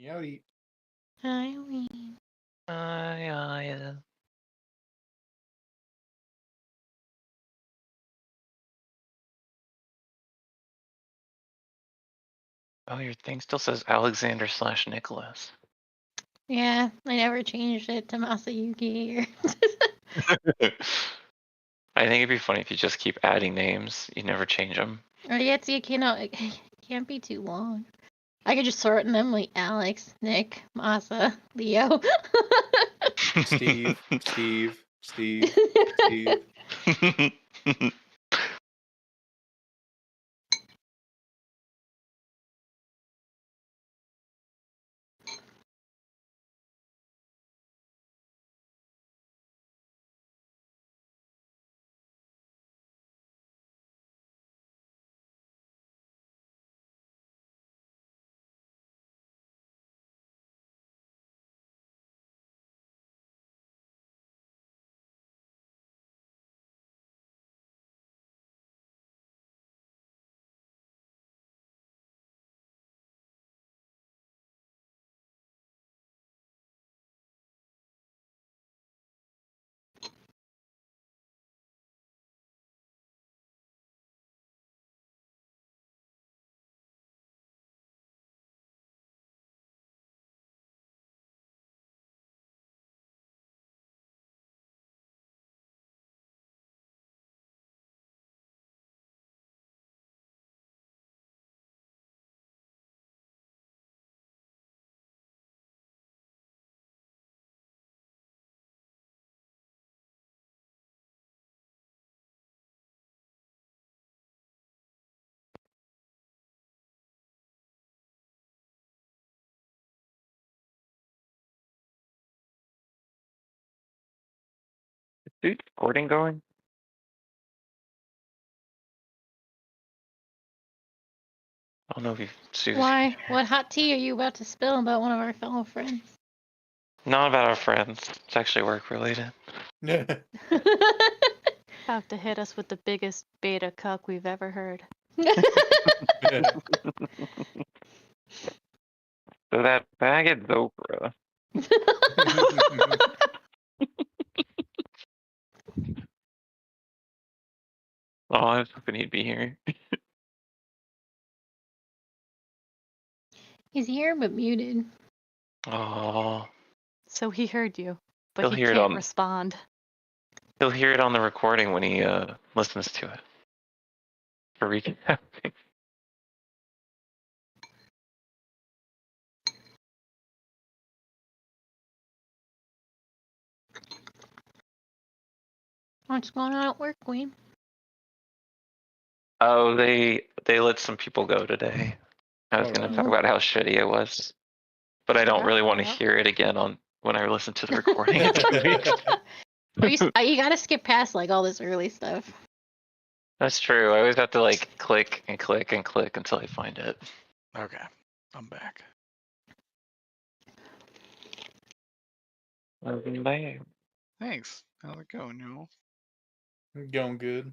Yowdy. Hi, Wee. Yeah. Oh, your thing still says Alexander/Nicholas. Yeah, I never changed it to Masayuki. I think it'd be funny if you just keep adding names. You never change them. Or yet, you cannot. It can't be too long. I could just sort them like Alex, Nick, Masa, Leo. Steve. Is recording going? I don't know if you. Why? What hot tea are you about to spill about one of our fellow friends? Not about our friends. It's actually work related. About to hit us with the biggest beta cuck we've ever heard. So that bag of Zopra. Oh, I was hoping he'd be here. He's here but muted. Oh. So he heard you, but He'll he hear it can't on- respond. He'll hear it on the recording when he listens to it. For recapping. What's going on at work, Queen? Oh, they let some people go today. I was Oh, going to wow. talk about how shitty it was, but I don't really want to Yeah. hear it again when I listen to the recording. You gotta skip past like all this early stuff. That's true. I always have to like click and click and click until I find it. Okay, I'm back. Bye. Thanks. How's it going, y'all? Going good.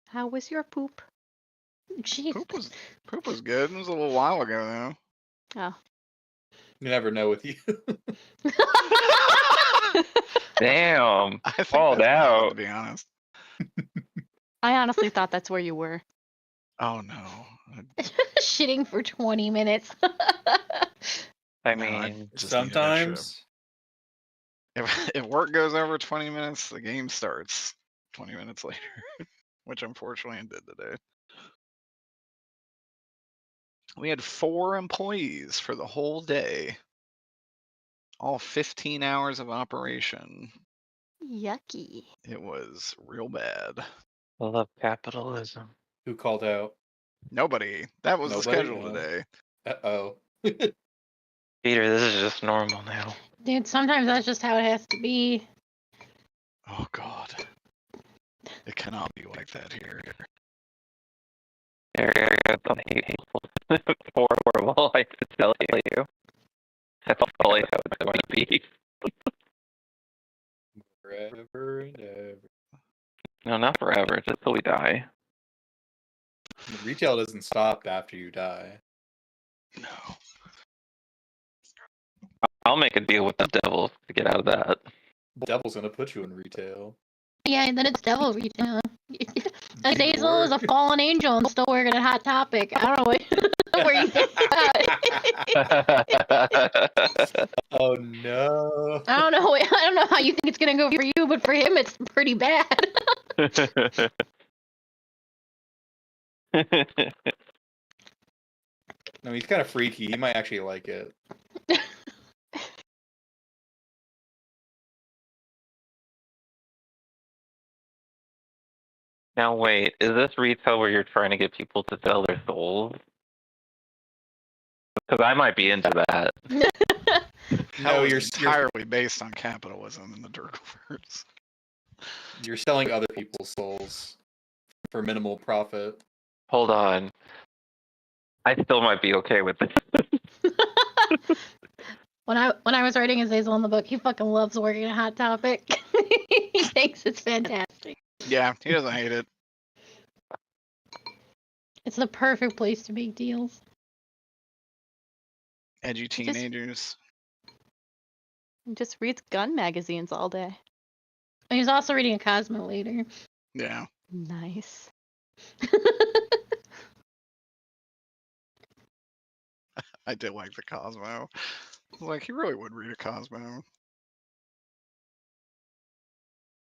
How was your poop? Jeez. Poop was good. It was a little while ago Oh. You never know with you. Damn. I think Called that's wild, out. to be honest. I honestly thought that's where you were. Oh no. Shitting for 20 minutes. I No, I mean, just need an extra- Sometimes. If work goes over 20 minutes, the game starts 20 minutes later, which unfortunately it did today. We had 4 employees for the whole day. All 15 hours of operation. Yucky. It was real bad. I love capitalism. Who called out? Nobody. That was the Nobody? schedule No. today. Uh-oh. Peter, this is just normal now. Dude, sometimes that's just how it has to be. Oh god. It cannot be like that here. There some hateful, horrible, I can tell you. That's all I know it's going to be. Forever and ever. No, not forever, just till we die. The retail doesn't stop after you die. No. I'll make a deal with the devil to get out of that. Devil's gonna put you in retail. Yeah, and then it's devil retail. Azazel Sure. is a fallen angel and still working at Hot Topic. I don't know what where you think about it. Oh no. I don't know. I don't know how you think it's gonna go for you, but for him, it's pretty bad. No, he's kind of freaky. He might actually like it. Now wait, is this retail where you're trying to get people to sell their souls? Because I might be into that. Hell No, is you're entirely based on capitalism in the Derkleverse. you're selling other people's souls for minimal profit. Hold on. I still might be okay with this. When I was writing Azazel in the book, he fucking loves working at Hot Topic. He thinks it's fantastic. Yeah, he doesn't hate it. It's the perfect place to make deals. Edgy teenagers. He just reads gun magazines all day. And he's also reading a Cosmo later. Yeah. Nice. I did like the Cosmo. I was like, he really would read a Cosmo.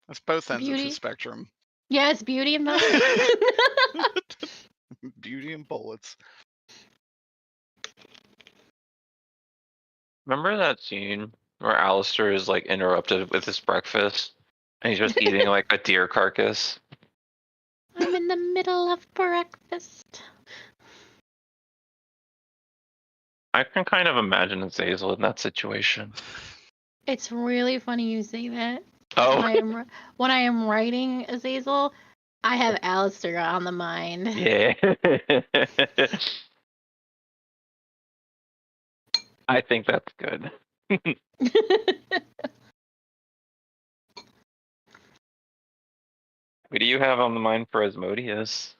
That's both ends of Beauty. his spectrum. Yeah, it's beauty and bullets. Beauty and bullets. Remember that scene where Alistair is like interrupted with his breakfast and he's just eating like a deer carcass? I'm in the middle of breakfast. I can kind of imagine Azazel in that situation. It's really funny you say that. Oh, When I am writing Azazel, I have Alistair on the mind. yeah. I think that's good. What do you have on the mind for Asmodeus?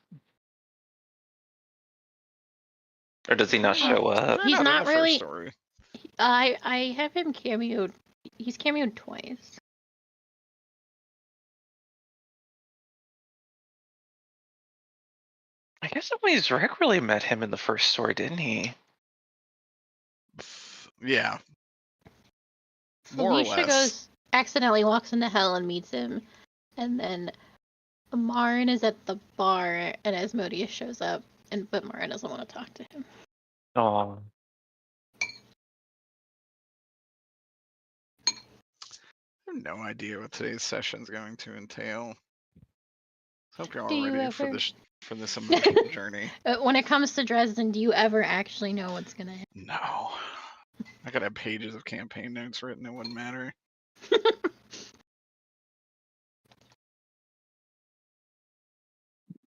Or does he not show up? He's in not the first really- story. I have him cameoed. He's cameoed twice. I guess Louise Rick really met him in the first story, didn't he? Yeah. More Felicia or less. goes accidentally walks into hell and meets him, and then Marin is at the bar and Asmodeus shows up, but Marin doesn't want to talk to him. Oh, I have no idea what today's session is going to entail. Hope you're Do all you ready for ever- this emotional journey. When it comes to Dresden, do you ever actually know what's gonna happen? No. I could have pages of campaign notes written, it wouldn't matter.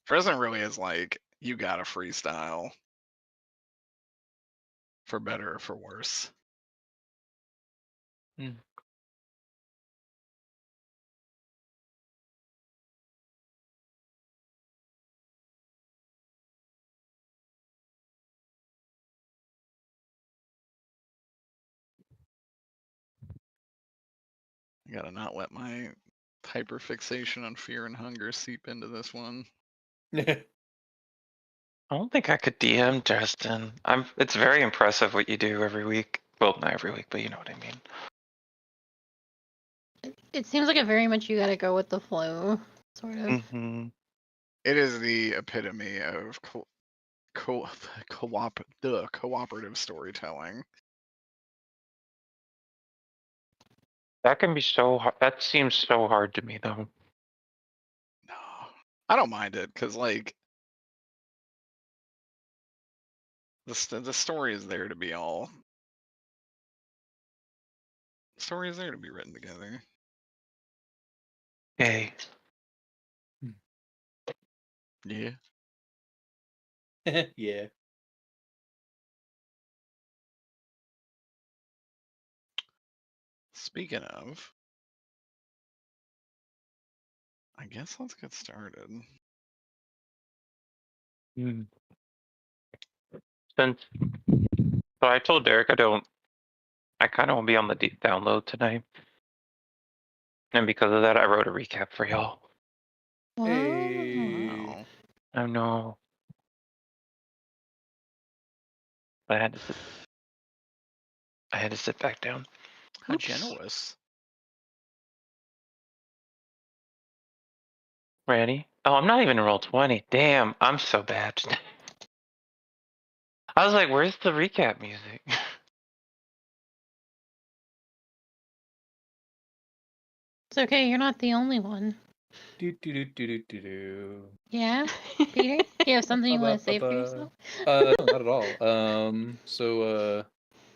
Dresden really is like, you gotta freestyle. For better or for worse. I gotta not let my hyperfixation on fear and hunger seep into this one. I don't think I could DM Justin. It's very impressive what you do every week. Well, not every week, but you know what I mean. It seems like very much you gotta go with the flow, sort of. Mm-hmm. It is the epitome of cooperative storytelling. That can be so hard. That seems so hard to me, though. No, I don't mind it because like the story is there to be all. The story is there to be written together. Okay. Yeah. Yeah. Speaking of, I guess let's get started. Since So I told Derek I kind of want to be on the download tonight. And because of that, I wrote a recap for y'all. Hey. Wow. I know. I had to sit back down. How Oops. generous. Ready? Oh, I'm not even in roll 20. Damn, I'm so bad today. I was like, where's the recap music? It's okay, you're not the only one. Do do do do do do do. Yeah, Peter? Do you have something you want to say for yourself? No, not at all.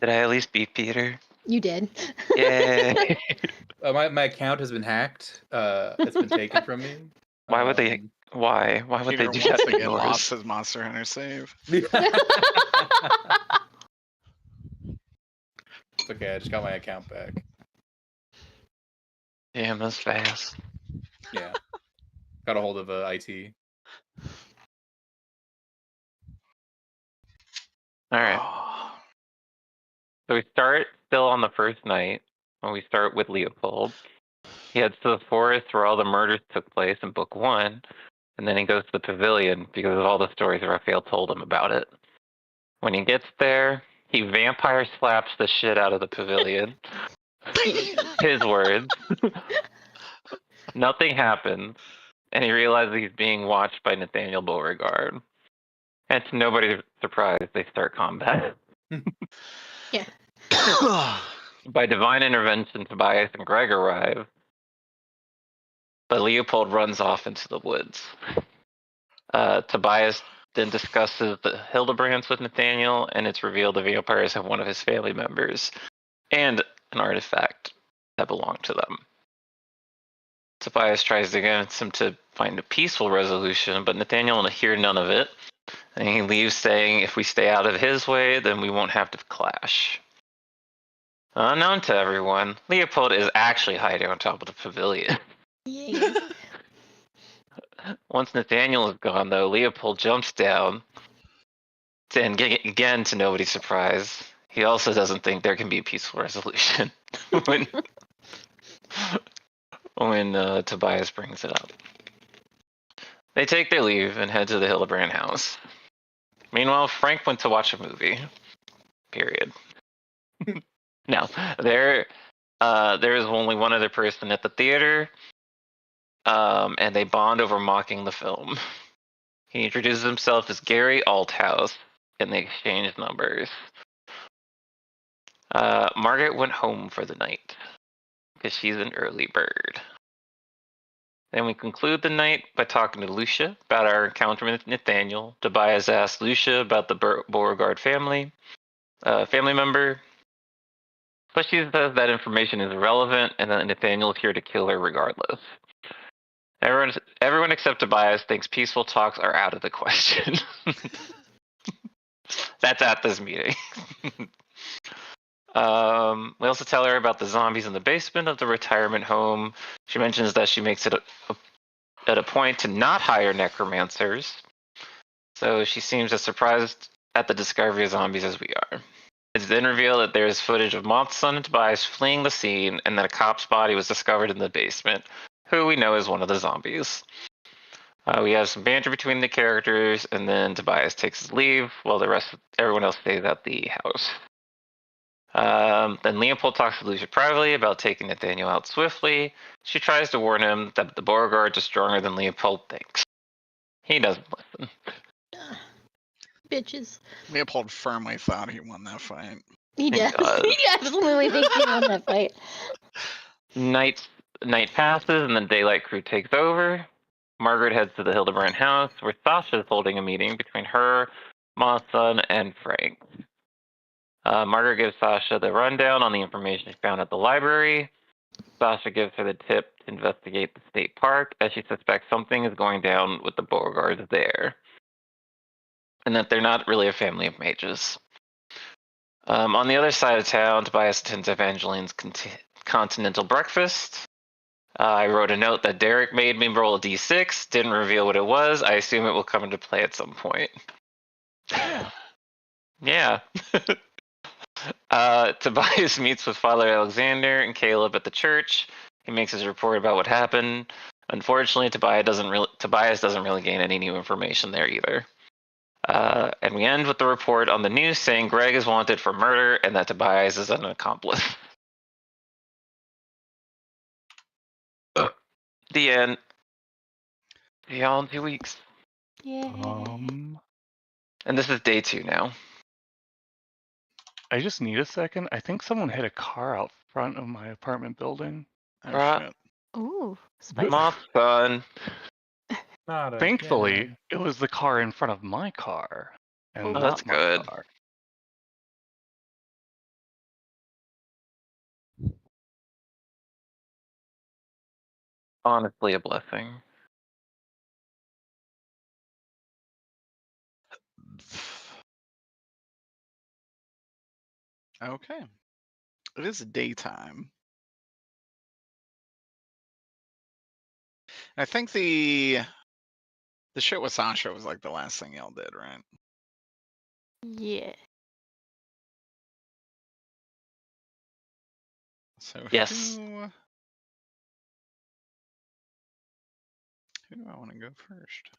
Did I at least beat Peter? You did. Yay. My account has been hacked. It's been taken from me. Why would they? Why? Why would Peter they do once that to again lost yours? his Monster Hunter save. It's okay. I just got my account back. Damn, that's fast. Yeah. Got a hold of IT. All right. So we start still on the first night, when we start with Leopold. He heads to the forest where all the murders took place in book 1, and then he goes to the pavilion because of all the stories Raphael told him about it. When he gets there, he vampire slaps the shit out of the pavilion. His words. Nothing happens, and he realizes he's being watched by Nathaniel Beauregard. And to nobody's surprise, they start combat. By divine intervention, Tobias and Greg arrive, but Leopold runs off into the woods. Tobias then discusses the Hildebrands with Nathaniel, and it's revealed the vampires have one of his family members and an artifact that belonged to them. Tobias tries to convince him to find a peaceful resolution, but Nathaniel will hear none of it, and he leaves saying if we stay out of his way, then we won't have to clash. Unknown to everyone, Leopold is actually hiding on top of the pavilion. Yay. Once Nathaniel is gone, though, Leopold jumps down, and again, to nobody's surprise, he also doesn't think there can be a peaceful resolution when Tobias brings it up. They take their leave and head to the Hildebrand house. Meanwhile, Frank went to watch a movie. Period. No, there is only one other person at the theater, and they bond over mocking the film. He introduces himself as Gary Althouse, and they exchange numbers. Margaret went home for the night because she's an early bird. Then we conclude the night by talking to Lucia about our encounter with Nathaniel. Tobias asks Lucia about the Beauregard family member, but she says that information is irrelevant and that Nathaniel is here to kill her regardless. Everyone except Tobias thinks peaceful talks are out of the question. That's at this meeting. We also tell her about the zombies in the basement of the retirement home. She mentions that she makes it at a point to not hire necromancers. So she seems as surprised at the discovery of zombies as we are. It's then revealed that there is footage of Moth's son and Tobias fleeing the scene and that a cop's body was discovered in the basement, who we know is one of the zombies. We have some banter between the characters, and then Tobias takes his leave while everyone else stays at the house. Then Leopold talks to Lucia privately about taking Nathaniel out swiftly. She tries to warn him that the Beauregards are stronger than Leopold thinks. He doesn't listen. Bitches. Leopold firmly thought he won that fight. He does. does. He absolutely thinks he won that fight. Night passes, and the daylight crew takes over. Margaret heads to the Hildebrand house, where Sasha is holding a meeting between her, Moth's son, and Frank. Margaret gives Sasha the rundown on the information she found at the library. Sasha gives her the tip to investigate the state park, as she suspects something is going down with the Beauregards there, and that they're not really a family of mages. On the other side of town, Tobias attends Evangeline's continental breakfast. I wrote a note that Derek made me roll a d6, didn't reveal what it was. I assume it will come into play at some point. Yeah. Tobias meets with Father Alexander and Caleb at the church. He makes his report about what happened. Unfortunately, Tobias doesn't really gain any new information there either. And we end with the report on the news saying Greg is wanted for murder and that Tobias is an accomplice. The end. See y'all in 2 weeks. Yeah. And this is day 2 now. I just need a second. I think someone hit a car out front of my apartment building. Oh Right. shit. Ooh, spicy. Moth son. Not Thankfully, it was the car in front of my car, and Oh, not that's my good. car. Honestly, a blessing. Okay. It is daytime. I think the shit with Sasha was like the last thing y'all did, right? Yeah. So Yes. who do I want to go first?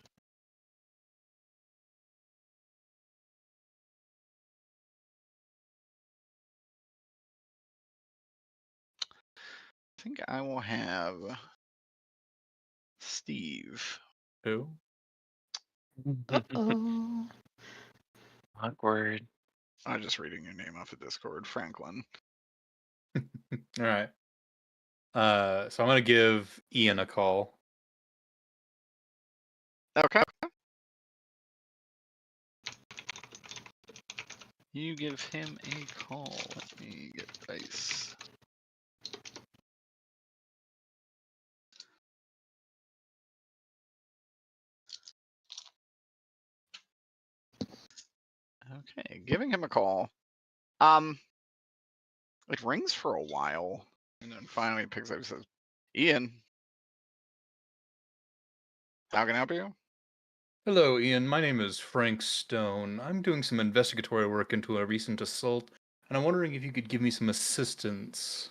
I think I will have Steve. Who? Uh-oh. Awkward. I'm just reading your name off of Discord, Franklin. All right. So I'm gonna give Ian a call. Okay. You give him a call. Let me get dice. Okay, giving him a call. It rings for a while, and then finally it picks up and says, Ian, how can I help you? Hello, Ian. My name is Frank Stone. I'm doing some investigatory work into a recent assault, and I'm wondering if you could give me some assistance.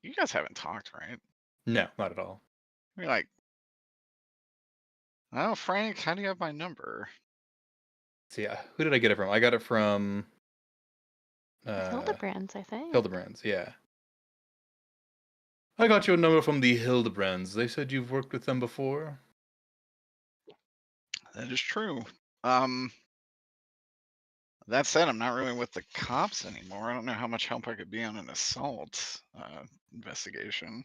You guys haven't talked, right? No, not at all. You're like, oh, Frank, how do you have my number? So yeah, who did I get it from? I got it from Hildebrands, I think. Hildebrands, yeah. I got your number from the Hildebrands. They said you've worked with them before. That is true. That said, I'm not really with the cops anymore. I don't know how much help I could be on an assault investigation.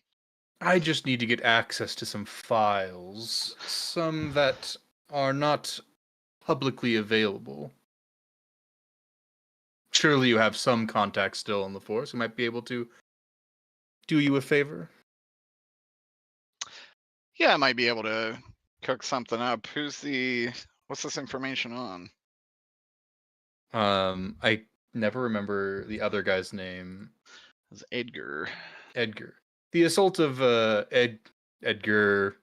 I just need to get access to some files, some that are not publicly available. Surely you have some contacts still on the force who might be able to do you a favor. Yeah, I might be able to cook something up. What's this information on? I never remember the other guy's name. It's Edgar. Edgar. The assault of Edgar.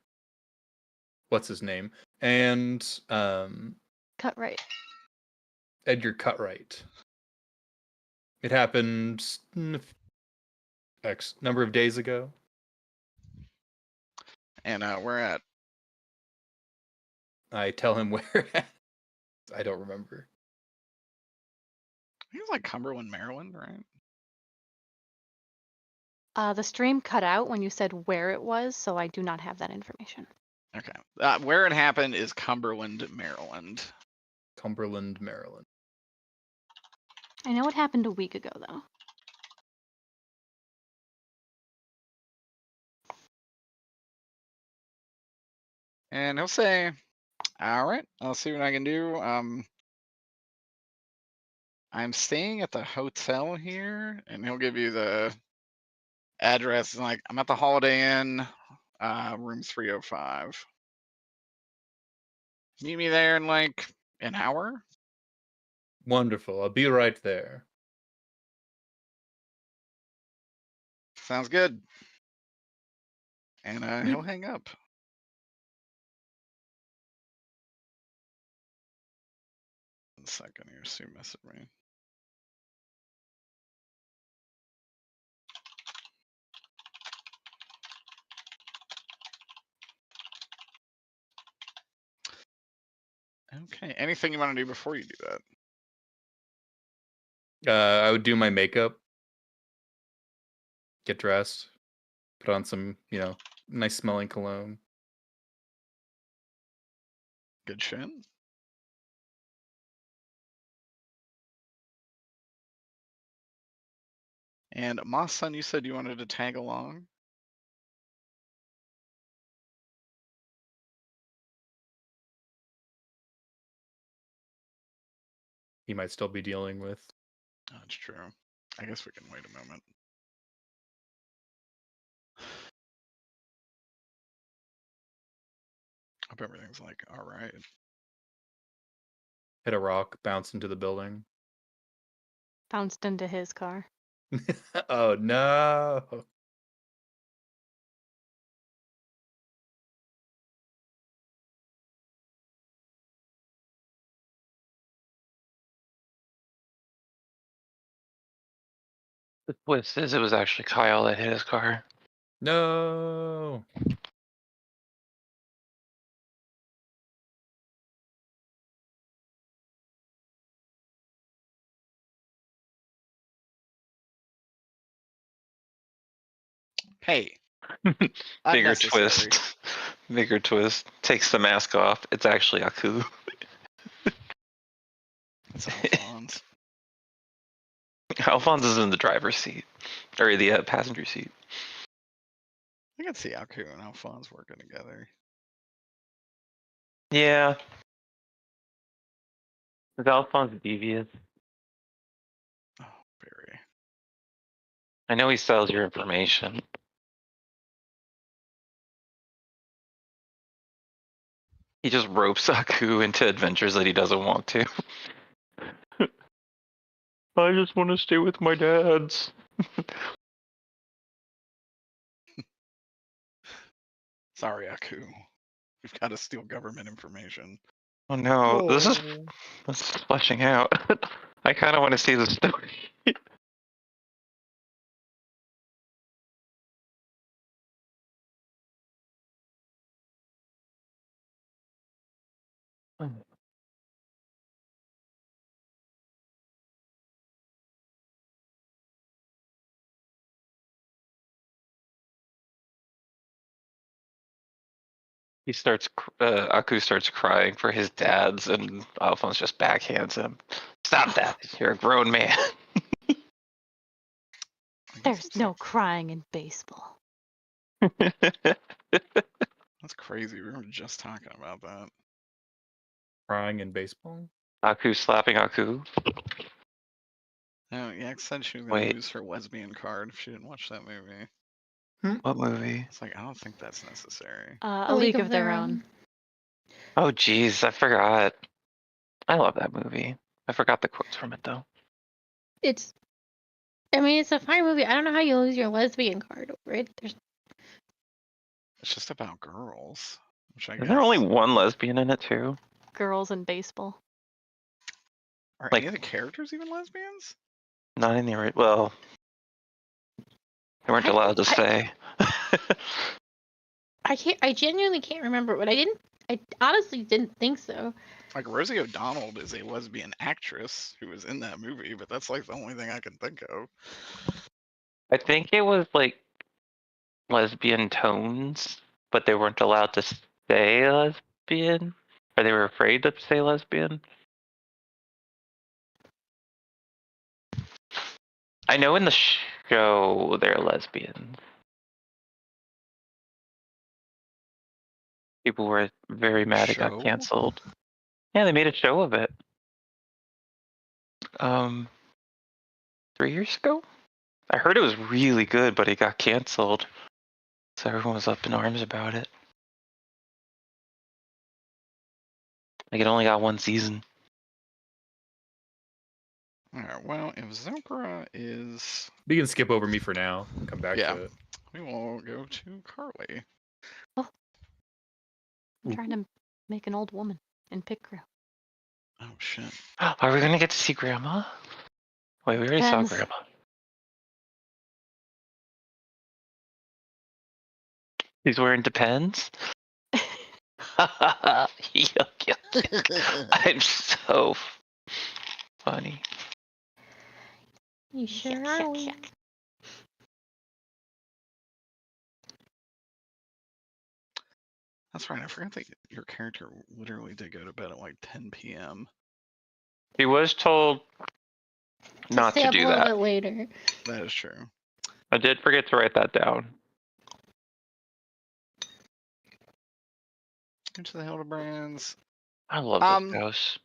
What's his name? And Cut right. Edgar Cutright. It happened X number of days ago. And we're at. I tell him where. I don't remember. I think it's like Cumberland, Maryland, right? The stream cut out when you said where it was, so I do not have that information. Okay. Where it happened is Cumberland, Maryland. Cumberland, Maryland. I know it happened a week ago, though. And he'll say, all right, I'll see what I can do. I'm staying at the hotel here, and he'll give you the address. And like, I'm at the Holiday Inn, room 305. Meet me there in like an hour. Wonderful. I'll be right there. Sounds good. And he'll hang up. 1 second here. Sue messaged me. Okay. Anything you want to do before you do that? I would do my makeup, get dressed, put on some, nice smelling cologne. Good shit. And Moss-san, you said you wanted to tag along? He might still be dealing with. That's true. I guess we can wait a moment. Hope everything's like all right. Hit a rock, bounce into the building. Bounced into his car. Oh no. The twist is it was actually Kyle that hit his car. No. Hey. Bigger Unnecessary. twist. Bigger twist. Takes the mask off. It's actually Aku. It's Alphonse. Alphonse is in the driver's seat. Or the passenger seat. I can see Aku and Alphonse working together. Yeah. Is Alphonse devious? Oh, very. I know he sells your information. He just ropes Aku into adventures that he doesn't want to. I just want to stay with my dads. Sorry, Aku. We've got to steal government information. Oh no, this is Oh. fleshing out. I kind of want to see the story. He starts, Aku starts crying for his dads, and Alphonse just backhands him. Stop that! You're a grown man. I guess There's it's no like- crying in baseball. That's crazy. We were just talking about that. Crying in baseball? Aku slapping Aku. No, yeah, said she was gonna Wait. lose her lesbian card if she didn't watch that movie. What movie? It's like I don't think that's necessary. A League of Their Own. Oh jeez, I forgot. I love that movie. I forgot the quotes from it though. It's a fine movie. I don't know how you lose your lesbian card over it. It's just about girls, which I Is guess. there only one lesbian in it too? Girls in baseball. Are like- any of the characters even lesbians? Not in the well. They weren't allowed to say. I genuinely can't remember, but I honestly didn't think so. Like Rosie O'Donnell is a lesbian actress who was in that movie, but that's like the only thing I can think of. I think it was like lesbian tones, but they weren't allowed to say lesbian, or they were afraid to say lesbian. I know in the show they're lesbians. People were very mad it got Show? canceled. Yeah, they made a show of it. 3 years ago? I heard it was really good, but it got canceled. So everyone was up in arms about it. Like it only got 1 season. Alright, well, if Zokra is. You can skip over me for now and come back Yeah. to it. We will go to Carly. I'm trying to make an old woman in pit crew. Oh shit. Are we gonna get to see Grandma? Wait, we already saw Depends. Grandma. He's wearing Depends? Yuck, yuck, yuck. I'm so funny. You sure Yuck, are. yuck, We. yuck. That's right. I forgot that your character literally did go to bed at like 10 p.m. He was told To not stay to up a do little that. bit later. That is true. I did forget to write that down. Into the Hildebrands. I love this house.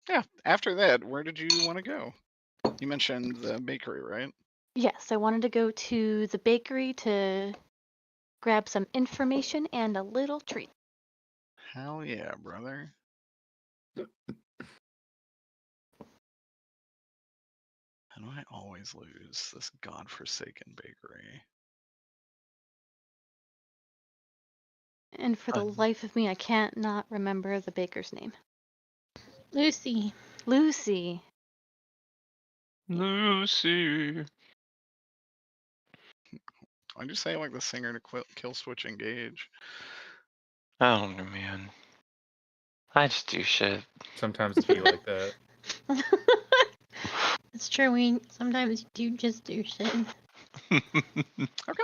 Yeah. After that, where did you want to go? You mentioned the bakery, right? Yes, I wanted to go to the bakery to grab some information and a little treat. Hell yeah, brother. How do I always lose this godforsaken bakery? And for the life of me, I can't not remember the baker's name. Lucy. Lucy. Lucy. Why'd you say like the singer to Kill Switch Engage? I don't know, man. I just do shit. Sometimes it be like that. It's true. We sometimes do just do shit. Okay.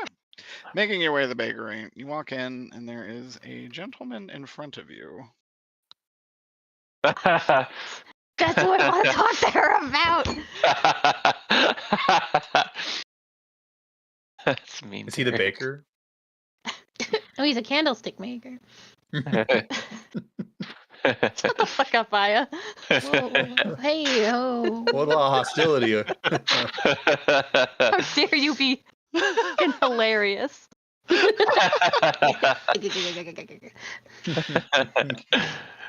Making your way to the bakery, you walk in and there is a gentleman in front of you. That's what I want to talk to her about. That's mean. Is he the baker? Oh, he's a candlestick maker. Shut the fuck up, Aya. Whoa. Hey, ho. What about hostility? How dare you be fucking hilarious.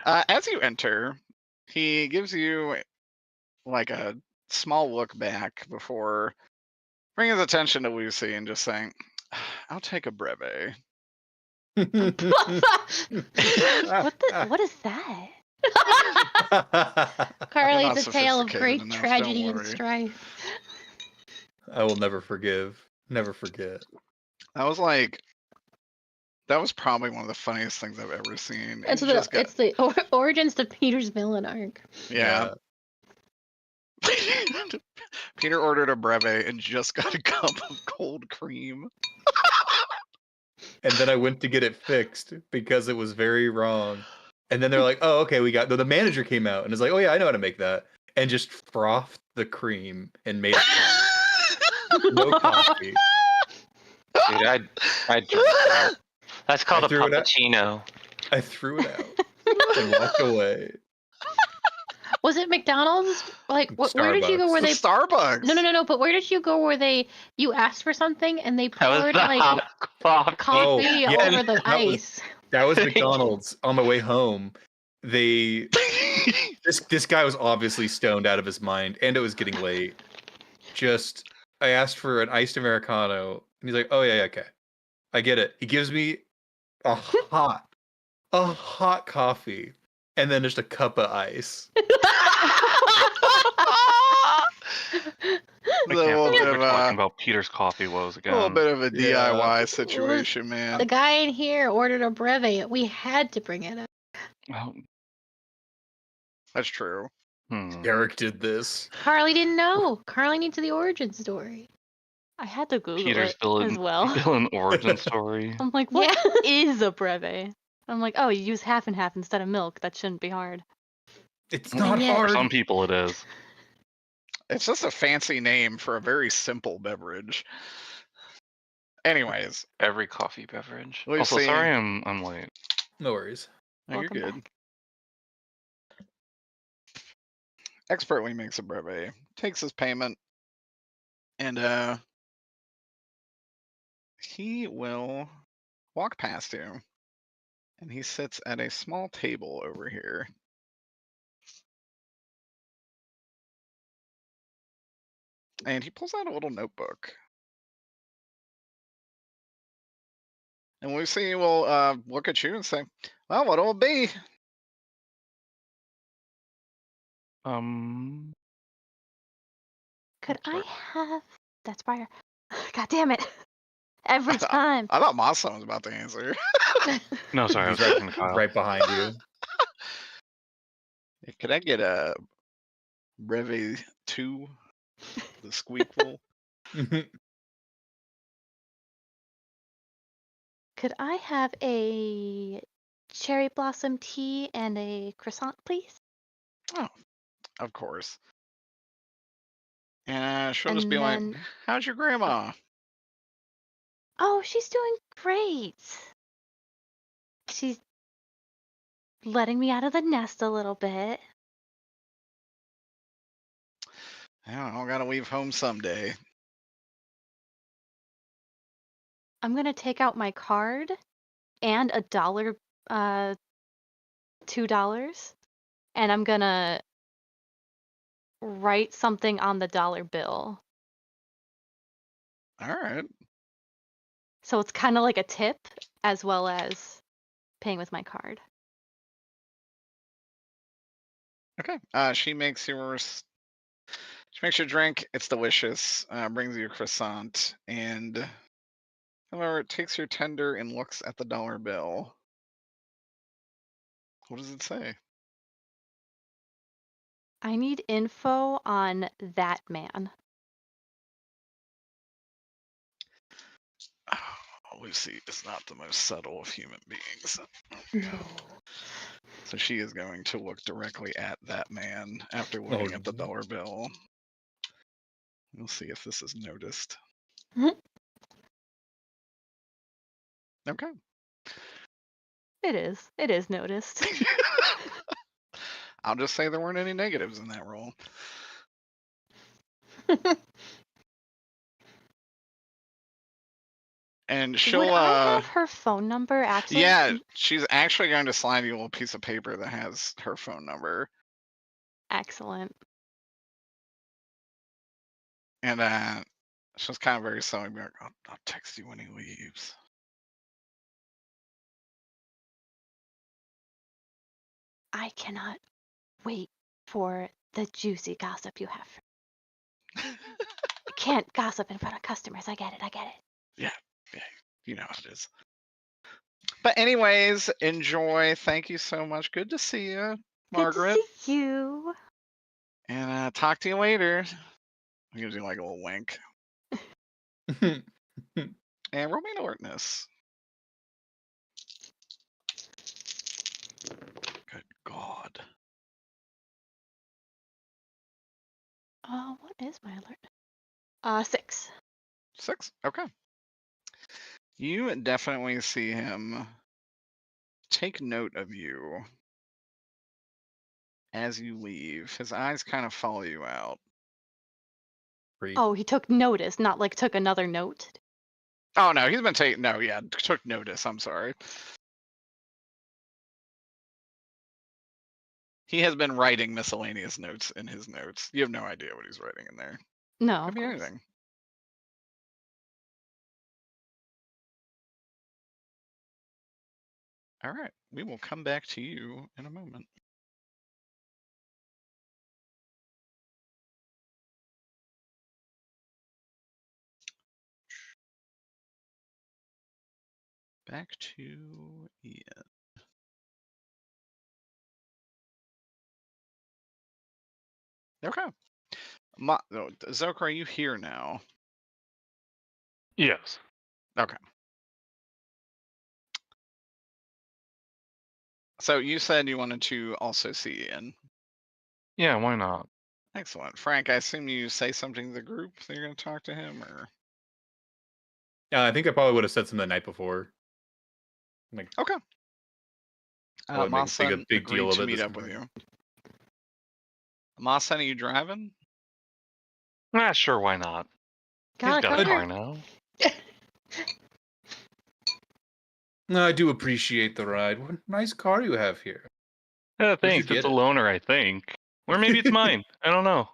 As you enter, he gives you like a small look back before bringing his attention to Lucy and just saying, I'll take a breve. What is that? Carly's not a tale of sophisticated great enough, don't tragedy and worry. strife. I will never forgive. Never forget. That was probably one of the funniest things I've ever seen. It's He's just got- it's the origins to Peter's villain arc. yeah. Peter ordered a breve and just got a cup of cold cream. And then I went to get it fixed because it was very wrong. And then they're like, "Oh, okay, we got." The manager came out and is like, "Oh yeah, I know how to make that," and just frothed the cream and made it no coffee. Dude, I drank that. That's called a threw it out. puppuccino. I threw it out and walked away. Was it McDonald's? Like, where did you go? Where they? Starbucks. No. But where did you go? Where you asked for something and they That was poured the like hot coffee yeah, over the ice? That was McDonald's. On my way home, this guy was obviously stoned out of his mind, and it was getting late. I asked for an iced Americano, and he's like, "Oh yeah, okay, I get it." He gives me a hot coffee, and then just a cup of ice. I can't believe we're talking about Peter's coffee woes again. A little bit of a Yeah. DIY situation, man. The guy in here ordered a breve. We had to bring it up. Oh, That's true. Eric did this. Carly didn't know. Carly needs the origin story. I had to Google Peter's it as well. villain origin story. I'm like, what is a breve? I'm like, oh, you use half and half instead of milk. That shouldn't be hard. It's not yet- For hard. some people, it is. It's just a fancy name for a very simple beverage. Anyways, Every coffee beverage. Lucy, Also, sorry I'm late. No worries. no, you're Welcome good. back. Expertly makes a breve, takes his payment, and he will walk past you, and he sits at a small table over here. And he pulls out a little notebook. And Lucy will look at you and say, well, what'll it be? Could I sorry. have that's Briar? God damn it! Every time. I thought Masa was about to answer. No, sorry, I was He's right, talking to Kyle. right behind you. Could I get a Breve 2? The Squeakful? Could I have a cherry blossom tea and a croissant, please? Oh, of course. And she'll just And be like, then, how's your grandma? oh, she's doing great. She's letting me out of the nest a little bit. I don't know, gotta leave home someday. I'm gonna take out my card and $2, and I'm gonna write something on the dollar bill. All right. So it's kind of like a tip as well as paying with my card. Okay. She makes your drink. It's delicious. Brings you a croissant, and however, it takes your tender and looks at the dollar bill. What does it say? I need info on that man. Oh, Lucy is not the most subtle of human beings. No. So she is going to look directly at that man after looking at the dollar bill. We'll see if this is noticed. Okay. It is. It is noticed. I'll just say there weren't any negatives in that roll. And she'll Would I have her phone number actually? yeah, she's actually going to slide you a little piece of paper that has her phone number. Excellent. And she's kind of very silly, be like, I'll text you when he leaves. I cannot wait for the juicy gossip you have. I can't gossip in front of customers. I get it. Yeah, you know how it is. But anyways, enjoy. Thank you so much. Good to see you, Margaret. Good to see you. And talk to you later. He gives you like a little wink. And roll me an alertness. Good God. What is my alert? 6. 6? Okay. You definitely see him take note of you as you leave. His eyes kind of follow you out. Oh, he took notice, not like took another note. Oh no, he's been taking took notice. I'm sorry. He has been writing miscellaneous notes in his notes. You have no idea what he's writing in there. No, Could be of course. anything. All right, we will come back to you in a moment. Back to Ian. Okay. Zoka, are you here now? Yes. Okay. So you said you wanted to also see Ian. Yeah, why not? Excellent. Frank, I assume you say something to the group that you're going to talk to him, or? Yeah, I think I probably would have said something the night before. Like, okay. Make a big agreed deal of to it meet this up with morning. you. Masen, are you driving? Sure, why not? He's Got got a car covered. now. No, I do appreciate the ride. What a nice car you have here. Yeah, Where'd you thanks. get It's a it? loaner, I think. Or maybe it's mine. I don't know.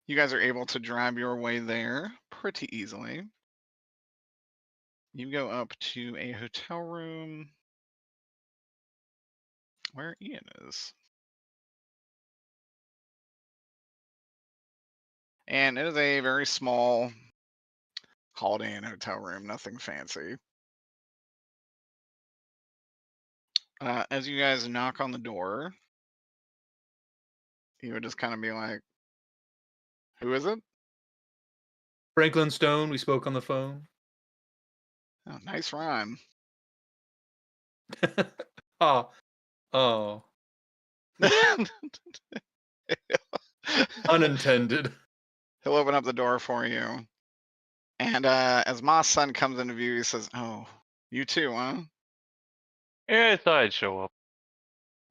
You guys are able to drive your way there pretty easily. You go up to a hotel room where Ian is. And it is a very small Holiday Inn hotel room, nothing fancy. As you guys knock on the door, he would just kind of be like, "Who is it?" Franklin Stone, we spoke on the phone. Oh, nice rhyme. Oh, unintended. He'll open up the door for you. And as Moss' son comes into view, he says, "Oh, you too, huh?" Yeah, I thought I'd show up.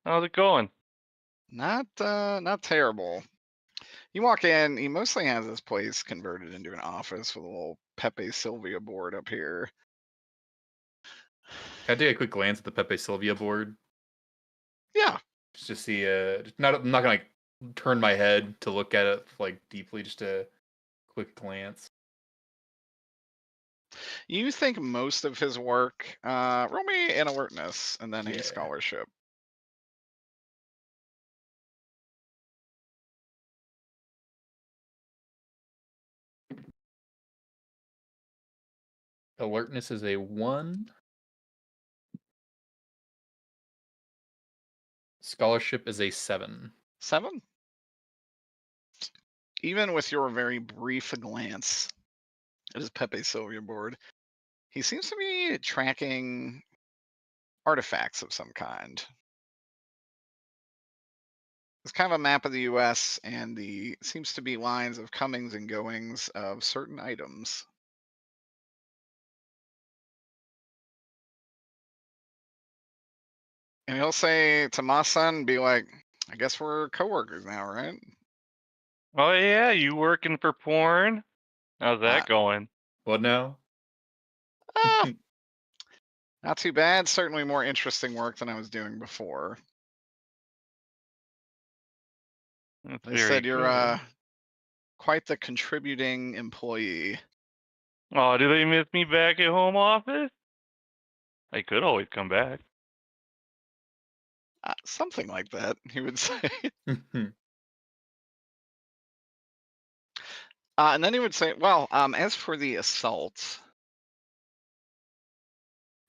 How's it going? Not terrible. You walk in, he mostly has this place converted into an office with a little Pepe Sylvia board up here. Can I take a quick glance at the Pepe Sylvia board? Yeah. Just to see, I'm not gonna like turn my head to look at it like deeply, just a quick glance. You think most of his work, roll me an alertness and then Yeah. a scholarship. Alertness is a 1. Scholarship is a 7. 7? Even with your very brief glance at his Pepe Sylvia board, he seems to be tracking artifacts of some kind. It's kind of a map of the US and the seems to be lines of comings and goings of certain items. And he'll say to my son, be like, "I guess we're coworkers now, right?" Oh yeah, you working for porn? How's that Uh, going? What now? ah, not too bad. Certainly more interesting work than I was doing before. That's They very said you're good. quite the contributing employee. Oh, do they miss me back at home office? I could always come back. Something like that, he would say. And then he would say, "Well, as for the assault,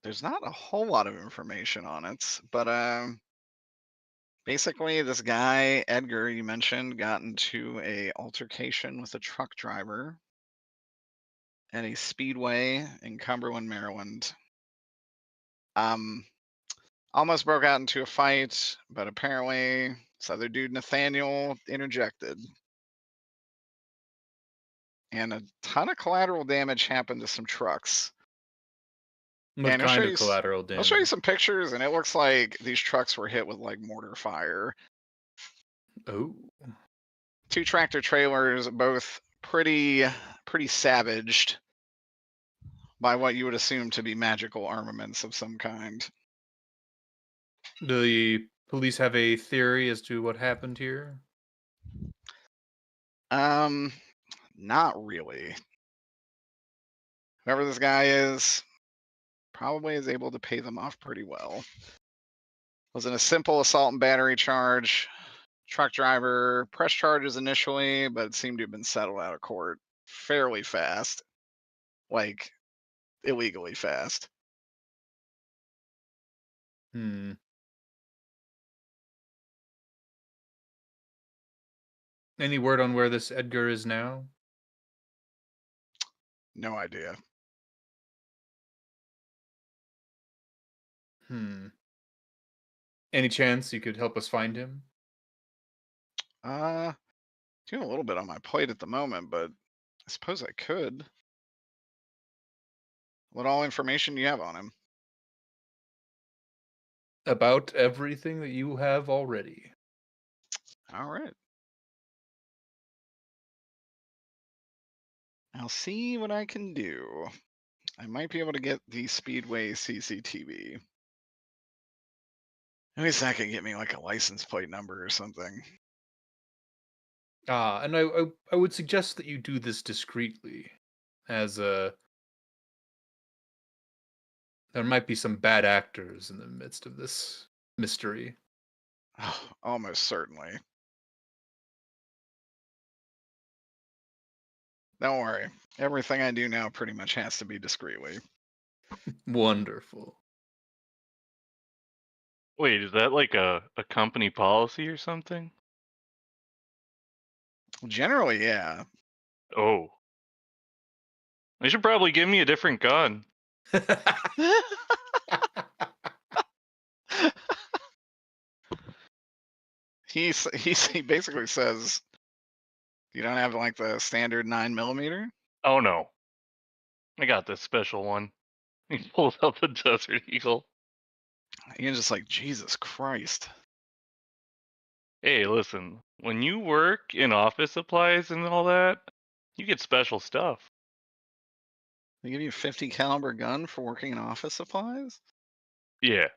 there's not a whole lot of information on it, but basically this guy Edgar you mentioned got into a altercation with a truck driver at a speedway in Cumberland, Maryland. Um, almost broke out into a fight, but apparently this other dude Nathaniel interjected, and a ton of collateral damage happened to some trucks." What And kind of collateral I'll show you damage? some pictures, and it looks like these trucks were hit with like mortar fire. Oh, 2 tractor trailers, both pretty savaged by what you would assume to be magical armaments of some kind. do the police have a theory as to what happened here? Um, not really. Whoever this guy is probably is able to pay them off pretty well. Was in a simple assault and battery charge. Truck driver press charges initially, but it seemed to have been settled out of court fairly fast, like illegally fast. Hmm. Any word on where this Edgar is now? No idea. Hmm. Any chance you could help us find him? Uh, doing a little bit on my plate at the moment, but I suppose I could. What all information do you have on him? About everything that you have already. All right. I'll see what I can do. I might be able to get the Speedway CCTV. At least that could get me like a license plate number or something. And I would suggest that you do this discreetly, as There might be some bad actors in the midst of this mystery. Almost certainly. Don't worry. Everything I do now pretty much has to be discreetly. Wonderful. Wait, is that like a company policy or something? Generally, yeah. Oh. They should probably give me a different gun. He basically says, "You don't have like the standard 9mm." Oh no. I got this special one. He pulls out the Desert Eagle. You're just like, Jesus Christ. Hey, listen, when you work in office supplies and all that, you get special stuff. They give you a 50 caliber gun for working in office supplies? Yeah.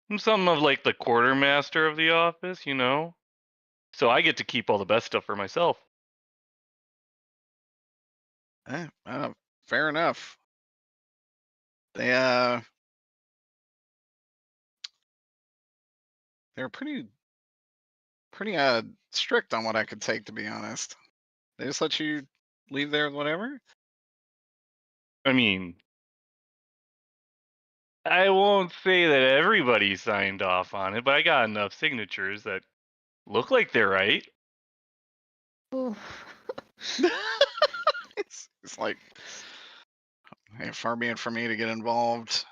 I'm something of like the quartermaster of the office, you know? So I get to keep all the best stuff for myself. Fair enough. They're pretty strict on what I could take, to be honest. They just let you leave there with whatever? I mean, I won't say that everybody signed off on it, but I got enough signatures that look like they're right. Oof. It's like, hey, far be it from me to get involved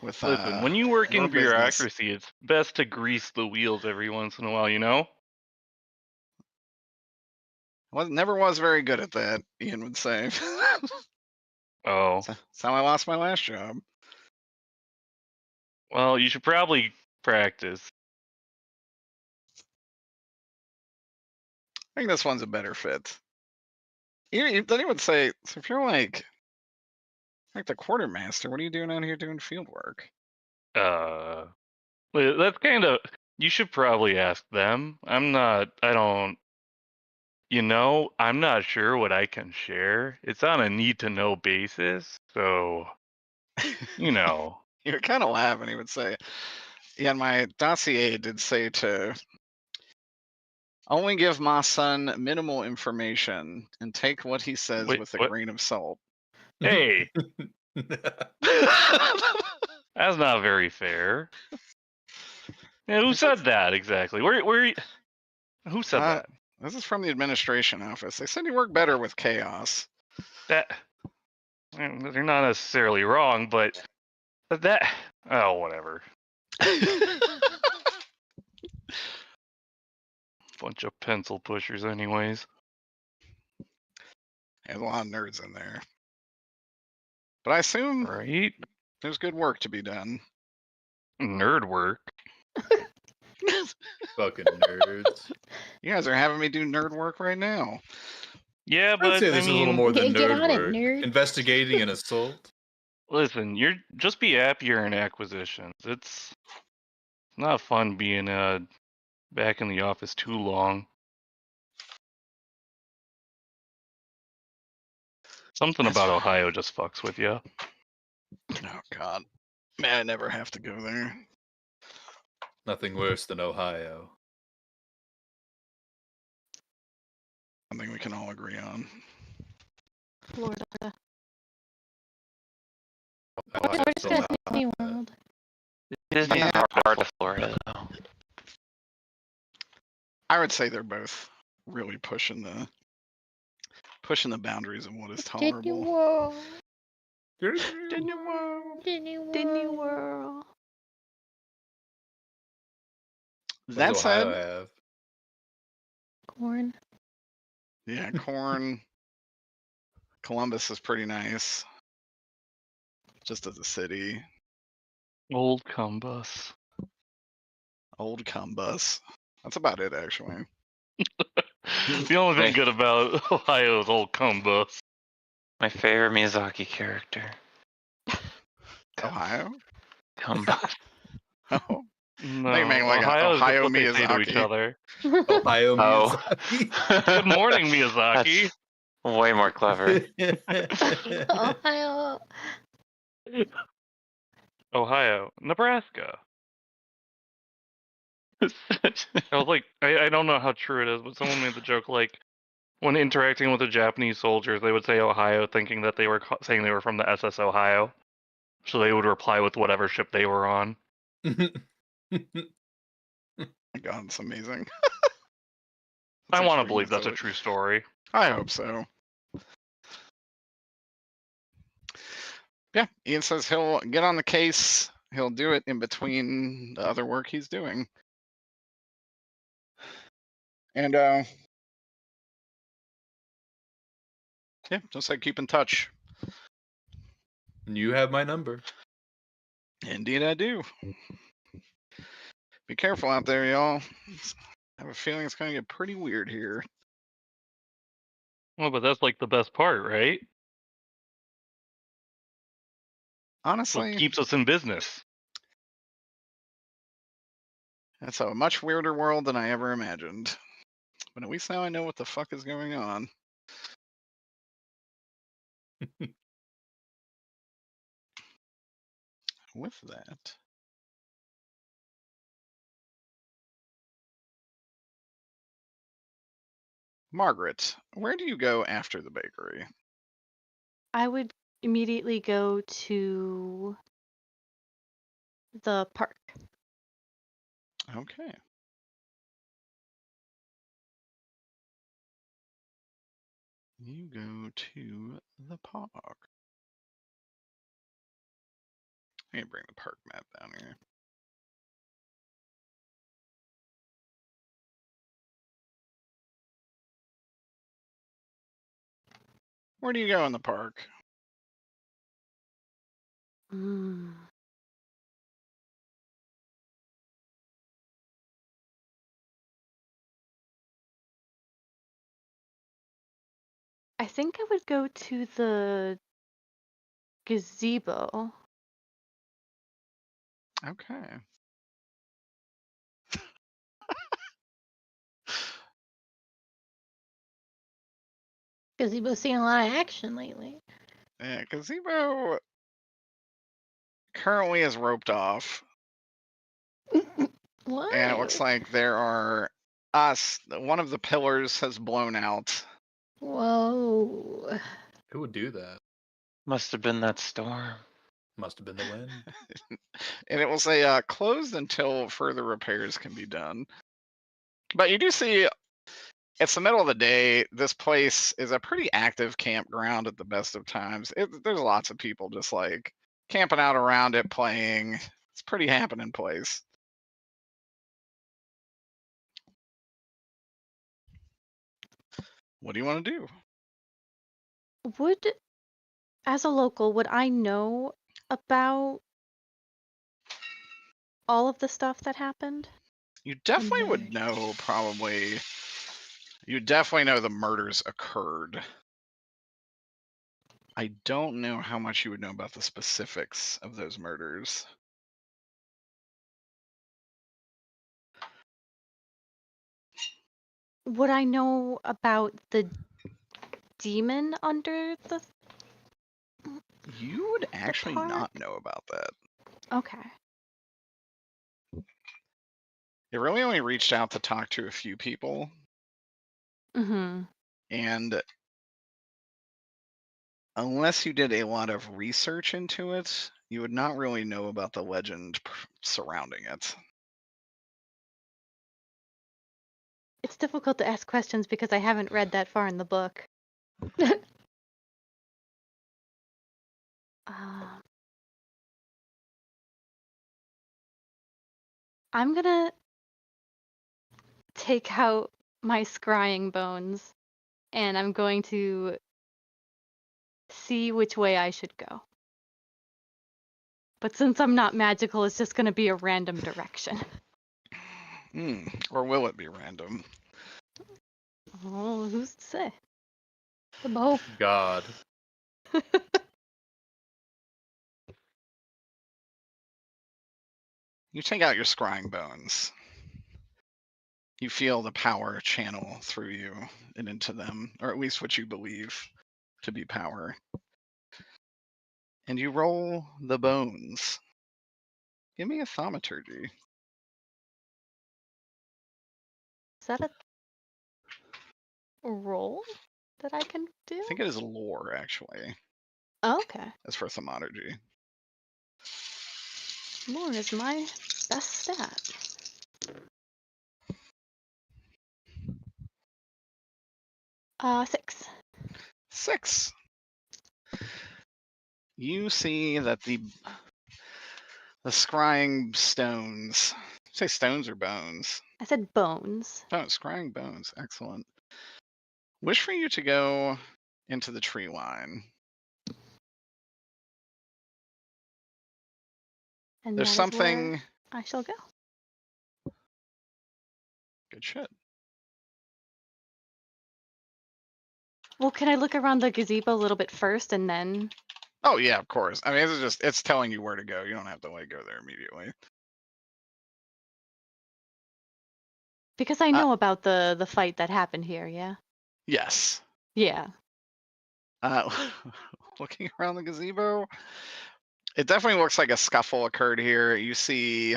with Listen, when you work your in business. bureaucracy, it's best to grease the wheels every once in a while, you know? Never was very good at that, Ian would say. Oh. That's how I lost my last job. Well, you should probably practice. I think this one's a better fit. Then he would say, so if you're like the quartermaster, what are you doing out here doing field work? That's kind of, you should probably ask them. I'm not sure what I can share. It's on a need to know basis. So, you know. He would kind of laugh and he would say, yeah, my dossier did say to only give my son minimal information and take what he says Wait, with a what? grain of salt. Hey, that's not very fair. Yeah, who said that exactly? Who said that? This is from the administration office. They said you work better with chaos. They're not necessarily wrong, but whatever. Bunch of pencil pushers anyways. There's a lot of nerds in there. But I assume Right? there's good work to be done. Nerd work. Fucking nerds. You guys are having me do nerd work right now. Yeah, but I'd say this is a little more than Get nerd on it, work. nerd. Investigating an assault. Listen, just be happier in acquisitions. It's not fun being back in the office too long. Something That's about right. Ohio just fucks with you. Oh God, man, I never have to go there. Nothing worse than Ohio. Something we can all agree on. Florida. Ohio's Florida's so got loud. Disney World. Disney's Yeah. part of Florida, though. I would say they're both really pushing the boundaries of what is Disney tolerable. World. Disney World. Disney World. Disney World. What That does Ohio said, have? Corn. yeah, corn. Columbus is pretty nice, just as a city. Old Cumbus. Old Cumbus. That's about it, actually. The only thing good about Ohio is Old Cumbus. My favorite Miyazaki character. Ohio? Cumbus. Oh, No, They make like a Ohio is Ohio what they say to each Miyazaki. other. Ohio Oh. Miyazaki. Good morning, Miyazaki. Way more clever. Ohio. Ohio, Nebraska. I was like, I don't know how true it is, but someone made the joke like when interacting with the Japanese soldiers, they would say Ohio, thinking that they were saying they were from the SS Ohio, so they would reply with whatever ship they were on. My God, it's amazing. I want to extremely believe that's a silly. true story. I hope so. Yeah, Ian says he'll get on the case. He'll do it in between the other work he's doing. And yeah, just like keep in touch. You have my number. Indeed, I do. Be careful out there, y'all. I have a feeling it's going to get pretty weird here. Well, but that's like the best part, right? Honestly, What keeps us in business. that's a much weirder world than I ever imagined. But at least now I know what the fuck is going on. With that, Margaret, where do you go after the bakery? I would immediately go to the park. Okay. You go to the park. I need to bring the park map down here. Where do you go in the park? Mm. I think I would go to the gazebo. Okay. Gazebo's seen a lot of action lately. Yeah, gazebo currently is roped off, What? and it looks like there are one of the pillars has blown out. Whoa. Who would do that? Must have been that storm. Must have been the wind. And it will say closed until further repairs can be done. But you do see it's the middle of the day. This place is a pretty active campground at the best of times. There's lots of people just like camping out around it, playing. It's a pretty happening place. What do you want to do? As a local, would I know about all of the stuff that happened? You definitely would murders. know, probably. You definitely know the murders occurred. I don't know how much you would know about the specifics of those murders. Would I know about the demon under the... You would actually not park? know about that. Okay. It really only reached out to talk to a few people, Mm-hmm. and unless you did a lot of research into it, you would not really know about the legend surrounding it. It's difficult to ask questions because I haven't read that far in the book. I'm gonna take out my scrying bones and I'm going to see which way I should go. But since I'm not magical, it's just gonna be a random direction. Or will it be random? Oh, who's to say? The both. God. You take out your scrying bones. You feel the power channel through you and into them, or at least what you believe to be power. And you roll the bones. Give me a thaumaturgy. Is that a roll that I can do? I think it is lore, actually, Oh, okay. as for thaumaturgy. Lore is my best stat. Six. 6. You see that the scrying stones. Say stones or bones? I said bones. Oh, scrying bones. Excellent. Wish for you to go into the tree line. And There's that is something. where I shall go. Good shit. Well, can I look around the gazebo a little bit first and then? Oh yeah, of course. I mean, it's telling you where to go. You don't have to like go there immediately. Because I know about the fight that happened here, yeah? Yes. Yeah. Looking around the gazebo, it definitely looks like a scuffle occurred here. You see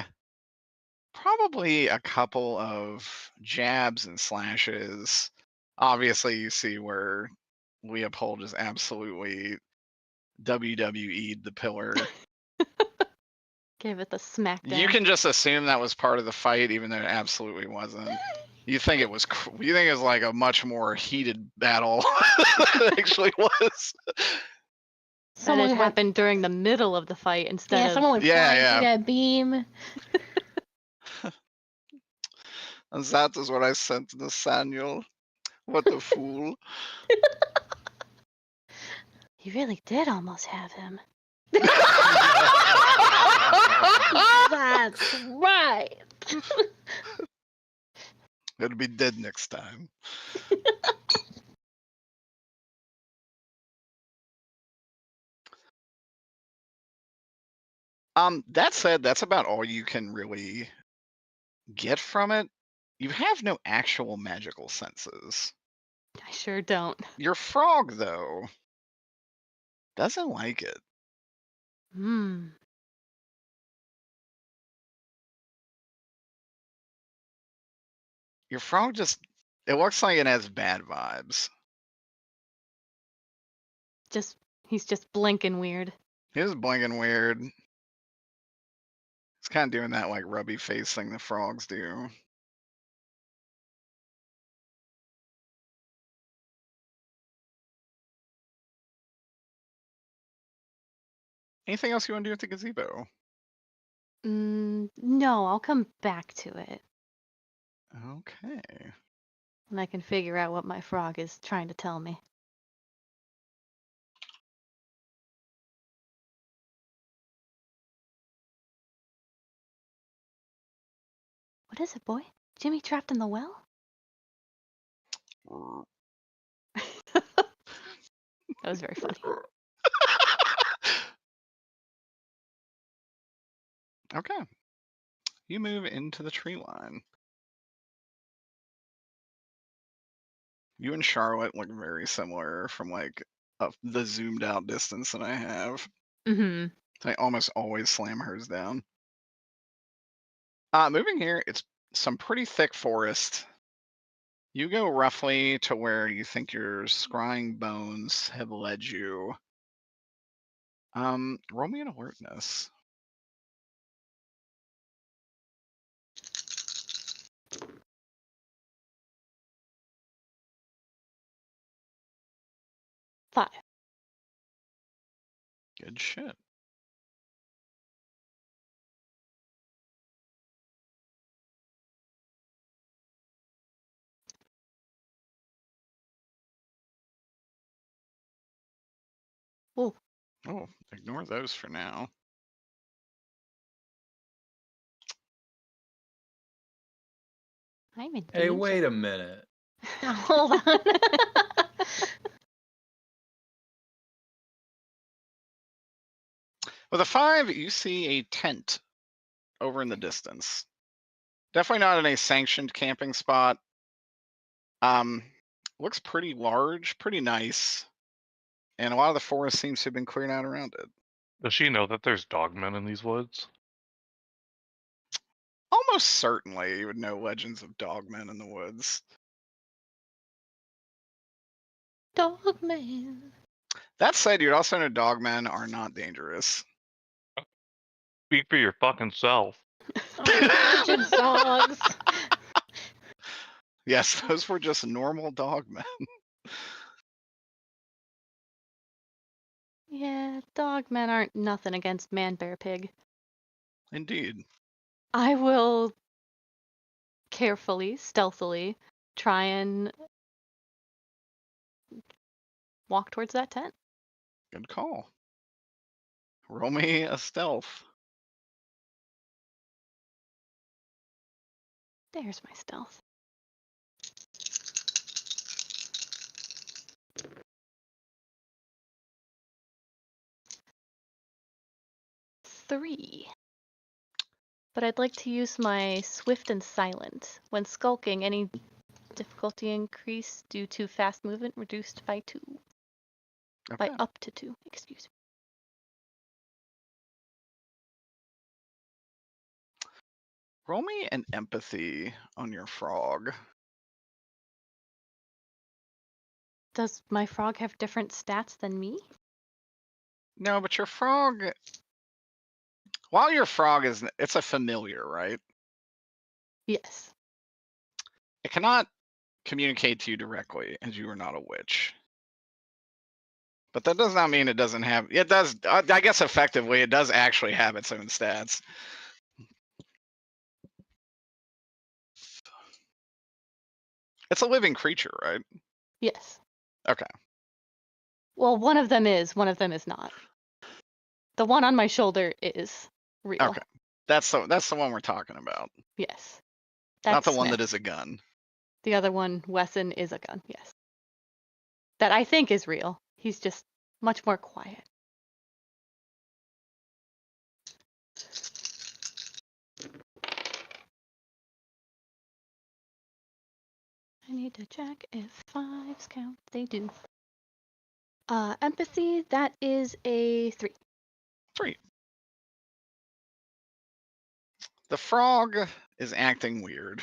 probably a couple of jabs and slashes. Obviously, you see where Leopold just absolutely WWE'd the pillar. Gave it the smackdown. You can just assume that was part of the fight, even though it absolutely wasn't. You think it was? You think it was like a much more heated battle than it actually was. Someone it went, happened during the middle of the fight instead yeah, of. someone went Yeah, flying yeah. through that beam. And that is what I sent to Nathaniel. What a fool. You really did almost have him. That's right. It'll be dead next time. That said, that's about all you can really get from it. You have no actual magical senses. I sure don't. Your frog, though, doesn't like it. Hmm. Your frog just, it looks like it has bad vibes. He's just blinking weird. He's blinking weird. He's kind of doing that like rubby face thing the frogs do. Anything else you want to do at the gazebo? No, I'll come back to it. Okay. And I can figure out what my frog is trying to tell me. What is it, boy? Jimmy trapped in the well? That was very funny. Okay. You move into the tree line. You and Charlotte look very similar from like the zoomed out distance that I have. Mm-hmm. I almost always slam hers down. Moving here, it's some pretty thick forest. You go roughly to where you think your scrying bones have led you. Roll me an alertness. Five. Good shit. Oh. Oh, ignore those for now. I'm in Hey, danger. wait a minute. Now, hold on. With a 5, you see a tent over in the distance. Definitely not in a sanctioned camping spot. Looks pretty large, pretty nice, and a lot of the forest seems to have been cleared out around it. Does she know that there's dogmen in these woods? Almost certainly, you would know legends of dogmen in the woods. Dogman. That said, you'd also know dogmen are not dangerous. Speak for your fucking self. Legends dogs. Yes, those were just normal dogmen. Yeah, dogmen aren't nothing against man, bear, pig. Indeed. I will carefully, stealthily try and walk towards that tent. Good call. Roll me a stealth. There's my stealth. Three. But I'd like to use my swift and silent. When skulking, any difficulty increase due to fast movement reduced by 2. Okay. By up to 2, excuse me. Roll me an empathy on your frog. Does my frog have different stats than me? No, but your frog. While your frog is, it's a familiar, right? Yes. It cannot communicate to you directly, as you are not a witch. But that does not mean it doesn't have. It does. I guess effectively, it does actually have its own stats. It's a living creature, right? Yes. Okay. Well, one of them is not. The one on my shoulder is real. Okay. That's the one we're talking about. Yes. Not That's the one that Smith. is a gun. The other one, Wesson, is a gun, yes. That I think is real. He's just much more quiet. I need to check if 5s count. They do. Empathy, that is a 3. 3. The frog is acting weird.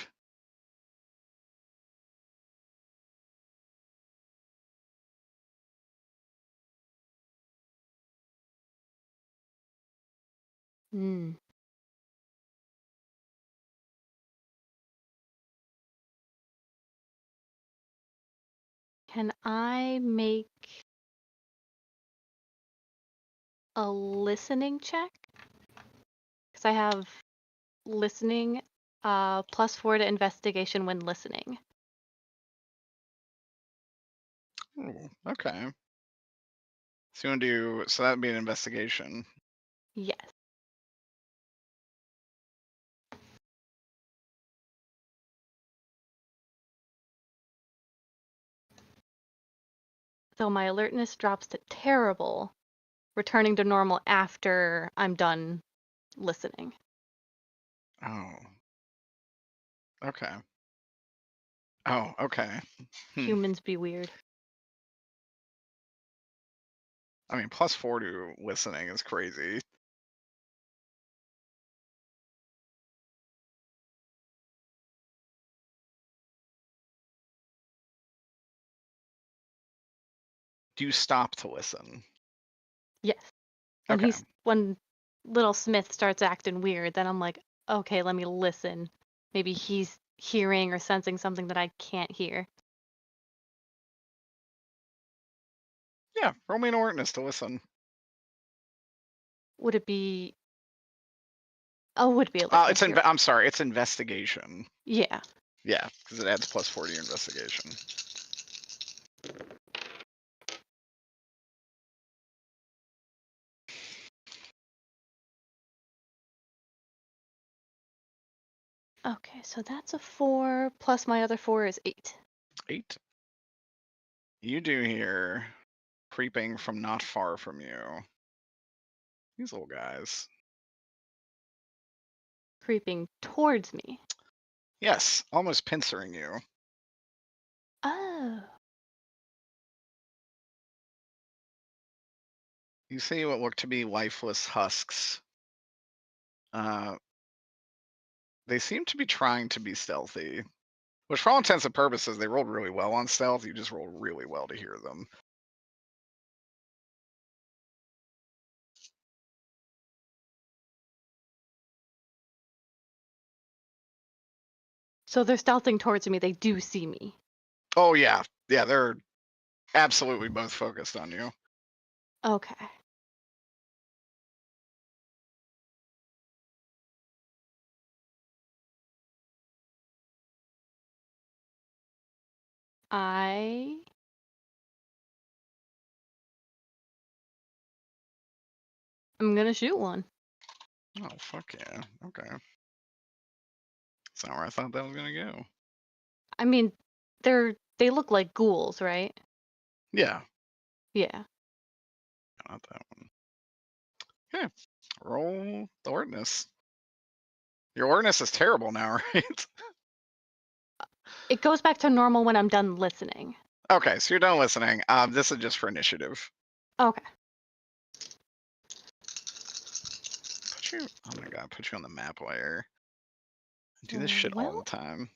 Hmm. Can I make a listening check? Because I have listening +4 to investigation when listening. Ooh, okay. So you want to do, so that would be an investigation. Yes. So my alertness drops to terrible, returning to normal after I'm done listening. Oh. Okay. Oh, okay. Humans be weird. I mean, +4 to listening is crazy. Do you stop to listen? Yes. When Okay. when little Smith starts acting weird, then I'm like, okay, let me listen. Maybe he's hearing or sensing something that I can't hear. Yeah, roll me an alertness to listen. Would it be? Oh, would it be alertness? I'm sorry, it's investigation. Yeah. Yeah, because it adds +4 to your investigation. Okay, so that's a 4 plus my other 4 is 8. 8. You do hear creeping from not far from you. These little guys. Creeping towards me. Yes, almost pincering you. Oh. You see what look to be lifeless husks. They seem to be trying to be stealthy, which for all intents and purposes, they rolled really well on stealth. You just rolled really well to hear them. So they're stealthing towards me. They do see me. Oh, yeah. Yeah, they're absolutely both focused on you. Okay. I'm gonna shoot one. Oh, fuck yeah. Okay. That's not where I thought that was going to go. I mean, they look like ghouls, right? Yeah, Yeah. not that one. Okay. Roll the alertness. Your alertness is terrible now, right? It goes back to normal when I'm done listening. Okay, so you're done listening. This is just for initiative. Okay. Put you. Oh my god, put you on the map layer. I do this shit all Well, the time.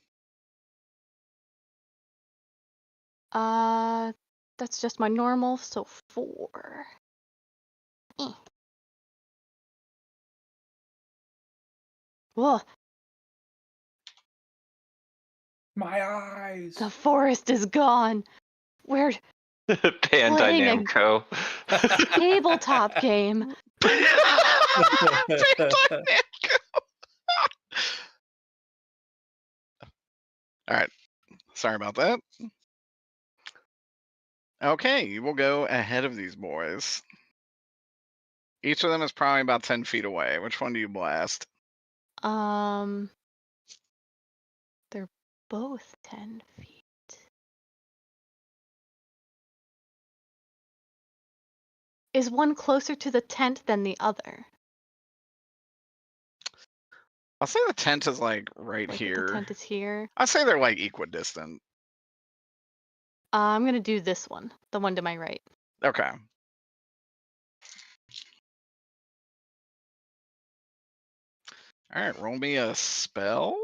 that's just my normal, so 4. Eh. Whoa, My eyes. the forest is gone. We're Bandai Playing a- Namco. tabletop game. All right. Sorry about that. Okay, you will go ahead of these boys. Each of them is probably about 10 feet away. Which one do you blast? They're both 10 feet. Is one closer to the tent than the other? I'll say the tent is like right Like here. the tent is here. I'd say they're like equidistant. I'm gonna do this one, the one to my right. Okay. All right, roll me a spell.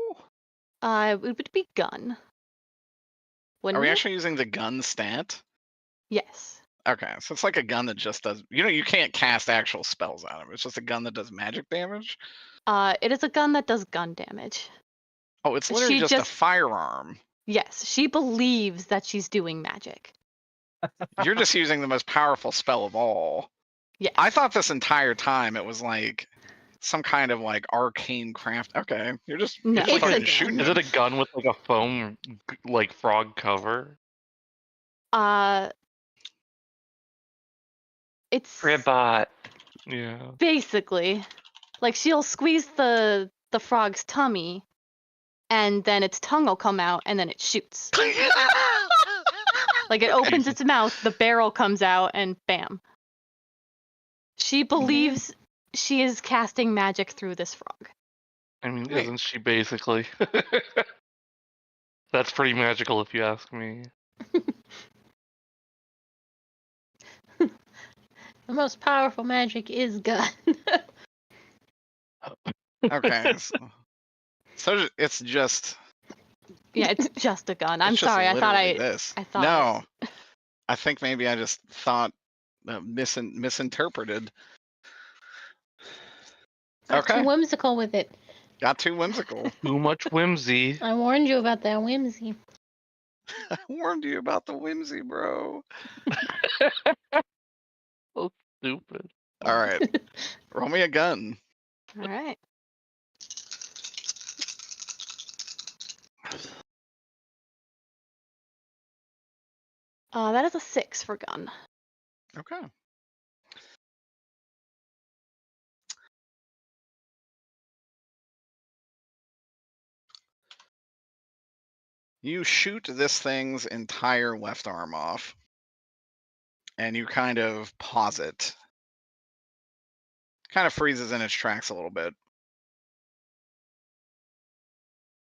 It would be gun. Wouldn't Are we it? actually using the gun stat? Yes. Okay, so it's like a gun that just does. You can't cast actual spells on it. It's just a gun that does magic damage. It is a gun that does gun damage. Oh, it's literally She just a just- firearm. Yes, she believes that she's doing magic. You're just using the most powerful spell of all. Yes. I thought this entire time it was like some kind of like arcane craft. Okay, you're just No. It's fucking a shooting. Is it a them. gun with like a foam like frog cover? It's Ribbot. Yeah. basically like she'll squeeze the frog's tummy, and then its tongue will come out, and then it shoots. Like it opens its mouth, the barrel comes out, and bam. She believes she is casting magic through this frog. I mean, Wait. isn't she basically? That's pretty magical if you ask me. The most powerful magic is gun. Okay, so it's just. Yeah, it's just a gun. I'm it's just sorry. I thought literally this. I thought- No, I think maybe I just thought misinterpreted. Got Okay. too whimsical with it. Got too whimsical. Too much whimsy. I warned you about that whimsy. I warned you about the whimsy, bro. So stupid. All right, roll me a gun. All right. That is a 6 for gun. Okay. You shoot this thing's entire left arm off, and you kind of pause it. Kind of freezes in its tracks a little bit.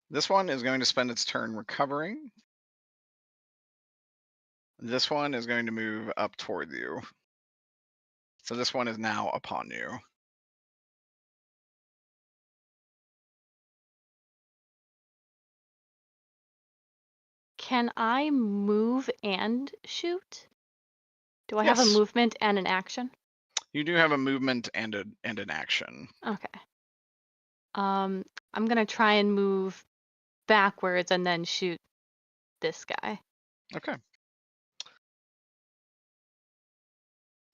This one is going to spend its turn recovering. This one is going to move up toward you. So this one is now upon you. Can I move and shoot? Do I have a Yes. movement and an action? You do have a movement and an action. Okay. I'm gonna try and move backwards and then shoot this guy. Okay.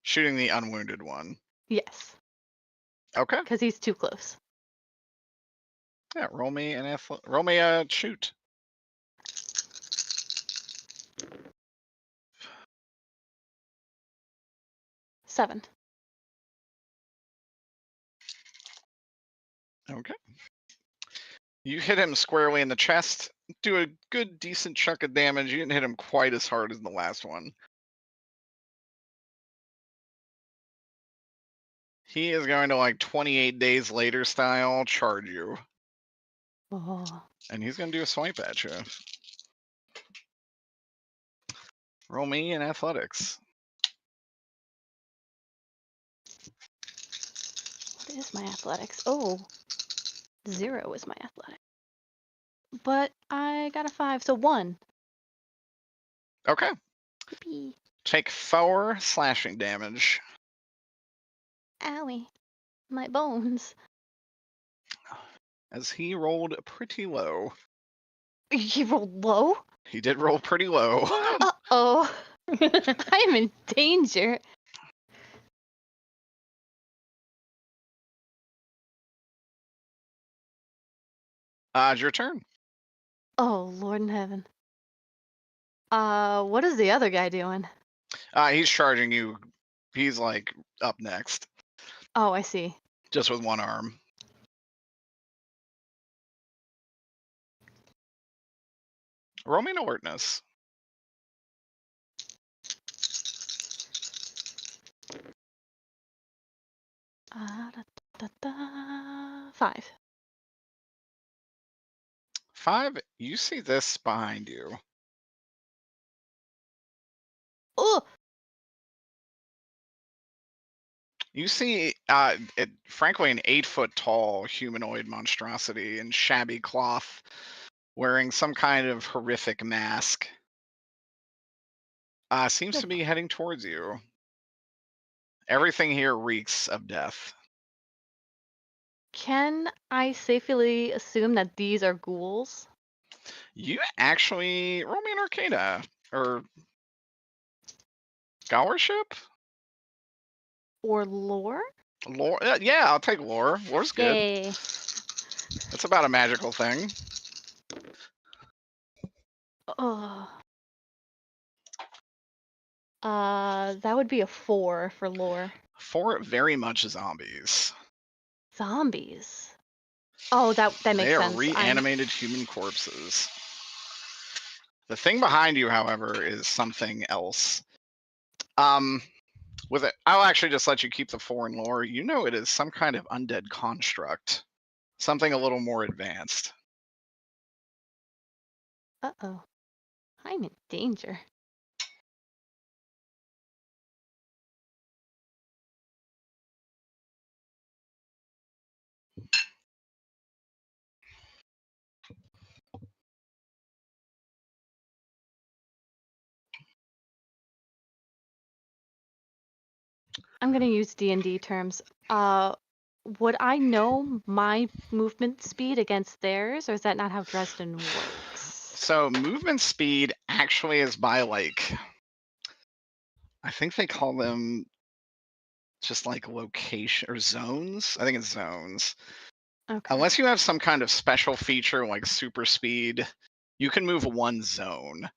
Shooting the unwounded one. Yes, Okay. because he's too close. Yeah. Roll me a shoot. Seven. Okay. You hit him squarely in the chest. Do a good, decent chunk of damage. You didn't hit him quite as hard as the last one. He is going to, like, 28 days later style charge you. Oh. And he's going to do a swipe at you. Roll me in athletics. What is my athletics? Oh, 0 is my athletics. But I got a 5, so 1. Okay. Yippee. Take 4 slashing damage. Owie. My bones. As he rolled pretty low. You rolled low? He did roll pretty low. Uh-oh. I am in danger. It's your turn. Oh, Lord in heaven. What is the other guy doing? He's charging you. He's, like, up next. Oh, I see. Just with one arm. Roll me an alertness. Da, 5. 5, you see this behind you. Oh! You see, frankly, an 8-foot tall humanoid monstrosity in shabby cloth, wearing some kind of horrific mask. Seems to be heading towards you. Everything here reeks of death. Can I safely assume that these are ghouls? You actually roll me an Arcana or scholarship. Or lore? Lore, yeah, I'll take lore. Lore's good. Yay. It's about a magical thing. Oh. That would be a 4 for lore. 4 very much zombies. Zombies. Oh, that makes They are sense. reanimated human corpses. The thing behind you, however, is something else. With it, I'll actually just let you keep the 4 in lore. You know it is some kind of undead construct. Something a little more advanced. Uh-oh. I'm in danger. I'm gonna use D&D terms. Would I know my movement speed against theirs, or is that not how Dresden works? So movement speed actually is by, like, I think they call them just like location or zones. I think it's zones. Okay. Unless you have some kind of special feature like super speed, you can move one zone.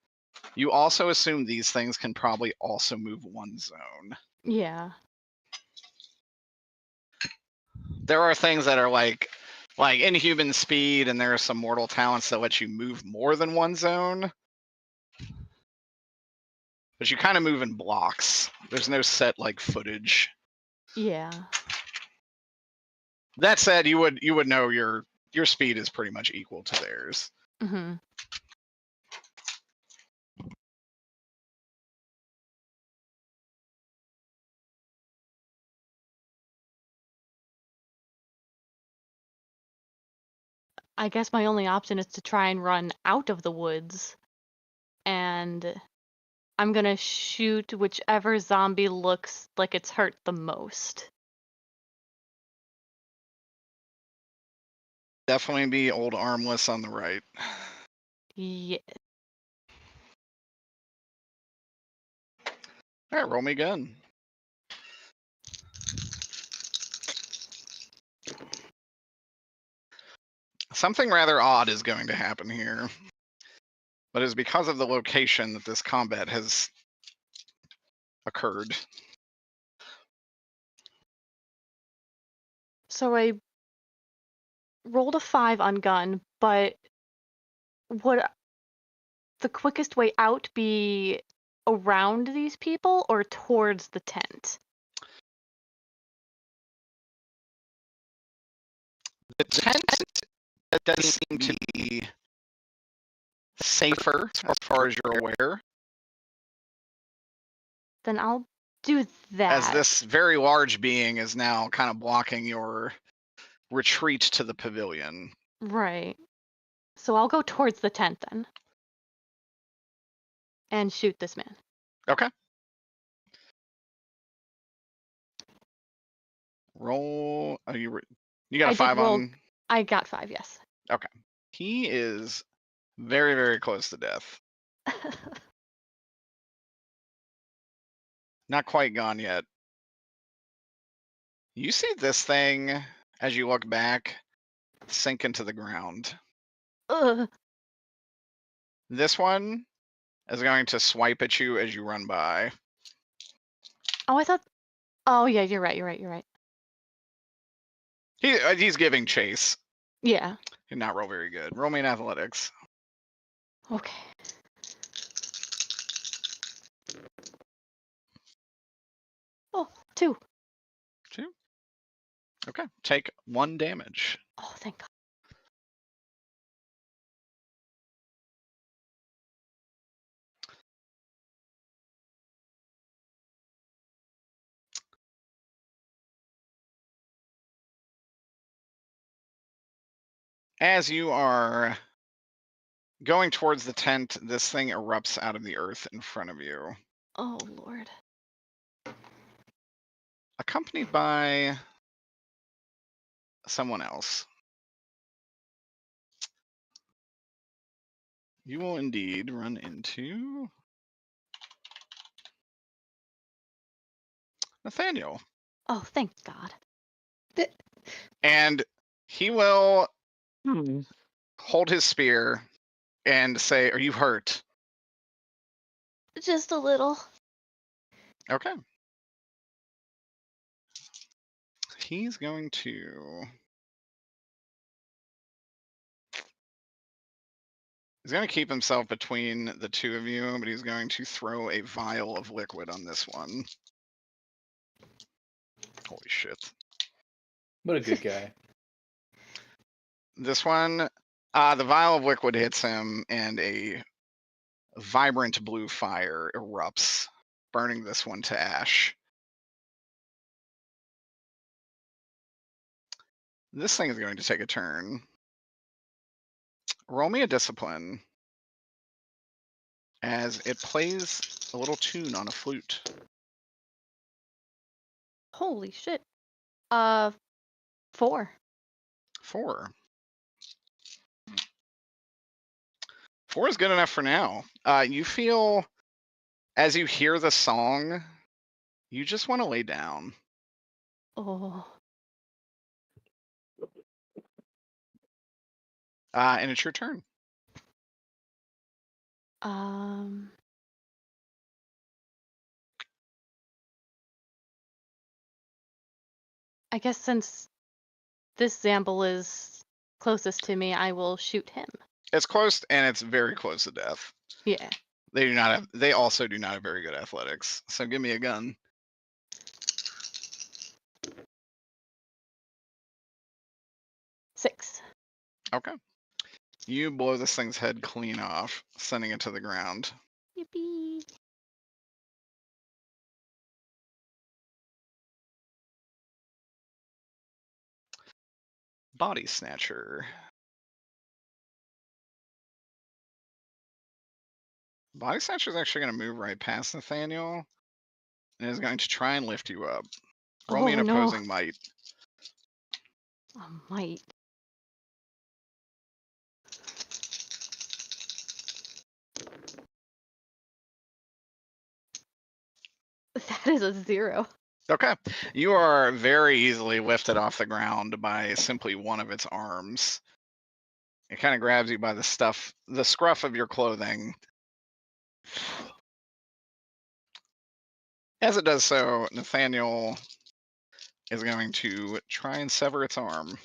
You also assume these things can probably also move one zone. Yeah. There are things that are like inhuman speed, and there are some mortal talents that let you move more than one zone. But you kind of move in blocks. There's no set like footage. Yeah. That said, you would know your your speed is pretty much equal to theirs. Mm-hmm. I guess my only option is to try and run out of the woods. And I'm gonna shoot whichever zombie looks like it's hurt the most. Definitely be old armless on the right. Yeah. All right, roll me gun. Something rather odd is going to happen here, but it's because of the location that this combat has occurred. So I rolled a 5 on gun, but would the quickest way out be around these people or towards the tent? The tent does seem to be safer as far as you're aware, Then I'll do that. as this very large being is now kind of blocking your retreat to the pavilion. Right. So I'll go towards the tent then. And shoot this man. Okay. Roll. You got a I did 5 roll- on. I got 5, yes. Okay. He is very, very close to death. Not quite gone yet. You see this thing as you look back sink into the ground. Ugh. This one is going to swipe at you as you run by. Oh, I thought. Oh, yeah, you're right. He's giving chase. Yeah. Did not roll very good. Roll me in athletics. Okay. Oh, 2. 2. Okay. Take 1 damage. Oh, thank God. As you are going towards the tent, this thing erupts out of the earth in front of you, Oh, Lord. accompanied by someone else. You will indeed run into Nathaniel. Oh, thank God. And he will hold his spear and say, "Are you hurt?" Just a little. Okay. He's going to... He's going to keep himself between the two of you, but he's going to throw a vial of liquid on this one. Holy shit. What a good guy. This one, the vial of liquid hits him, and a vibrant blue fire erupts, burning this one to ash. This thing is going to take a turn. Roll me a discipline, as it plays a little tune on a flute. Holy shit. 4. 4. 4 is good enough for now. You feel, as you hear the song, you just want to lay down. Oh. And it's your turn. I guess since this Zamble is closest to me, I will shoot him. It's close, and it's very close to death. Yeah. They also do not have very good athletics. So give me a gun. Six. Okay. You blow this thing's head clean off, sending it to the ground. Yippee. Body Snatcher. Body Snatcher is actually going to move right past Nathaniel and is going to try and lift you up. Roll me an Oh, no. opposing might. A might. That is a 0. Okay. You are very easily lifted off the ground by simply one of its arms. It kind of grabs you by the scruff of your clothing. As it does so, Nathaniel is going to try and sever its arm.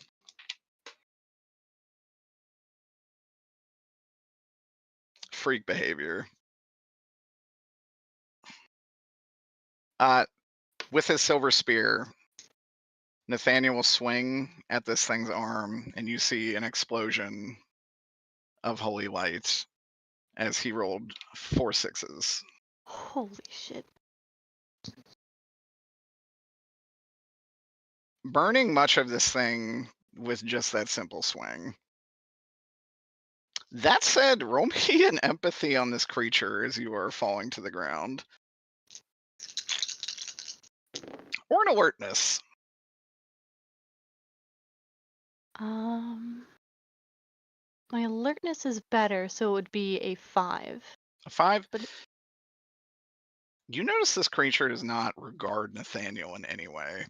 Freak behavior. With his silver spear, Nathaniel will swing at this thing's arm, and you see an explosion of holy light as he rolled 4 6s. Holy shit. Burning much of this thing with just that simple swing. That said, roll me an empathy on this creature as you are falling to the ground. Or an alertness. My alertness is better, so it would be a 5. A 5? But you notice this creature does not regard Nathaniel in any way.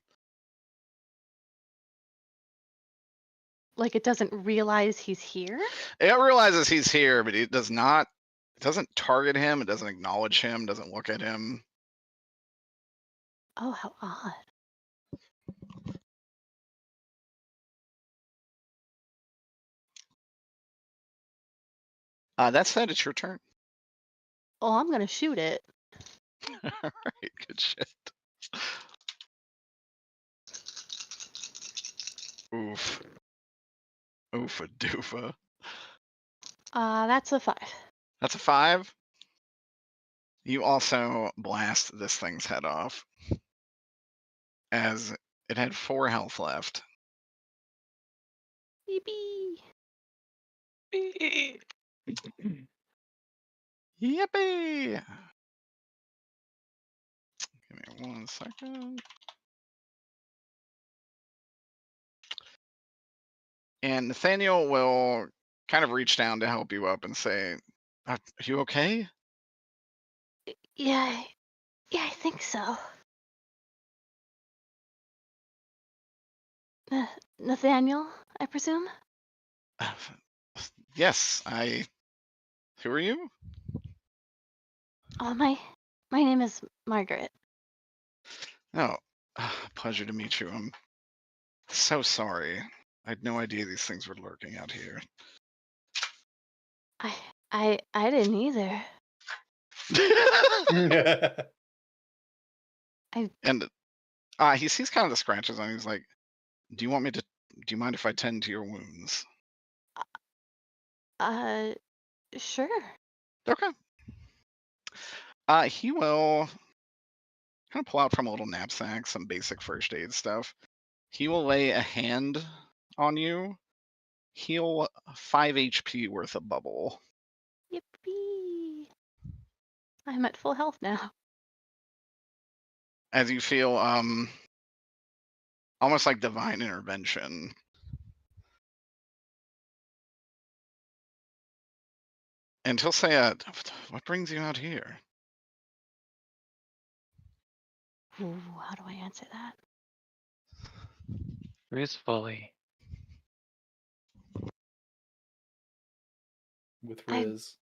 like it doesn't realize he's here? It realizes he's here, but it doesn't target him, it doesn't acknowledge him, doesn't look at him. Oh, how odd. That said, it's your turn. Oh, I'm gonna shoot it. Alright, good shit. Oof. Oofa doofa. That's a 5. That's a 5. You also blast this thing's head off, as it had 4 health left. Yippee. Yippee! Give me 1 second. And Nathaniel will kind of reach down to help you up and say, "Are you okay?" Yeah, I think so. Nathaniel, I presume? Yes, Who are you? Oh, my name is Margaret. Oh, pleasure to meet you. I'm so sorry. I had no idea these things were lurking out here. I didn't either. And he sees kind of the scratches on him. He's like, do you mind if I tend to your wounds? Sure. Okay. He will kind of pull out from a little knapsack some basic first aid stuff. He will lay a hand on you, heal 5 HP worth of bubble. Yippee. I'm at full health now. As you feel almost like divine intervention. And he'll say, what brings you out here? Ooh, how do I answer that? Gracefully. With Riz.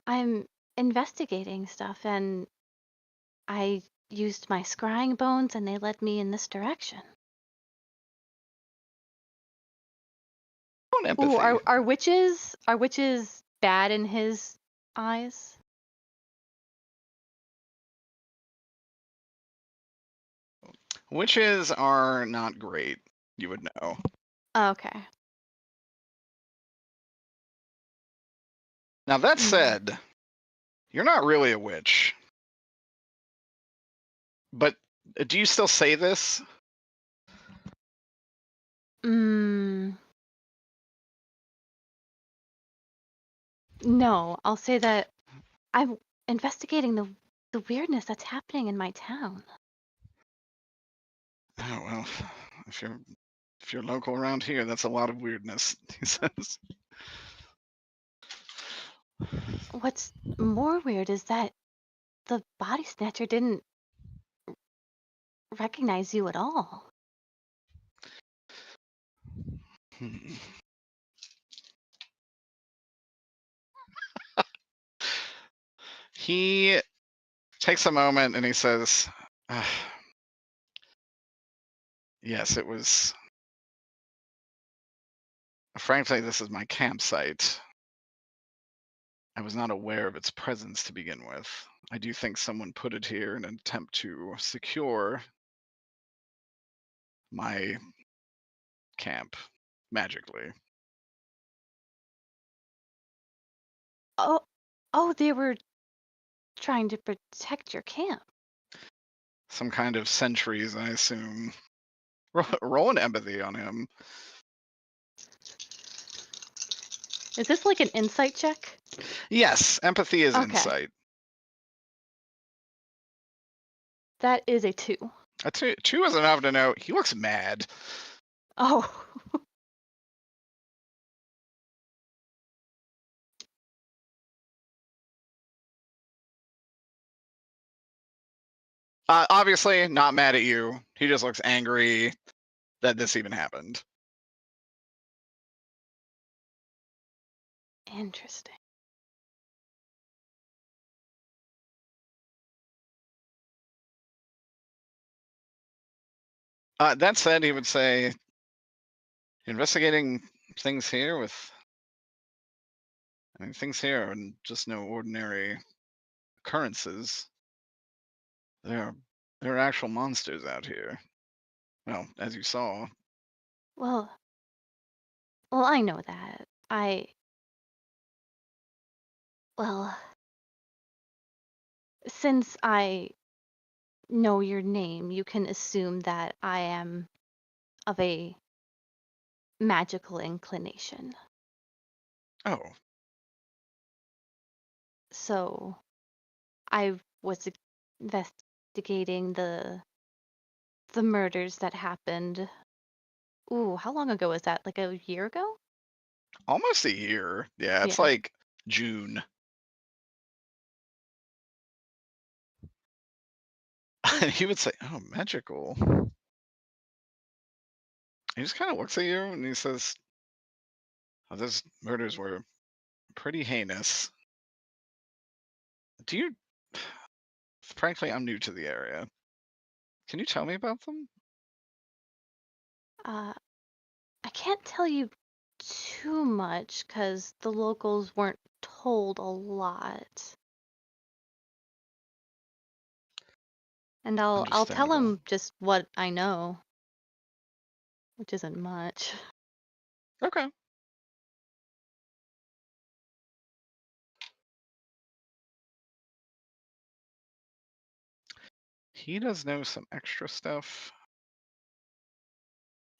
I'm investigating stuff, and I used my scrying bones, and they led me in this direction. On empathy. Ooh, are witches bad in his eyes? Witches are not great, you would know. Okay. Now that Hmm. said, you're not really a witch. But do you still say this? No, I'll say that I'm investigating the weirdness that's happening in my town. Oh well, if you're local around here, that's a lot of weirdness, he says. What's more weird is that the body snatcher didn't recognize you at all. Hmm. He takes a moment and he says, yes, it was. Frankly, this is my campsite. I was not aware of its presence to begin with. I do think someone put it here in an attempt to secure my camp magically. Oh, they were trying to protect your camp. Some kind of sentries, I assume. Roll an empathy on him. Is this like an insight check? Yes, empathy is Okay. insight. That is a 2. A two is enough to know he looks mad. Oh. Obviously, not mad at you. He just looks angry that this even happened. Interesting. That said, he would say, investigating things here with. I mean, things here are just no ordinary occurrences. There are actual monsters out here. Well, as you saw. Well, I know that. Well, since I know your name, you can assume that I am of a magical inclination. Oh, So I was investigating the murders that happened. Ooh, how long ago was that? Like a year ago? almost a year. Yeah, it's Yeah. like June. And he would say, "Oh, magical." He just kind of looks at you and he says, "Oh, those murders were pretty heinous. Do you?" Frankly, I'm new to the area. Can you tell me about them? I can't tell you too much because the locals weren't told a lot. And I'll tell Understandable. them just what I know, which isn't much. Okay. He does know some extra stuff,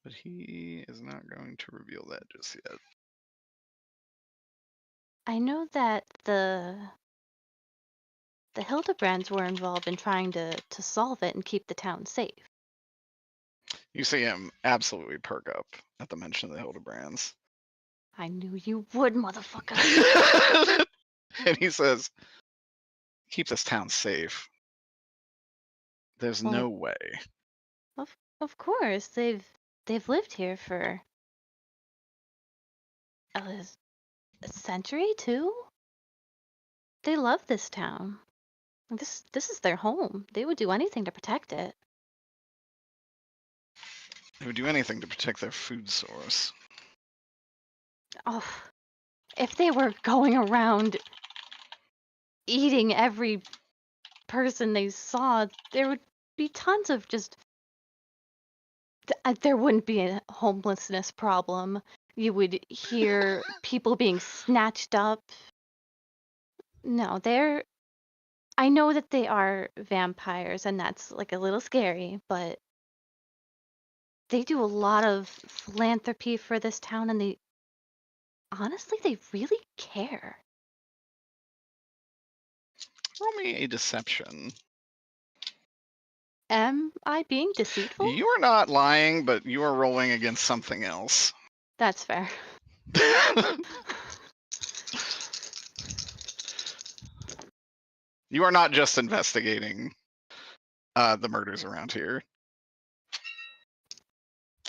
but he is not going to reveal that just yet. I know that the Hildebrands were involved in trying to solve it and keep the town safe. You see him absolutely perk up at the mention of the Hildebrands. I knew you would, motherfucker. And he says, keep this town safe. There's Well, no way. Of course, they've lived here for a century too. They love this town. This is their home. They would do anything to protect it. They would do anything to protect their food source. Oh, if they were going around eating every person they saw, there would be tons of just There wouldn't be a homelessness problem. You would hear people being snatched up. No, I know that they are vampires, and that's like a little scary, but they do a lot of philanthropy for this town, and they really care. Roll me a deception. Am I being deceitful? You are not lying, but you are rolling against something else. That's fair. You are not just investigating the murders around here.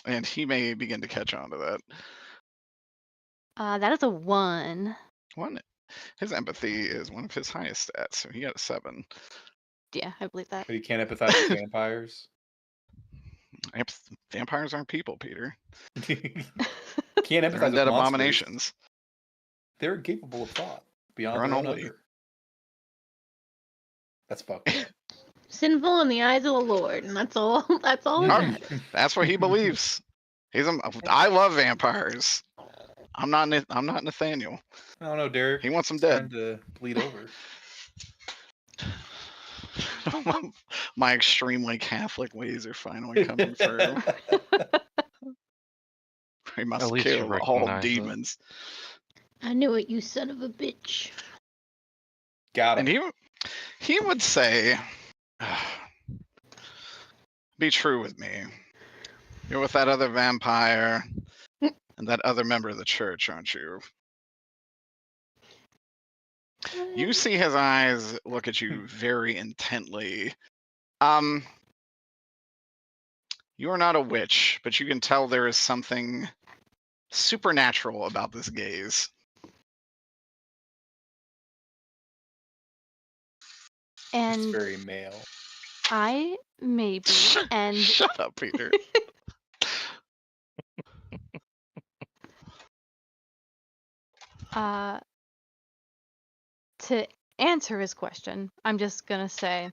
And he may begin to catch on to that. That is a 1. His empathy is one of his highest stats, so he got a 7. Yeah, I believe that. But you can't empathize with vampires. Vampires aren't people, Peter. Can't They're empathize with undead monsters. abominations. They're capable of thought beyond They're their own unholy. hunger. That's fucked up. Sinful in the eyes of the Lord, and that's all. That's all. Oh, that's what he believes. I love vampires. I'm not Nathaniel. I don't know, Derek. He wants them It's dead. starting to bleed over. My extremely Catholic ways are finally coming through. We must At least you kill all recognize it. demons. I knew it, you son of a bitch. Got And him. he would say, be true with me. You're with that other vampire and that other member of the church, aren't you? You see his eyes look at you very intently. You are not a witch, but you can tell there is something supernatural about this gaze. And It's very male. I maybe and Shut up, Peter. to answer his question, I'm just gonna say,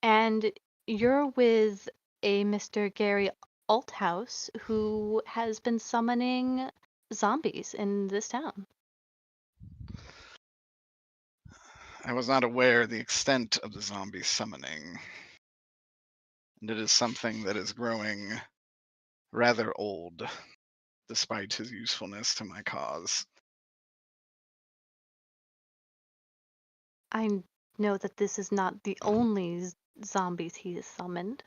and you're with a Mr. Gary Althouse who has been summoning zombies in this town. I was not aware of the extent of the zombie summoning. And it is something that is growing rather old, despite his usefulness to my cause. I know that this is not the only zombies he has summoned.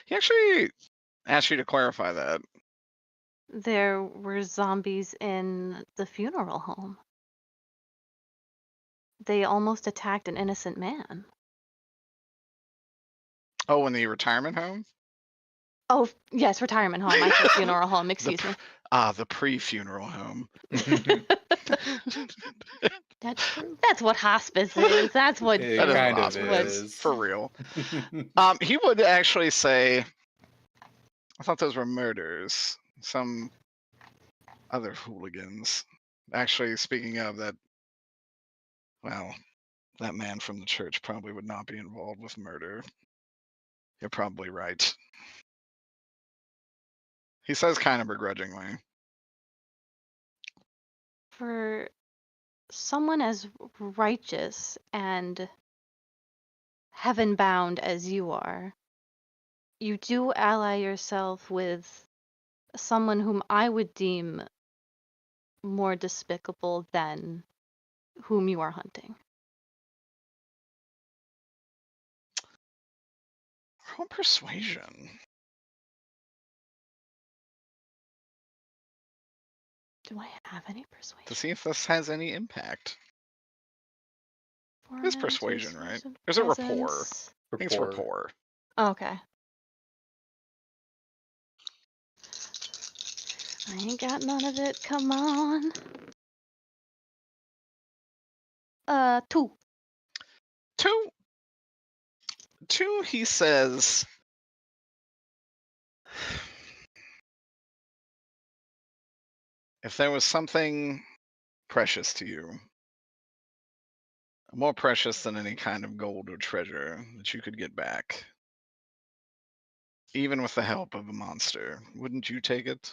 He actually asked you to clarify that. There were zombies in the funeral home. They almost attacked an innocent man. Oh, in the retirement home? Oh, yes, retirement home. I said funeral home, excuse me. The pre-funeral home. That's true. That's what hospice is. That's what It That is kind what of hospice is. for real. He would actually say, I thought those were murders. Some other hooligans. Actually, speaking of that, well, that man from the church probably would not be involved with murder. You're probably right. He says kind of begrudgingly. For someone as righteous and heaven bound as you are, you do ally yourself with someone whom I would deem more despicable than whom you are hunting. Roll persuasion. Do I have any persuasion? To see if this has any impact. It is persuasion, right? Or is it rapport? I think it's rapport. Oh, okay. I ain't got none of it. Come on. 2. 2, he says, if there was something precious to you, more precious than any kind of gold or treasure that you could get back, even with the help of a monster. Wouldn't you take it?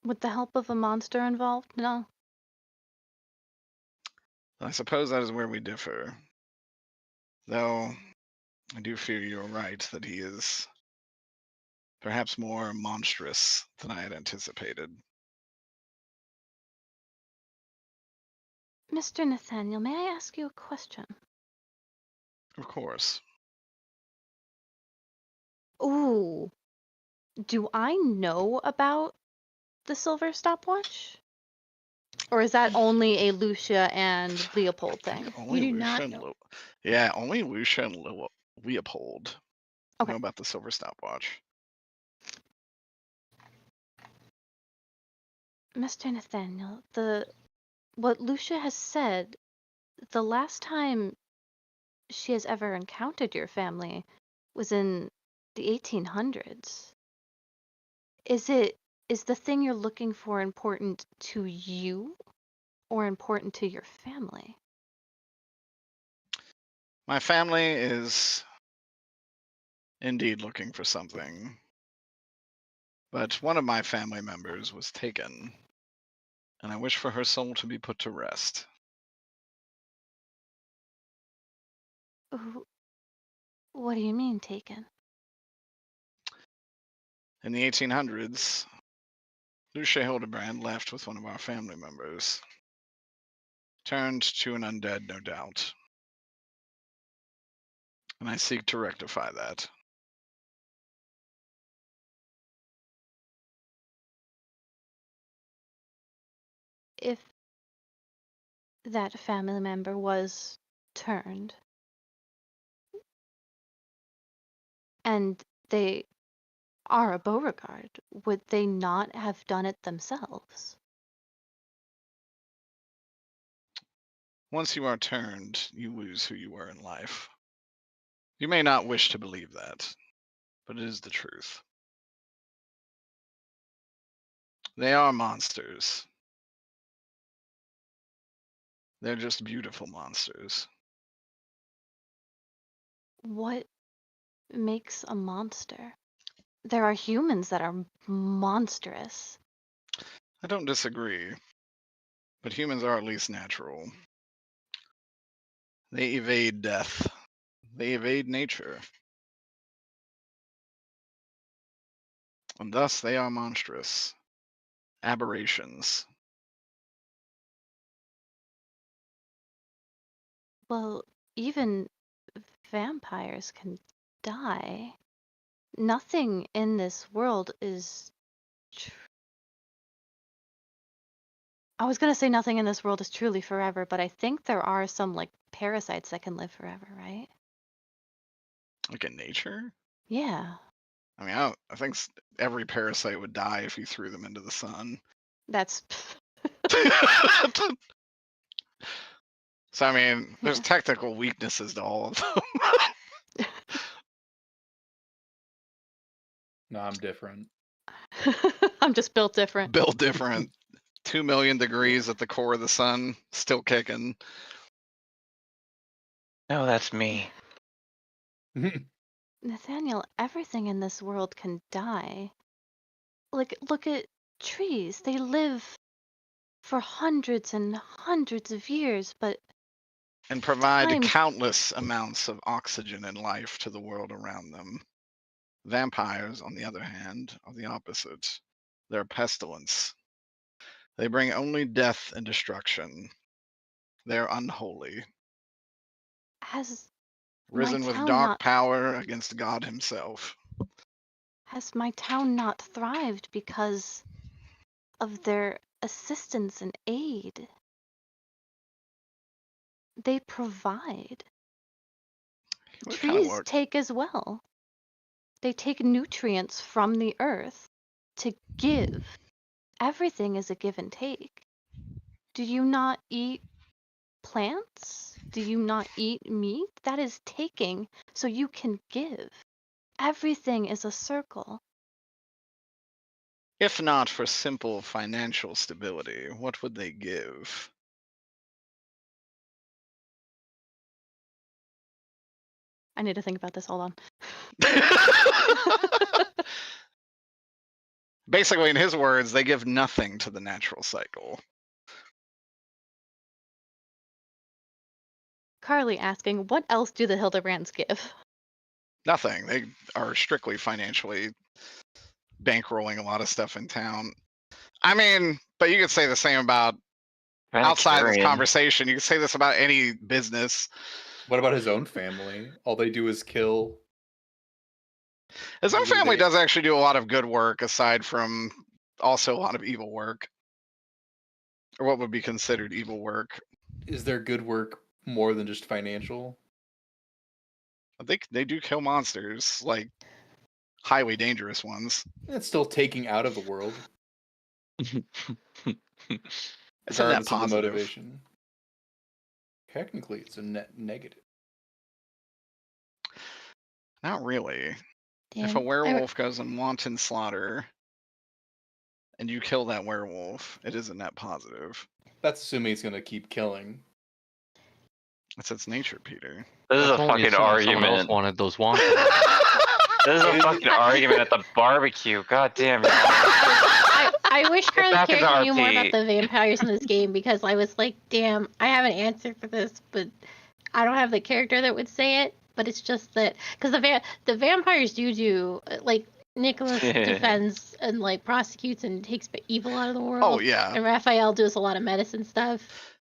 With the help of a monster involved? No. I suppose that is where we differ. Though I do fear you're right that he is perhaps more monstrous than I had anticipated. Mr. Nathaniel, may I ask you a question? Of course. Ooh. Do I know about the silver stopwatch? Or is that only a Lucia and Leopold I think thing? only do Lucia not and know. yeah, only Lucia and Leopold Okay. know about the silver stopwatch. Mr. Nathaniel, what Lucia has said, the last time she has ever encountered your family was in the 1800s. Is the thing you're looking for important to you or important to your family? My family is indeed looking for something, but one of my family members was taken, and I wish for her soul to be put to rest. What do you mean taken? In the 1800s, Lucia Hildebrand left with one of our family members. Turned to an undead, no doubt. And I seek to rectify that. If that family member was turned and they are a Beauregard, would they not have done it themselves? Once you are turned, you lose who you were in life. You may not wish to believe that, but it is the truth. They are monsters. They're just beautiful monsters. What makes a monster? There are humans that are monstrous. I don't disagree, but humans are at least natural. They evade death. They evade nature. And thus they are monstrous. Aberrations. Well, even vampires can die. Nothing in this world is I was gonna say nothing in this world is truly forever, but I think there are some like parasites that can live forever, right? Like in nature? Yeah, I mean, I think every parasite would die if you threw them into the sun. that's So, I mean, there's Yeah. technical weaknesses to all of them. No, I'm different. I'm just built different. Built different. 2 million degrees at the core of the sun, still kicking. No, that's me. Nathaniel, everything in this world can die. Like, look at trees. They live for hundreds and hundreds of years, but And provide time countless amounts of oxygen and life to the world around them. Vampires, on the other hand, are the opposite. They're pestilence. They bring only death and destruction. They're unholy, has risen with dark power against God himself. my town not thrived because of their assistance and aid? They provide. We kind of Trees work. take as well. They take nutrients from the earth to give. Everything is a give and take. Do you not eat plants? Do you not eat meat? That is taking so you can give. Everything is a circle. If not for simple financial stability, what would they give? I need to think about this. Hold on. Basically, in his words, they give nothing to the natural cycle. Carly asking, what else do the Hildebrands give? Nothing. They are strictly financially bankrolling a lot of stuff in town. I mean, but you could say the same about outside this Humanitarian. conversation. You could say this about any business. What about his own family? All they do is kill. His own What do family they- does actually do a lot of good work, aside from also a lot of evil work, or what would be considered evil work. Is their good work more than just financial? I think they do kill monsters, like highly dangerous ones. It's still taking out of the world, It's a net regardless of the positive. motivation. Technically, it's a net negative. Not really. Damn. If a werewolf goes in wanton slaughter and you kill that werewolf, it is a net positive. That's assuming it's going to keep killing. That's its nature, Peter. This is a That's only fucking assuming someone else argument. wanted those wanted. This is a fucking argument at the barbecue. God damn it. I wish Carly's back into character knew more RP. about the vampires in this game because I was like, damn, I have an answer for this, but I don't have the character that would say it. But it's just that because the vampires do like Nicholas defends and like prosecutes and takes evil out of the world. Oh, yeah. And Raphael does a lot of medicine stuff.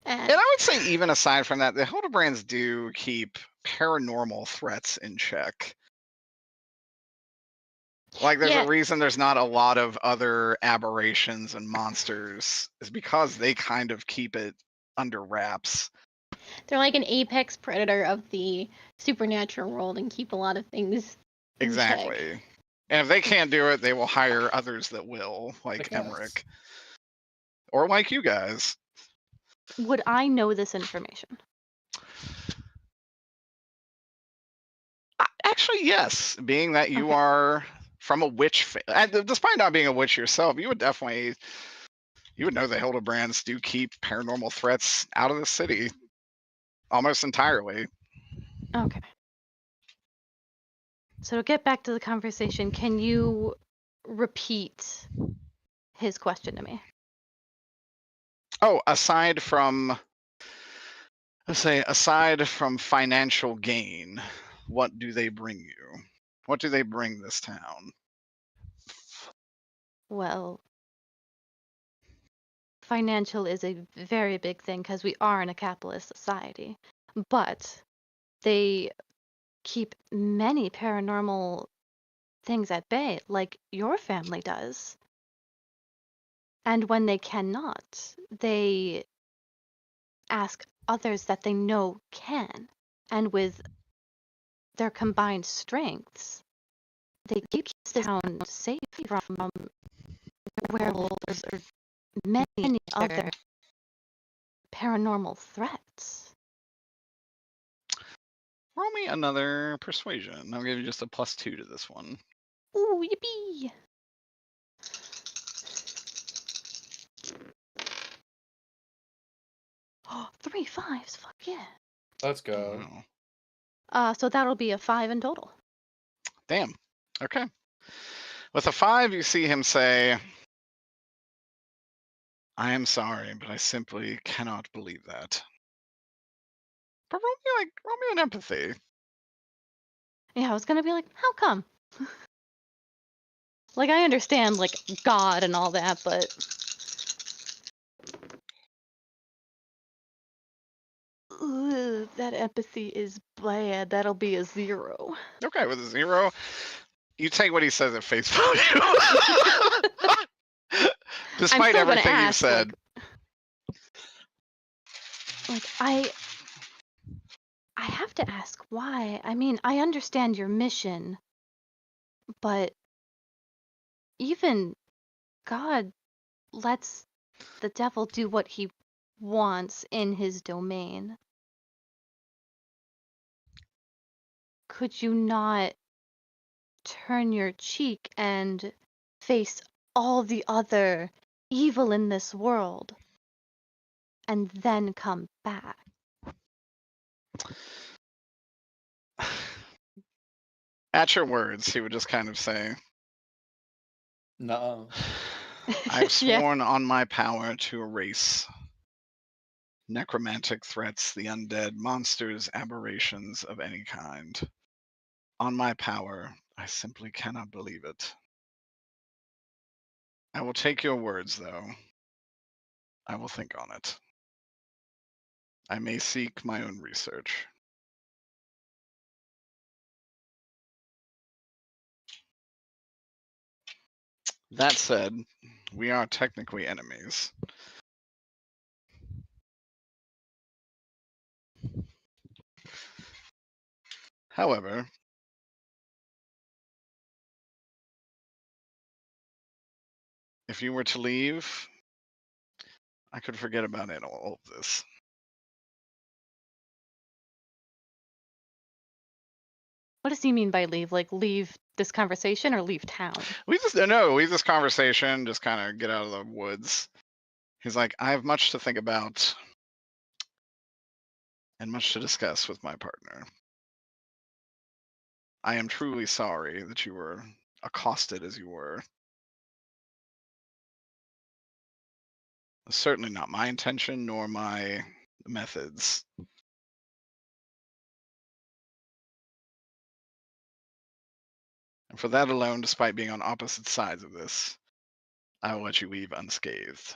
And I would say, even aside from that, the Hildebrands do keep paranormal threats in check. Like, there's Yeah. a reason there's not a lot of other aberrations and monsters, is because they kind of keep it under wraps. They're like an apex predator of the supernatural world and keep a lot of things in check. Exactly. And if they can't do it, they will hire others that will, like Like us. Emmerich. Or like you guys. Would I know this information? Actually, yes. Being that you Okay. are from a witch, despite not being a witch yourself, you would definitely, you would know the Hildebrands do keep paranormal threats out of the city almost entirely. Okay. So to get back to the conversation, can you repeat his question to me? Oh, aside from, let's say, aside from financial gain, what do they bring you? What do they bring this town? Well, financial is a very big thing because we are in a capitalist society, but they keep many paranormal things at bay, like your family does. And when they cannot, they ask others that they know can. And with their combined strengths, they keep the town safe from werewolves or many other paranormal threats. Roll me another persuasion. I'll give you just a +2 to this one. Ooh, yippee! Oh, 3 5s, fuck yeah. Let's go. Wow. So that'll be a 5 in total. Damn. Okay. With a 5, you see him say, I am sorry, but I simply cannot believe that. But roll me an empathy. Yeah, I was gonna be like, how come? Like, I understand, like, God and all that, but... Ugh, that empathy is bad. That'll be a 0. Okay, with a 0, you take what he says at face value. Despite still gonna everything you've ask, said. Like, I have to ask why. I mean, I understand your mission, but even God lets the devil do what he wants in his domain. Could you not turn your cheek and face all the other evil in this world and then come back? At your words, he would just kind of say, No. I've Yeah. sworn on my power to erase necromantic threats, the undead, monsters, aberrations of any kind. On my power, I simply cannot believe it. I will take your words, though. I will think on it. I may seek my own research. That said, we are technically enemies. However, if you were to leave, I could forget about it, all of this. What does he mean by leave? Like leave this conversation or leave town? Leave this conversation, just kind of get out of the woods. He's like, I have much to think about and much to discuss with my partner. I am truly sorry that you were accosted as you were. Certainly not my intention nor my methods. And for that alone, despite being on opposite sides of this, I will let you leave unscathed.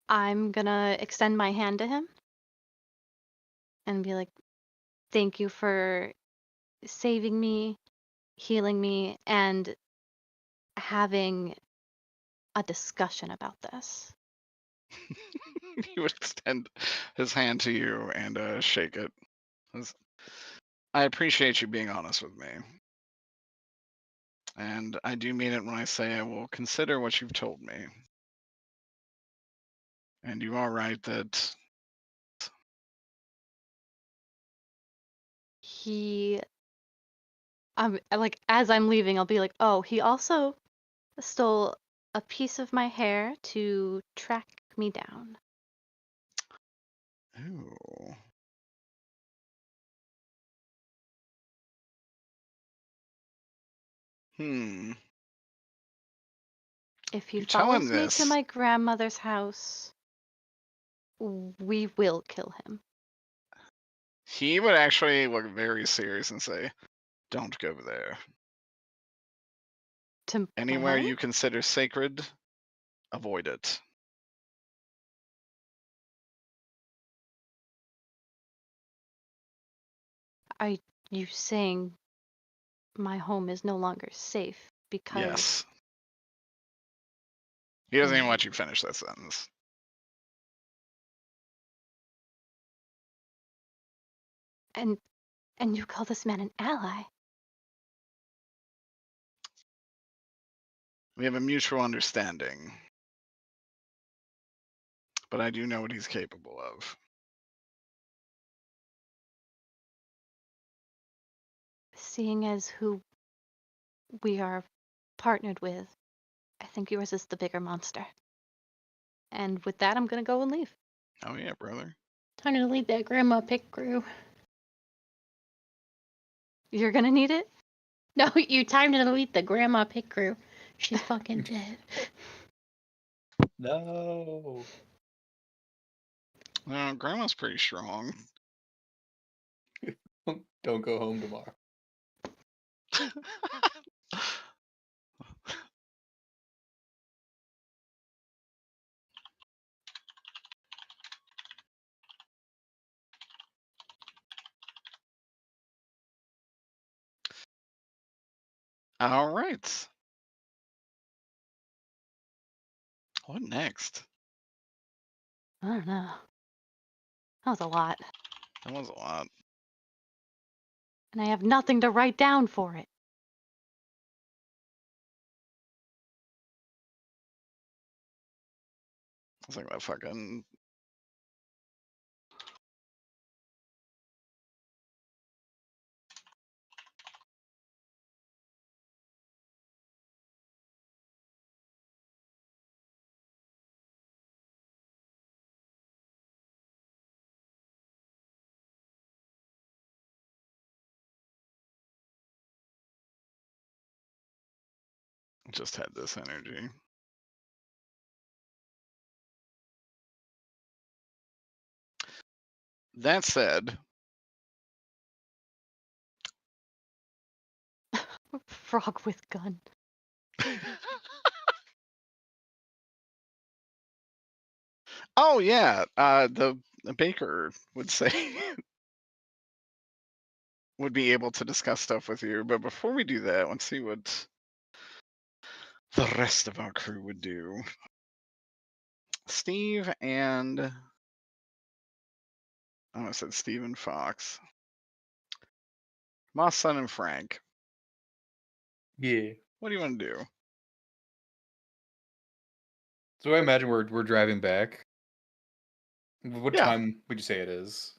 I'm gonna extend my hand to him and be like, thank you for saving me, healing me, and having a discussion about this. He would extend his hand to you and shake it. I appreciate you being honest with me. And I do mean it when I say I will consider what you've told me. And you are right that He, like, as I'm leaving, I'll be like, oh, he also stole a piece of my hair to track me down. ooh. If he You tell him follows me to this. my grandmother's house, we will kill him. He would actually look very serious and say, don't go there. To Anywhere where? you consider sacred, avoid it. Are you saying my home is no longer safe because Yes. He doesn't even let you finish that sentence. and you call this man an ally? We have a mutual understanding. But I do know what he's capable of. Seeing as who we are partnered with, I think yours is the bigger monster. And with that, I'm gonna go and leave. Oh yeah, brother. Time to leave that grandma pick crew. You're gonna need it? No, you time to delete the grandma pick crew. She's fucking dead. No. No, grandma's pretty strong. Don't go home tomorrow. All right. What next? I don't know. That was a lot. That was a lot. And I have nothing to write down for it. It's like that fucking just had this energy. That said, Frog with gun. oh yeah, the baker would say would be able to discuss stuff with you. But before we do that, let's see what the rest of our crew would do. Steve and I almost said Steve and Fox. Moss, Son, and Frank. Yeah. What do you want to do? So I imagine we're driving back. What Yeah. time would you say it is?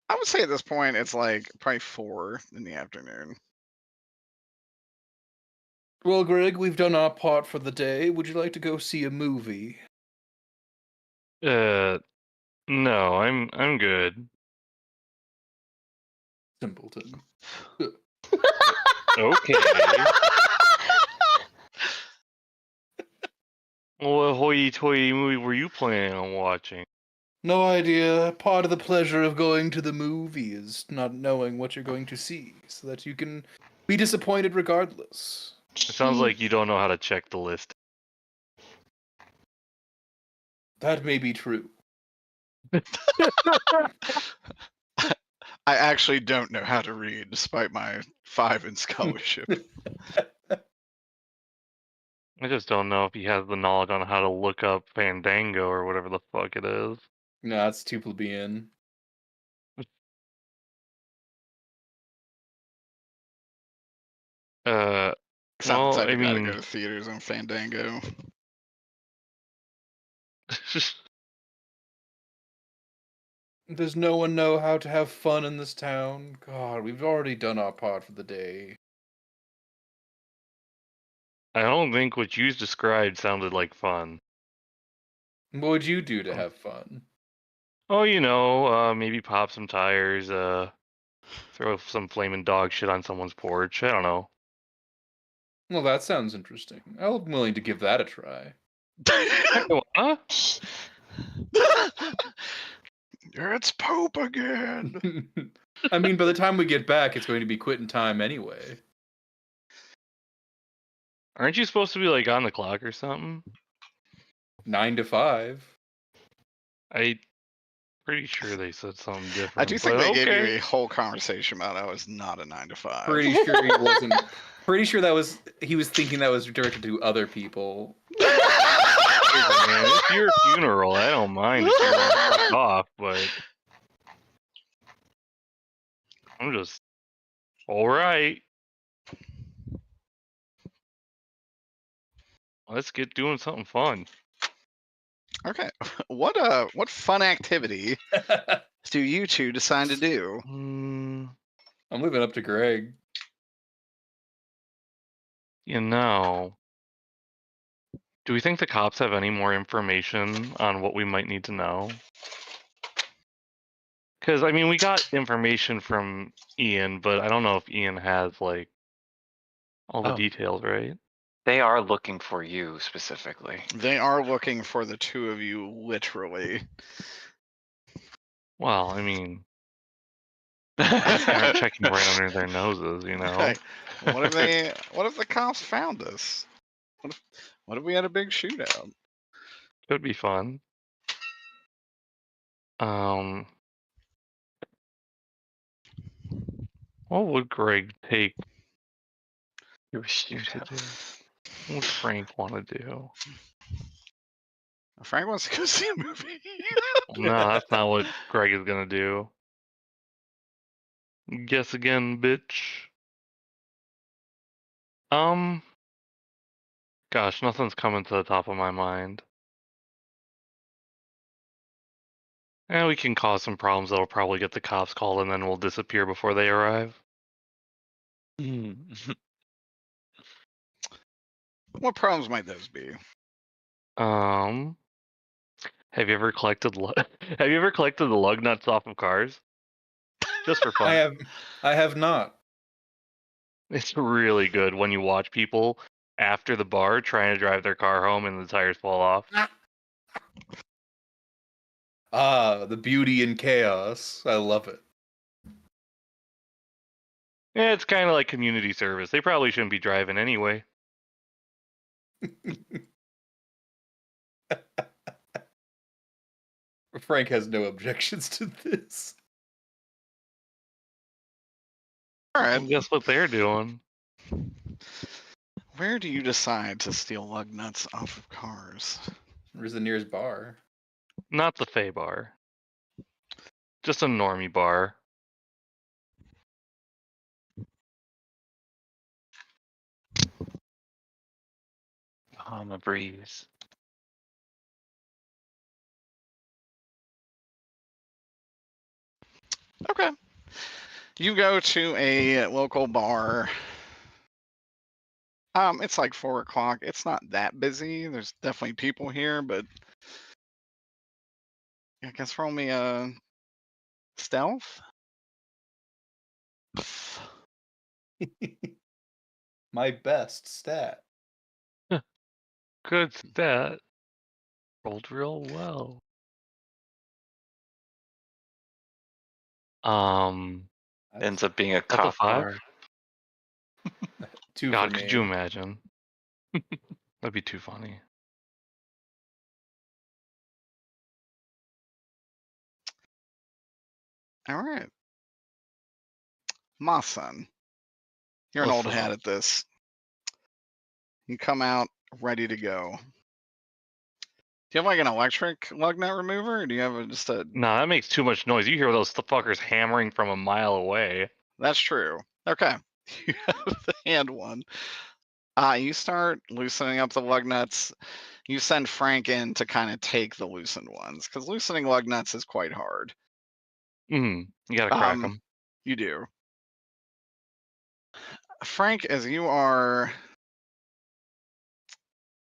I would say at this point it's like probably 4 in the afternoon. Well, Greg, we've done our part for the day. Would you like to go see a movie? No, I'm good. Simpleton. Okay. What hoity-toity movie were you planning on watching? No idea. Part of the pleasure of going to the movie is not knowing what you're going to see, so that you can be disappointed regardless. It sounds like you don't know how to check the list. That may be true. I actually don't know how to read, despite my 5 in scholarship. I just don't know if he has the knowledge on how to look up Fandango or whatever the fuck it is. No, that's too plebeian. It's not the Well, type I of guy to mean, go to theaters on Fandango. Does no one know how to have fun in this town? God, we've already done our part for the day. I don't think what you described sounded like fun. What would you do to have fun? Oh, maybe pop some tires, throw some flaming dog shit on someone's porch. I don't know. Well, that sounds interesting. I'm willing to give that a try. Huh? It's Pope again. I mean, by the time we get back, it's going to be quitting time anyway. Aren't you supposed to be like on the clock or something? 9 to 5. I'm pretty sure they said something different. I do think but they gave okay. you a whole conversation about how it's not a 9 to 5. Pretty sure he wasn't. Pretty sure he was thinking that was directed to other people. Man, it's your funeral. I don't mind if you want to fuck off, but I'm just all right. Let's get doing something fun. Okay. What fun activity do you two decide to do? I'm leaving it up to Greg. Do we think the cops have any more information on what we might need to know? Because, I mean, we got information from Ian, but I don't know if Ian has, like, all the details, right? They are looking for you specifically. They are looking for the two of you, literally. Well, I mean, they aren't checking right under their noses, Hey, what if the cops found us? What if we had a big shootout? Could be fun. What would Greg take You a shootout. to do? What would Frank want to do? Frank wants to go see a movie. No, that's not what Greg is gonna do. Guess again, bitch. Gosh, nothing's coming to the top of my mind. Yeah, we can cause some problems that'll probably get the cops called and then we'll disappear before they arrive. What problems might those be? Have you ever collected have you ever collected the lug nuts off of cars? Just for fun. I have not. It's really good when you watch people after the bar trying to drive their car home and the tires fall off. Ah, the beauty in chaos. I love it. Yeah, it's kind of like community service. They probably shouldn't be driving anyway. Frank has no objections to this. All right. Well, guess what they're doing? Where do you decide to steal lug nuts off of cars? Where's the nearest bar? Not the Fey bar. Just a normie bar. On the breeze. Okay. You go to a local bar. It's like 4 o'clock. It's not that busy. There's definitely people here, but I guess roll me a stealth. My best stat. Good stat. Rolled real well. Ends up being a That's a cop 5? car. 2 God, for me. could you imagine? That'd be too funny. All right. Masan, you're an What's old hat up? at this. You come out ready to go. Do you have like an electric lug nut remover, or do you have just a? Nah, that makes too much noise. You hear those fuckers hammering from a mile away. That's true. Okay. You have the hand one. You start loosening up the lug nuts. You send Frank in to kind of take the loosened ones, because loosening lug nuts is quite hard. You gotta crack them. You do. Frank, as you are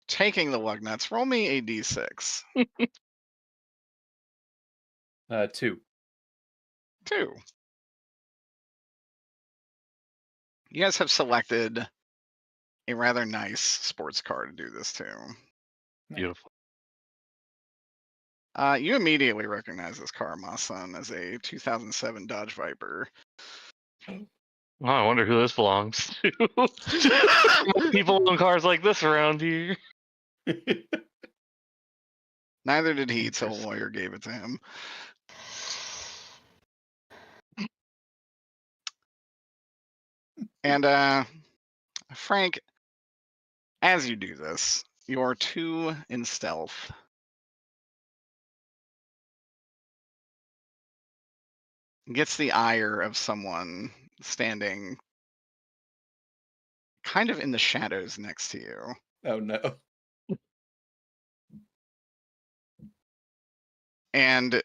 taking the lug nuts, roll me a d6. 2. 2. You guys have selected a rather nice sports car to do this to. Beautiful. You immediately recognize this car, Masan, as a 2007 Dodge Viper. Oh, I wonder who this belongs to. People own cars like this around here. Neither did he till a lawyer gave it to him. And Frank, as you do this, you're 2 in stealth. Gets the ire of someone standing kind of in the shadows next to you. Oh no. And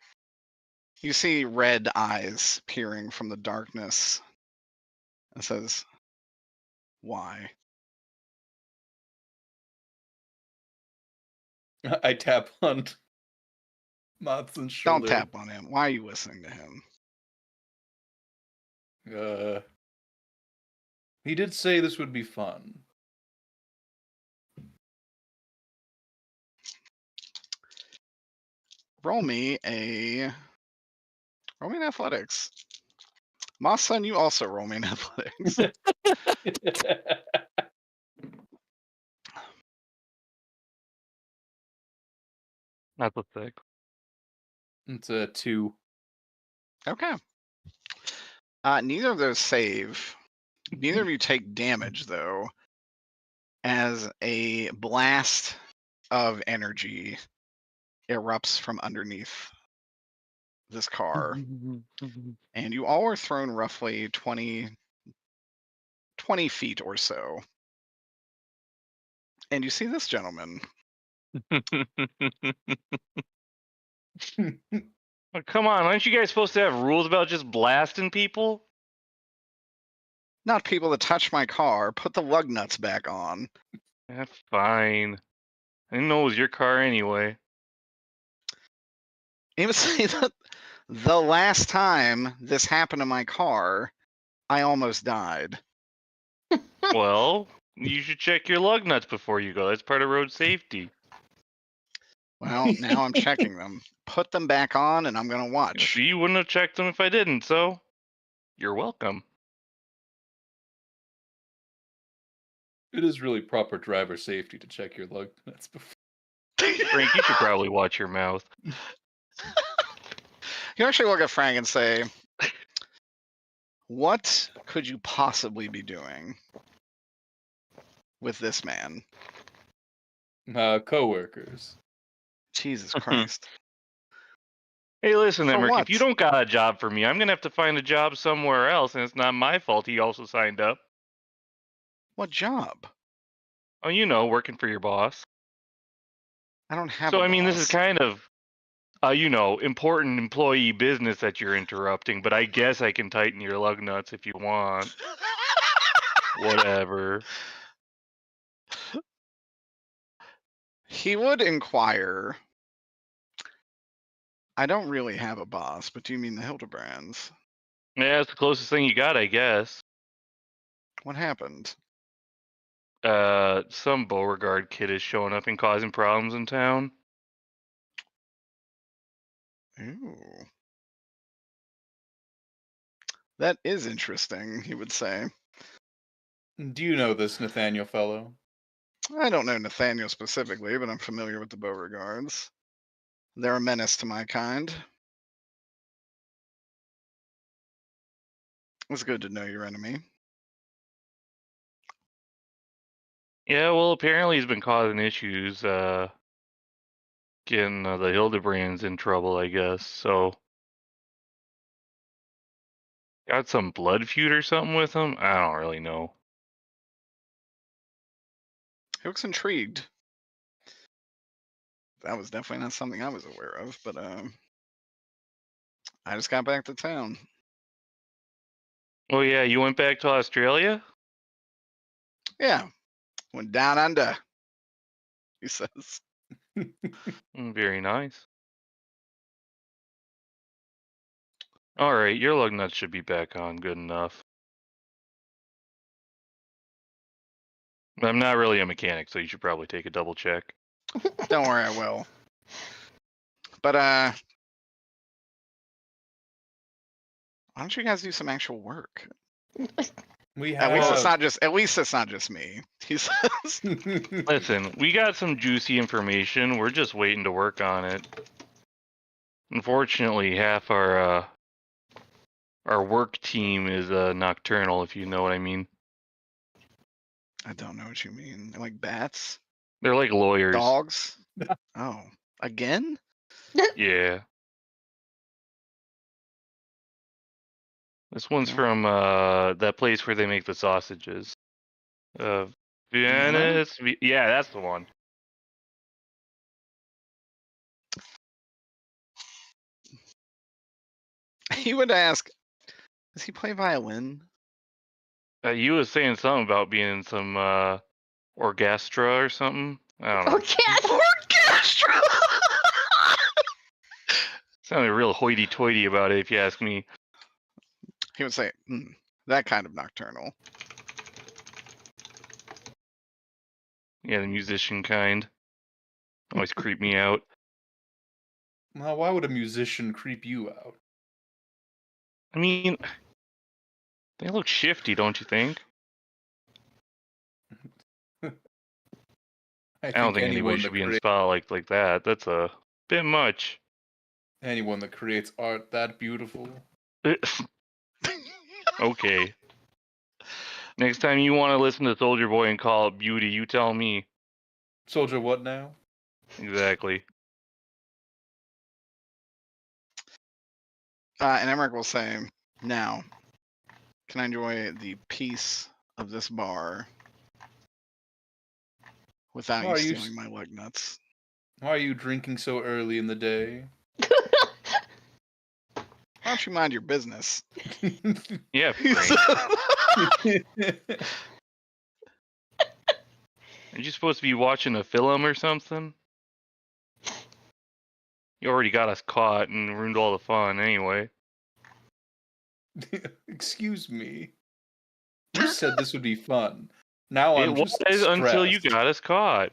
you see red eyes peering from the darkness. It says, "Why?" I tap on Matsun's shoulder. Don't tap on him. Why are you listening to him? He did say this would be fun. Roll me an athletics. Masan, you also roll me an athletics. That's a 6. It's a 2. Okay. Neither of those save. Neither of you take damage, though, as a blast of energy erupts from underneath this car. And you all are thrown roughly 20 feet or so. And you see this gentleman. Oh, come on, aren't you guys supposed to have rules about just blasting people? Not people that touch my car. Put the lug nuts back on. That's fine. I didn't know it was your car anyway. He would say that the last time this happened to my car, I almost died. Well, You should check your lug nuts before you go. That's part of road safety. Well, now I'm checking them. Put them back on, and I'm gonna watch. You wouldn't have checked them if I didn't, so you're welcome. It is really proper driver safety to check your lug nuts before. Frank, you should probably watch your mouth. You actually look at Frank and say, "What could you possibly be doing with this man?" Coworkers. Jesus Christ. Hey, listen, For Emmerich, what? if you don't got a job for me, I'm going to have to find a job somewhere else, and it's not my fault he also signed up. What job? Oh, you know, working for your boss. I don't have So, a I mean, this is boss. kind of, important employee business that you're interrupting, but I guess I can tighten your lug nuts if you want. Whatever. He would inquire. I don't really have a boss, but do you mean the Hildebrands? Yeah, it's the closest thing you got, I guess. What happened? Some Beauregard kid is showing up and causing problems in town. Ooh. That is interesting, he would say. Do you know this Nathaniel fellow? I don't know Nathaniel specifically, but I'm familiar with the Beauregards. They're a menace to my kind. It's good to know your enemy. Yeah, well, apparently he's been causing issues, getting the Hildebrands in trouble, I guess. So, got some blood feud or something with him? I don't really know. He looks intrigued. That was definitely not something I was aware of, but I just got back to town. Oh yeah, you went back to Australia? Yeah, went down under, he says. Very nice. All right, your lug nuts should be back on good enough. I'm not really a mechanic, so you should probably take a double check. Don't worry, I will. But why don't you guys do some actual work? We At have. least it's not just me, he says. Listen, we got some juicy information. We're just waiting to work on it. Unfortunately, half our work team is nocturnal, if you know what I mean. I don't know what you mean. They're like bats? They're like lawyers. Dogs? Oh, again? Yeah. This one's Oh. from that place where they make the sausages. Vienna? Venice. Yeah, that's the one. He would ask, does he play violin? You was saying something about being in some orchestra or something. I don't know. Orchestra! Sounded real hoity-toity about it, if you ask me. He would say, that kind of nocturnal. Yeah, the musician kind. Always creep me out. Well, why would a musician creep you out? I mean, they look shifty, don't you think? I don't think anybody should be in style like that. That's a bit much. Anyone that creates art that beautiful. Okay. Next time you want to listen to Soldier Boy and call it beauty, you tell me. Soldier, what now? Exactly. And Emmerich will say, now, can I enjoy the peace of this bar without you stealing my lug nuts? Why are you drinking so early in the day? Why don't you mind your business? Yeah, Frank. Aren't you supposed to be watching a film or something? You already got us caught and ruined all the fun anyway. Excuse me. You said this would be fun. Now It I'm was just until you stressed. got us caught.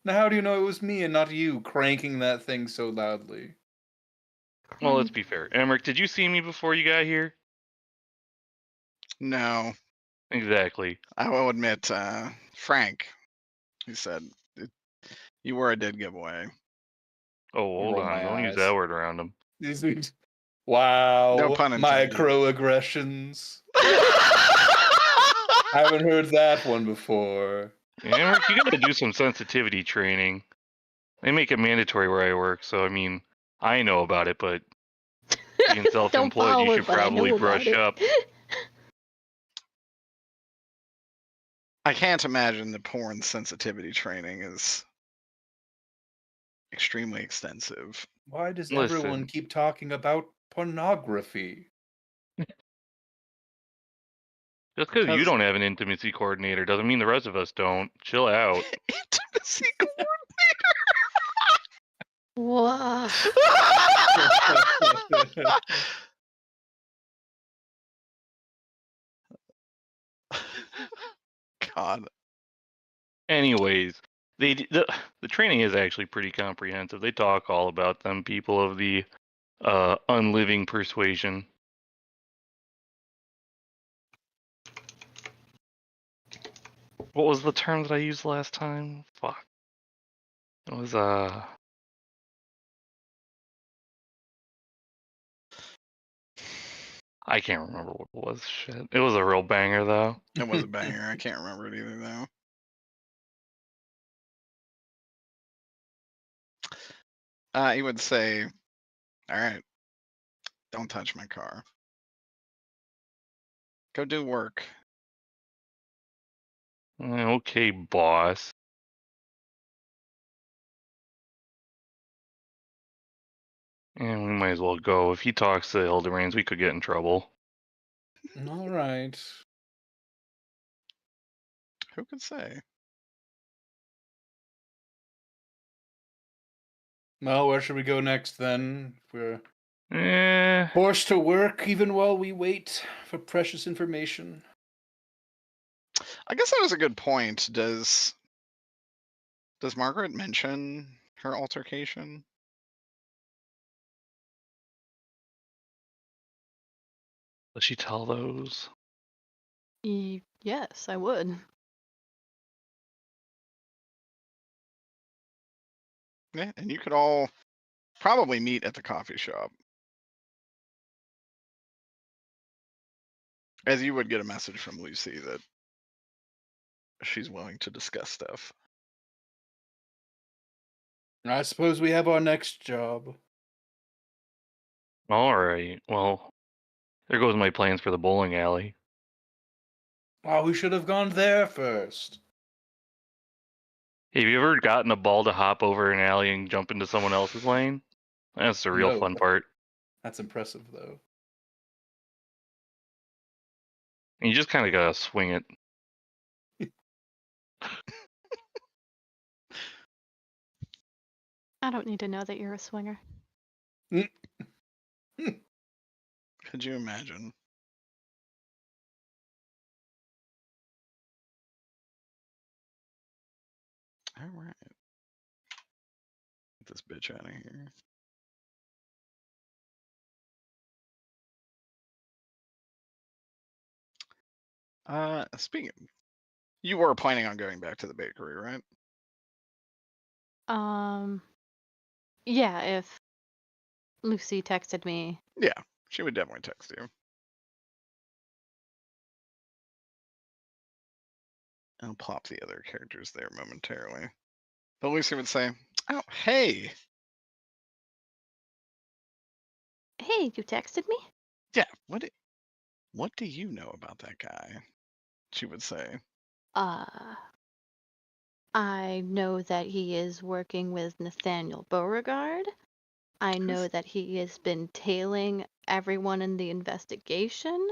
Now how do you know it was me and not you cranking that thing so loudly? Well, let's be fair. Emmerich, did you see me before you got here? No, Exactly. I will admit, Frank, he said, you were a dead giveaway. Oh, hold Roll on. my Don't use eyes. that word around him. Wow. No pun intended. Microaggressions. I haven't heard that one before. Emmerich, you got to do some sensitivity training. They make it mandatory where I work, so I mean, I know about it, but being Don't self-employed, you follow should it, but I probably know about brush it. up. I can't imagine the porn sensitivity training is extremely extensive. Why does Listen. everyone keep talking about pornography? Just because you Because- don't have an intimacy coordinator doesn't mean the rest of us don't. Chill out. Intimacy Whoa. God. Anyways, the training is actually pretty comprehensive. They talk all about them people of the unliving persuasion. What was the term that I used last time? Fuck. It was I can't remember what it was. Shit. It was a real banger though. It was a banger. I can't remember it either though. He would say, all right, don't touch my car. Go do work. Okay, boss. And we might as well go. If he talks to Hildebrand's, we could get in trouble. All right. Who could say? Well, where should we go next then? We're Eh, forced to work even while we wait for precious information. I guess that was a good point. Does Margaret mention her altercation? does she tell those? Yes, I would. Yeah, and you could all probably meet at the coffee shop. As you would get a message from Lucy that she's willing to discuss stuff. I suppose we have our next job. All right. Well, there goes my plans for the bowling alley. Oh, we should have gone there first. Have you ever gotten a ball to hop over an alley and jump into someone else's lane? That's the real No. fun part. That's impressive, though. And you just kind of gotta swing it. I don't need to know that you're a swinger. Could you imagine? All right. Get this bitch out of here. Speaking, you were planning on going back to the bakery, right? Yeah, if Lucy texted me. Yeah, she would definitely text you. I'll plop the other characters there momentarily. But Lucy would say, "Oh, hey, Hey, you texted me? yeah, what do you know about that guy?" She would say, I know that he is working with Nathaniel Beauregard. I know that he has been tailing everyone in the investigation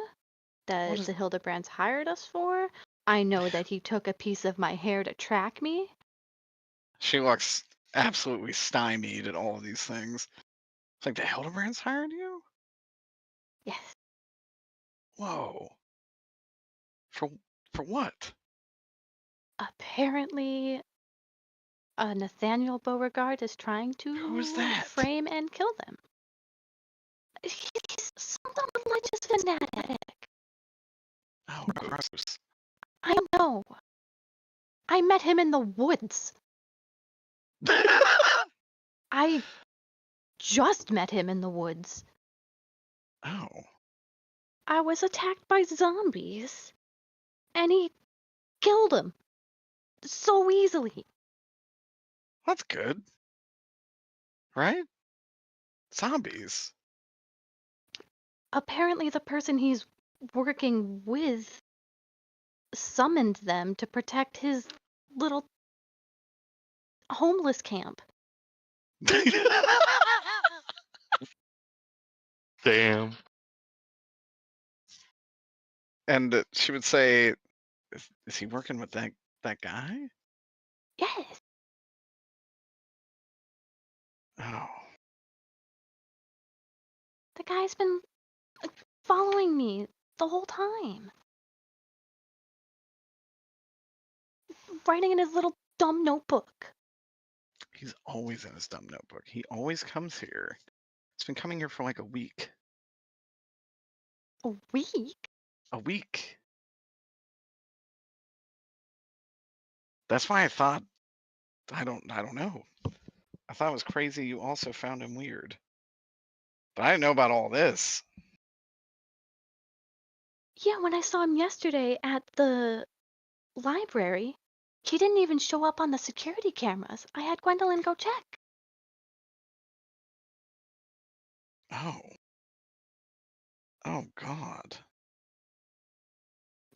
that is- the Hildebrands hired us for. I know that he took a piece of my hair to track me. She looks absolutely stymied at all of these things. It's like the Hildebrands hired you? Yes. Whoa. For what? Apparently, Nathaniel Beauregard is trying Who is to that? frame and kill them. He's some religious fanatic. Oh, gross. I know. I met him in the woods. I just met him in the woods. Oh. I was attacked by zombies, and he killed him so easily. That's good. Right? Zombies. Apparently, the person he's working with summoned them to protect his little homeless camp. Damn. And she would say, is he working with that guy? Yes. Oh. The guy's been following me the whole time. Writing in his little dumb notebook. He's always in his dumb notebook. He always comes here. He's been coming here for like a week. A week? A week. That's why I thought I don't know. I thought it was crazy you also found him weird. But I didn't know about all this. Yeah, when I saw him yesterday at the library, he didn't even show up on the security cameras. I had Gwendolyn go check. Oh. Oh God.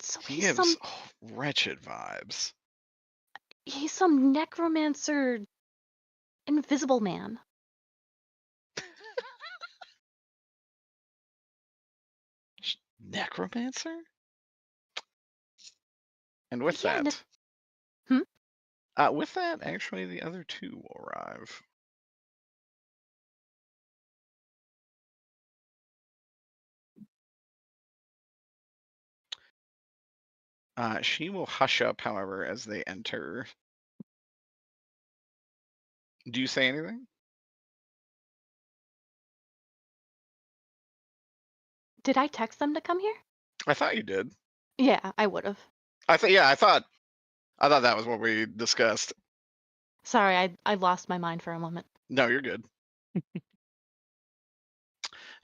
So He he's gives wretched vibes. some necromancer invisible man. Necromancer? And with Yeah, that, Hmm? with that, actually, the other two will arrive. She will hush up, however, as they enter. Do you say anything? Did I text them to come here? I thought you did. Yeah, I would have. I thought that was what we discussed. Sorry, I lost my mind for a moment. No, you're good.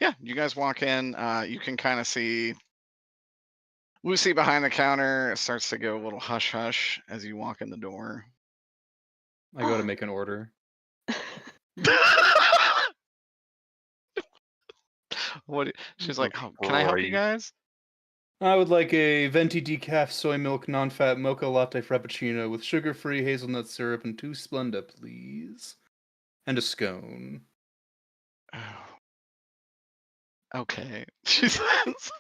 Yeah, you guys walk in. You can kind of see Lucy behind the counter. It starts to go a little hush hush as you walk in the door. I go to make an order. What? She's like, oh, can I help you guys? I would like a venti decaf soy milk non-fat mocha latte frappuccino with sugar-free hazelnut syrup and 2 Splenda, please. And a scone. Oh. Okay. She says.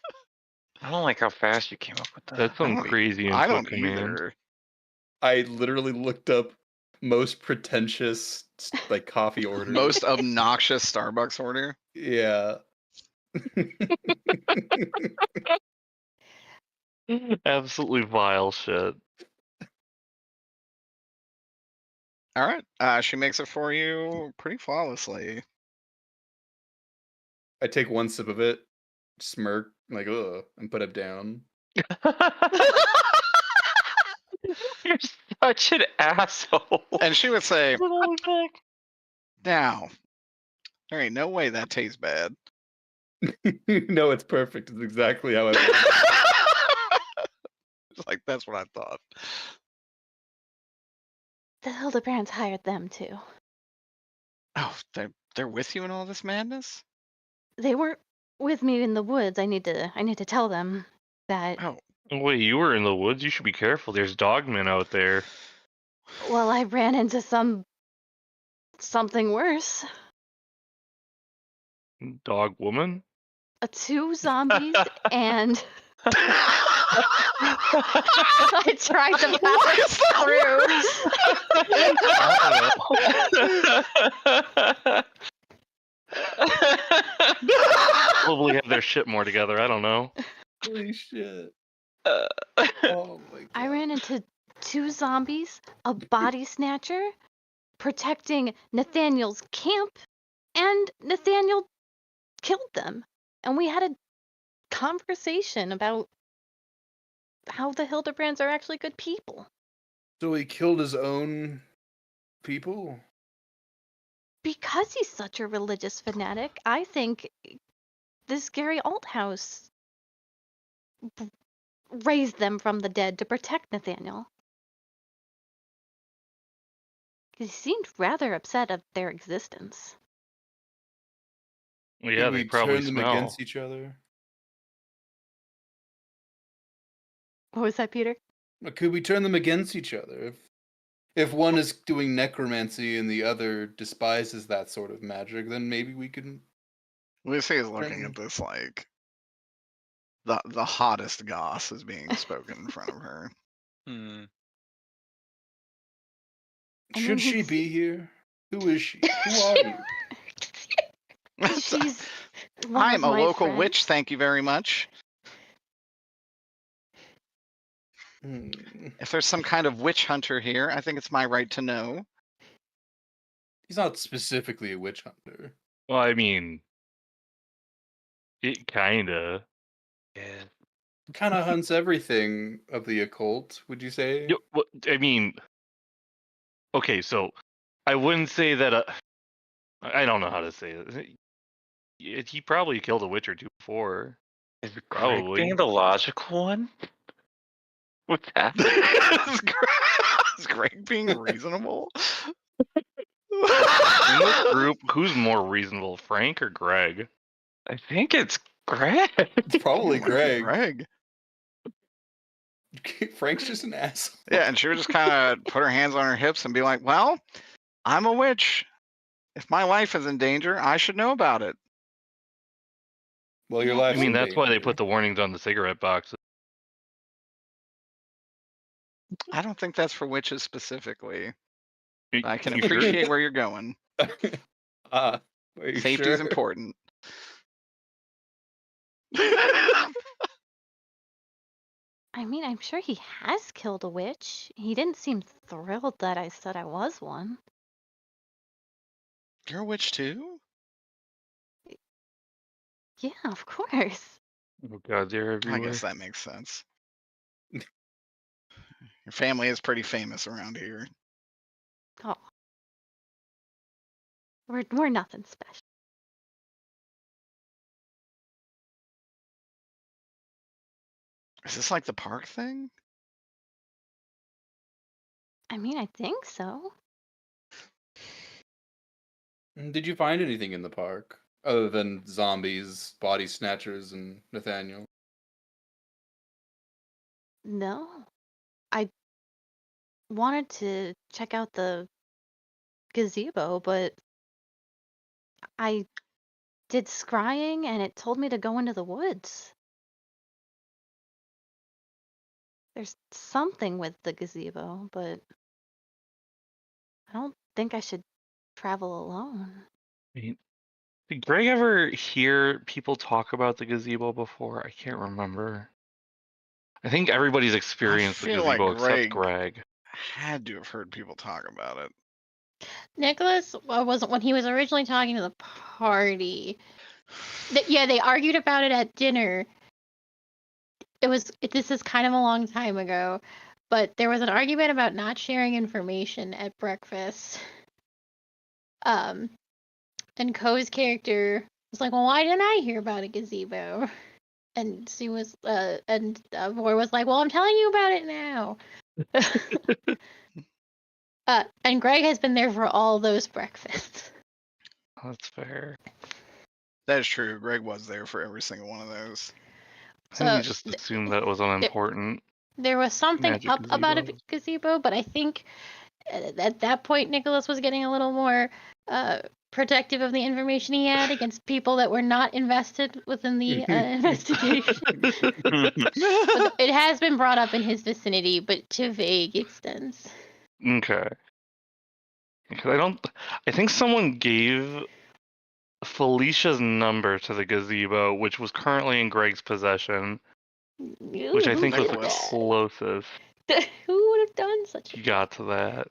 I don't like how fast you came up with that. That's some crazy input I don't command. either. I literally looked up most pretentious like coffee order. Most obnoxious Starbucks order. Yeah. Absolutely vile shit. All right. She makes it for you pretty flawlessly. I take one sip of it, smirk, like, ugh, and put it down. You're such an asshole. And she would say, Holy fuck. now, there ain't no way that tastes bad. No, it's perfect. It's exactly how I want it. It's like, that's what I thought. The Hildebrands hired them too. Oh, they're with you in all this madness? They were with me in the woods. I need to tell them that. Oh. Wait, you were in the woods? You should be careful. There's dogmen out there. Well, I ran into something worse. Dog woman? 2 zombies and I tried to pass Probably have their shit more together. I don't know. Holy shit. Oh my god. I ran into 2 zombies, a body snatcher, protecting Nathaniel's camp, and Nathaniel killed them. And we had a conversation about how the Hildebrands are actually good people. So he killed his own people? Because he's such a religious fanatic, I think this Gary Althouse raised them from the dead to protect Nathaniel. He seemed rather upset at their existence. Well, yeah, Could they we probably turn them smell. against each other? What was that, Peter? Could we turn them against each other? If one is doing necromancy and the other despises that sort of magic, then maybe we can. Lucy is looking at this like the hottest goss is being spoken in front of her. Hmm. And Should then she he's- be here? Who is she? Who are you? She's one I of am a my local friends. witch, thank you very much. Hmm. If there's some kind of witch hunter here, I think it's my right to know. He's not specifically a witch hunter. Well, I mean, it kinda. Yeah. He kind of hunts everything of the occult, would you say? Well, I mean, okay, so I wouldn't say that. I don't know how to say it. He probably killed a witch or two before. Is Greg Probably. being the logical one? What's happening? Is Greg being reasonable? In this group, who's more reasonable, Frank or Greg? I think it's Greg. It's probably Greg. Greg. Frank's just an asshole. Yeah, and she would just kind of put her hands on her hips and be like, well, I'm a witch. If my life is in danger, I should know about it. Well, your Yeah, life's I mean, in that's why they danger. put the warnings on the cigarette boxes. I don't think that's for witches specifically. I can You sure? appreciate where you're going. Are you Safety sure? is important. I mean, I'm sure he has killed a witch. He didn't seem thrilled that I said I was one. You're a witch too? Yeah, of course. Oh god, they're I everywhere. guess that makes sense. Your family is pretty famous around here. Oh. We're nothing special. Is this like the park thing? I mean, I think so. Did you find anything in the park other than zombies, body snatchers, and Nathaniel? No. I wanted to check out the gazebo, but I did scrying and it told me to go into the woods. There's something with the gazebo, but I don't think I should travel alone. I mean, did Greg ever hear people talk about the gazebo before? I can't remember. I think everybody's experienced the feel like gazebo except Greg- Greg. Had to have heard people talk about it. Nicholas wasn't when he was originally talking to the party. Yeah, they argued about it at dinner. This is kind of a long time ago, but there was an argument about not sharing information at breakfast. And Ko's character was like, "Well, why didn't I hear about a gazebo?" And she was, and Boy was like, "Well, I'm telling you about it now." And Greg has been there for all those breakfasts. That's fair. That is true. Greg was there for every single one of those. I think So, we just assumed that was unimportant. There was something Magic up about a gazebos. gazebo, but I think at that point Nicholas was getting a little more protective of the information he had against people that were not invested within the investigation. But it has been brought up in his vicinity, but to vague extents. Okay. Because I think someone gave Felicia's number to the gazebo, which was currently in Greg's possession. which I Who think was did the Nicholas. closest that? Who would have done such a you got to that.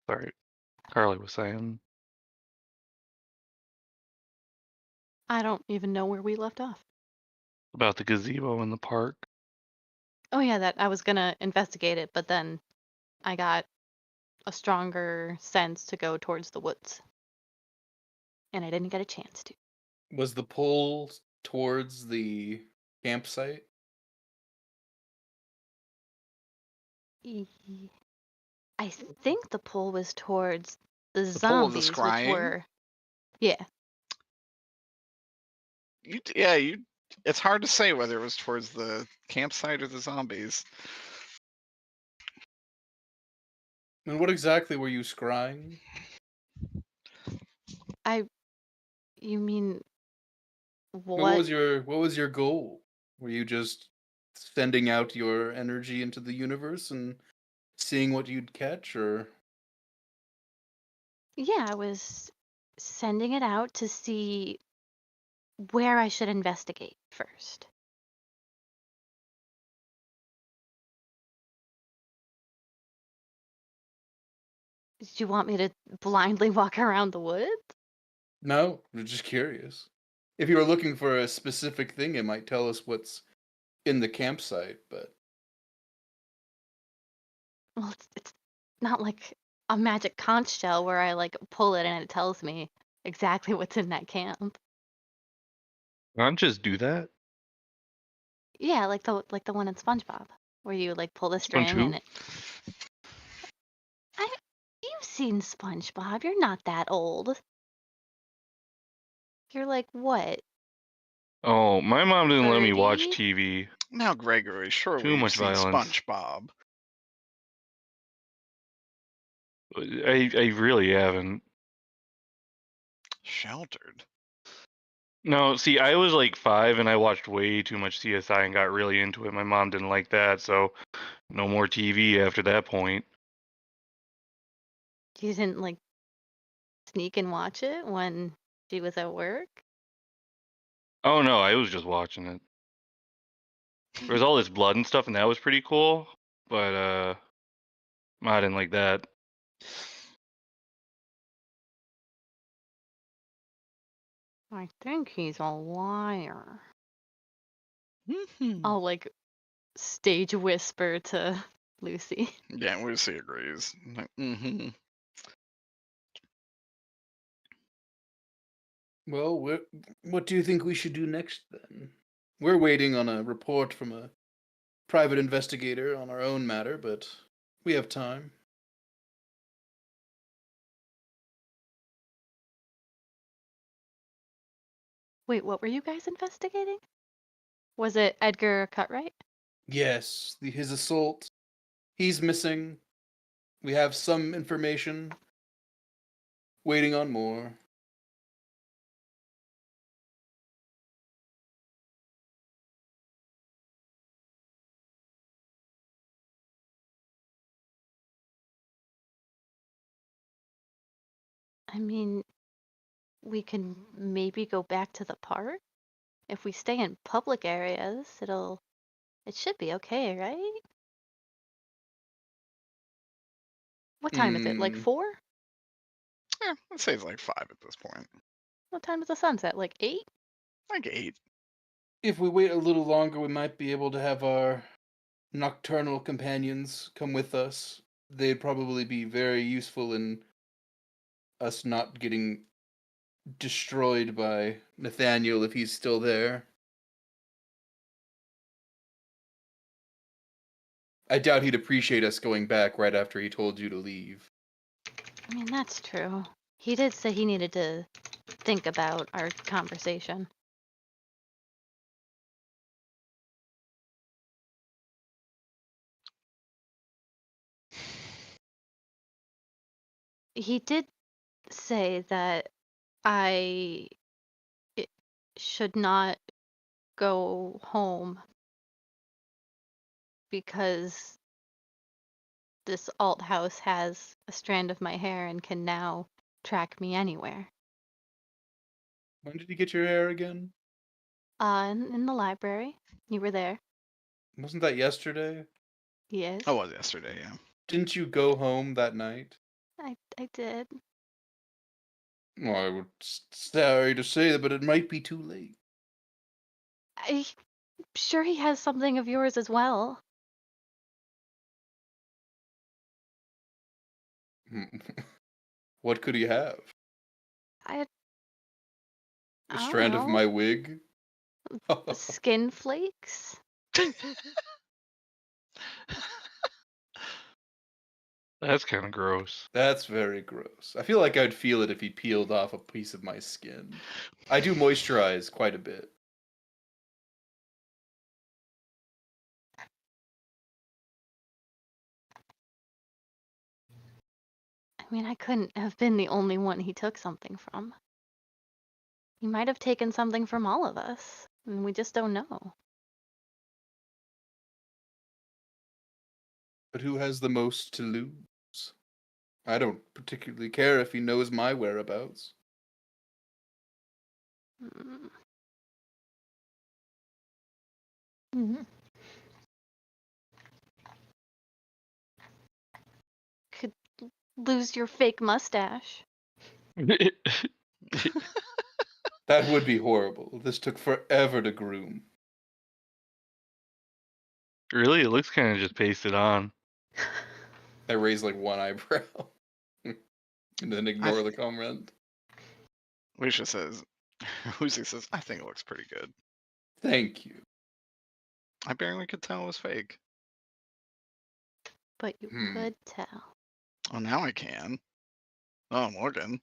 Sorry, Carly was saying. I don't even know where we left off. About the gazebo in the park. Oh yeah, that I was gonna investigate it, but then I got a stronger sense to go towards the woods. And I didn't get a chance to. Was the pull towards the campsite? E- I think the pull was towards the The pull of the zombies, which scrying? were yeah. You. It's hard to say whether it was towards the campsite or the zombies. And what exactly were you scrying? You mean What was what? what was your goal? Were you just sending out your energy into the universe and seeing what you'd catch, or Yeah, I was sending it out to see where I should investigate first. Do you want me to blindly walk around the woods? no? I'm just curious. If you were looking for a specific thing, it might tell us what's in the campsite, but Well, it's not like a magic conch shell where I like pull it and it tells me exactly what's in that camp. Can't just do that. Yeah, like the one in SpongeBob, where you like pull the Sponge string who? and it. You've seen SpongeBob. You're not that old. You're like what? Oh, my mom didn't let me watch 30? TV. Now, Gregory, surely Too you've much seen violence. SpongeBob. I really haven't. Sheltered. No, see, I was like 5 and I watched way too much CSI and got really into it. My mom didn't like that, so no more TV after that point. You didn't like sneak and watch it when she was at work? Oh no, I was just watching it. There was all this blood and stuff, and that was pretty cool. But I didn't like that. I think he's a liar. Mhm. I'll like stage whisper to Lucy. Yeah, Lucy agrees. Mm-hmm. well, what do you think we should do next then? We're waiting on a report from a private investigator on our own matter, but we have time. Wait, what were you guys investigating? Was it Edgar Cutright? Yes, his assault. He's missing. We have some information. Waiting on more. I mean, we can maybe go back to the park. If we stay in public areas, it should be okay, right? What time is it? Like Mm, 4? Yeah, I'd say it's like 5 at this point. What time is the sunset? Like 8? Like 8. if we wait a little longer, we might be able to have our nocturnal companions come with us. They'd probably be very useful in us not getting destroyed by Nathaniel if he's still there. I doubt he'd appreciate us going back right after he told you to leave. I mean, that's true. He did say he needed to think about our conversation. He did say that I should not go home because this alt house has a strand of my hair and can now track me anywhere. When did you get your hair again? In the library. You were there. Wasn't that yesterday? Yes. Oh, it was yesterday, yeah. Didn't you go home that night? I did. Well, I would sorry to say that, but it might be too late. I'm sure he has something of yours as well. What could he have? I A don't strand of know. my wig? Skin flakes? That's kind of gross. That's very gross. I feel like I'd feel it if he peeled off a piece of my skin. I do moisturize quite a bit. I mean, I couldn't have been the only one he took something from. He might have taken something from all of us, and we just don't know. But who has the most to lose? I don't particularly care if he knows my whereabouts. Mm. Mhm. Could lose your fake mustache. That would be horrible. This took forever to groom. Really, it looks kind of just pasted on. I raise like one eyebrow and then ignore the comment. Lucia says, Lucy says, I think it looks pretty good. Thank you. I barely could tell it was fake. But you could tell. Oh, now I can. Oh, I'm looking.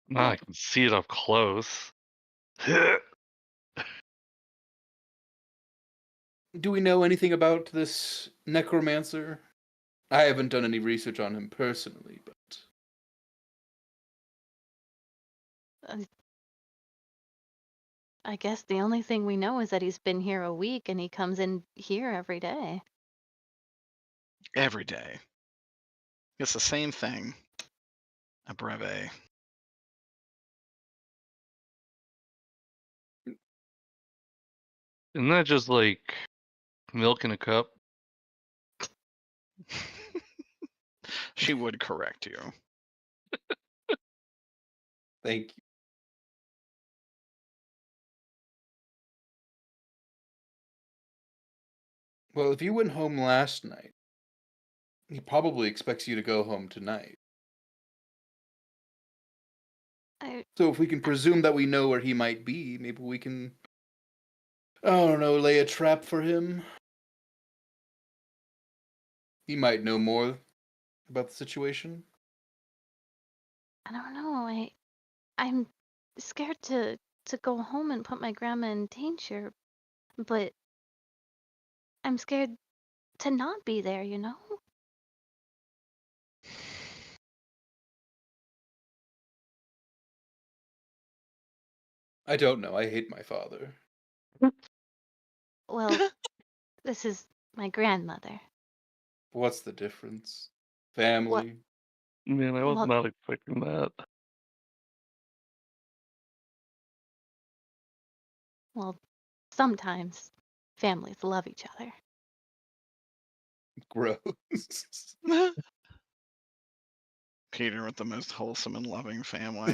Now I can see it up close. Do we know anything about this necromancer? I haven't done any research on him personally, but I guess the only thing we know is that he's been here a week and he comes in here every day. Every day. It's the same thing. A brevet. Isn't that just like milk in a cup? She would correct you. thank you. Well, if you went home last night, he probably expects you to go home tonight. So if we can presume that we know where he might be, maybe we can, I don't know, lay a trap for him. He might know more about the situation. I don't know. I'm scared to go home and put my grandma in danger, but I'm scared to not be there, you know? I don't know. I hate my father. Well, this is my grandmother. What's the difference? Family. Man, I was Well- not expecting that. Well, sometimes families love each other. Gross. Peter with the most wholesome and loving family.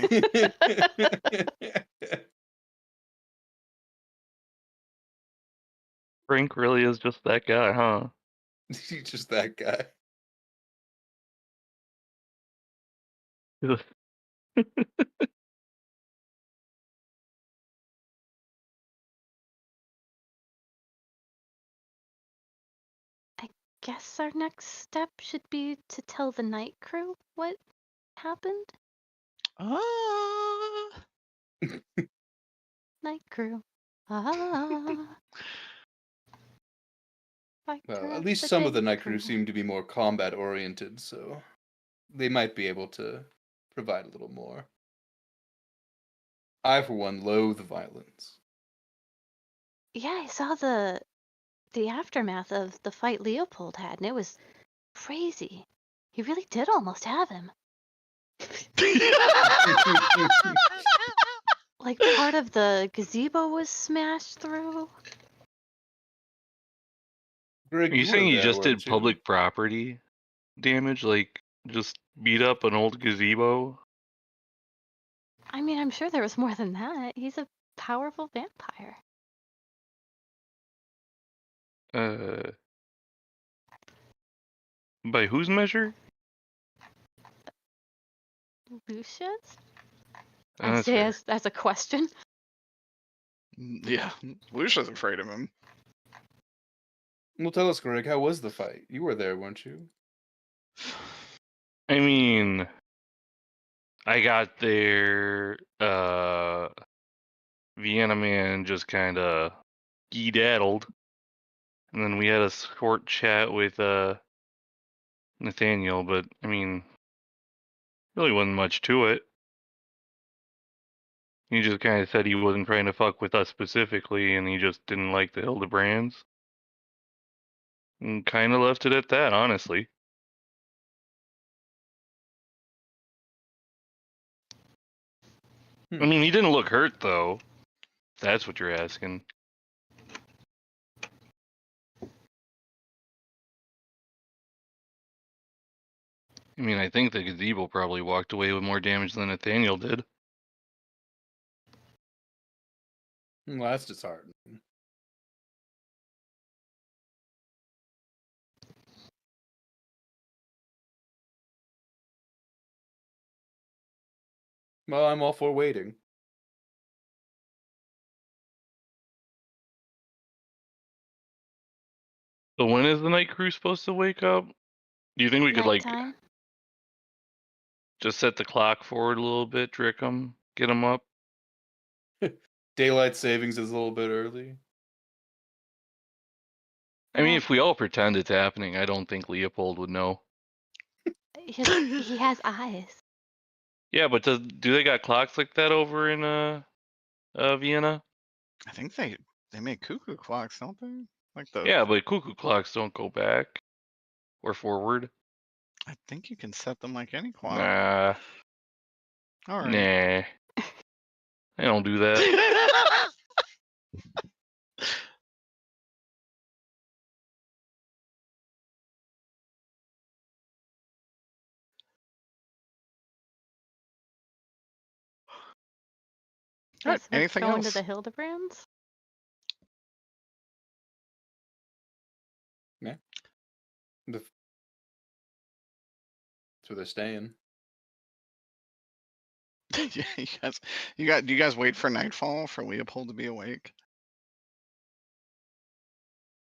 Frank really is just that guy, huh? He's just that guy. Guess our next step should be to tell the night crew what happened. Ah. Night crew. Ah. Well, at least some of the night crew seem to be more combat oriented, so they might be able to provide a little more. I, for one, loathe violence. Yeah, I saw the the aftermath of the fight Leopold had, and it was crazy. He really did almost have him. Like part of the gazebo was smashed through. Greg, Are you saying were he there, just did weren't you? public property damage? Like, just beat up an old gazebo? I mean, I'm sure there was more than that. He's a powerful vampire. By whose measure? Lucius? Oh, I that's say fair. as a question. Yeah, Lucia's afraid of him. Well, tell us, Greg, how was the fight? You were there, weren't you? I mean, I got there, Vienna Man just kinda skedaddled. And then we had a short chat with, Nathaniel, but, I mean, really wasn't much to it. He just kinda said he wasn't trying to fuck with us specifically, and he just didn't like the Hildebrands. And kinda left it at that, honestly. I mean, he didn't look hurt, though. If that's what you're asking. I mean, I think the gazebo probably walked away with more damage than Nathaniel did. Well, that's disheartening. Well, I'm all for waiting. So when is the night crew supposed to wake up? Do you think we could, like, Nighttime. just set the clock forward a little bit, trick them, get them up? Daylight savings is a little bit early. I mean, Well, if we all pretend it's happening, I don't think Leopold would know. he has eyes. Yeah, but do they got clocks like that over in Vienna? I think they make cuckoo clocks, don't they? Like the Yeah, but cuckoo clocks don't go back or forward. I think you can set them like any clock. Nah, All right. nah, I don't do that. All right. Guess we're Anything going else? to the Hildebrands? Yeah. That's where they're staying. Yeah, do you guys wait for nightfall for Leopold to be awake?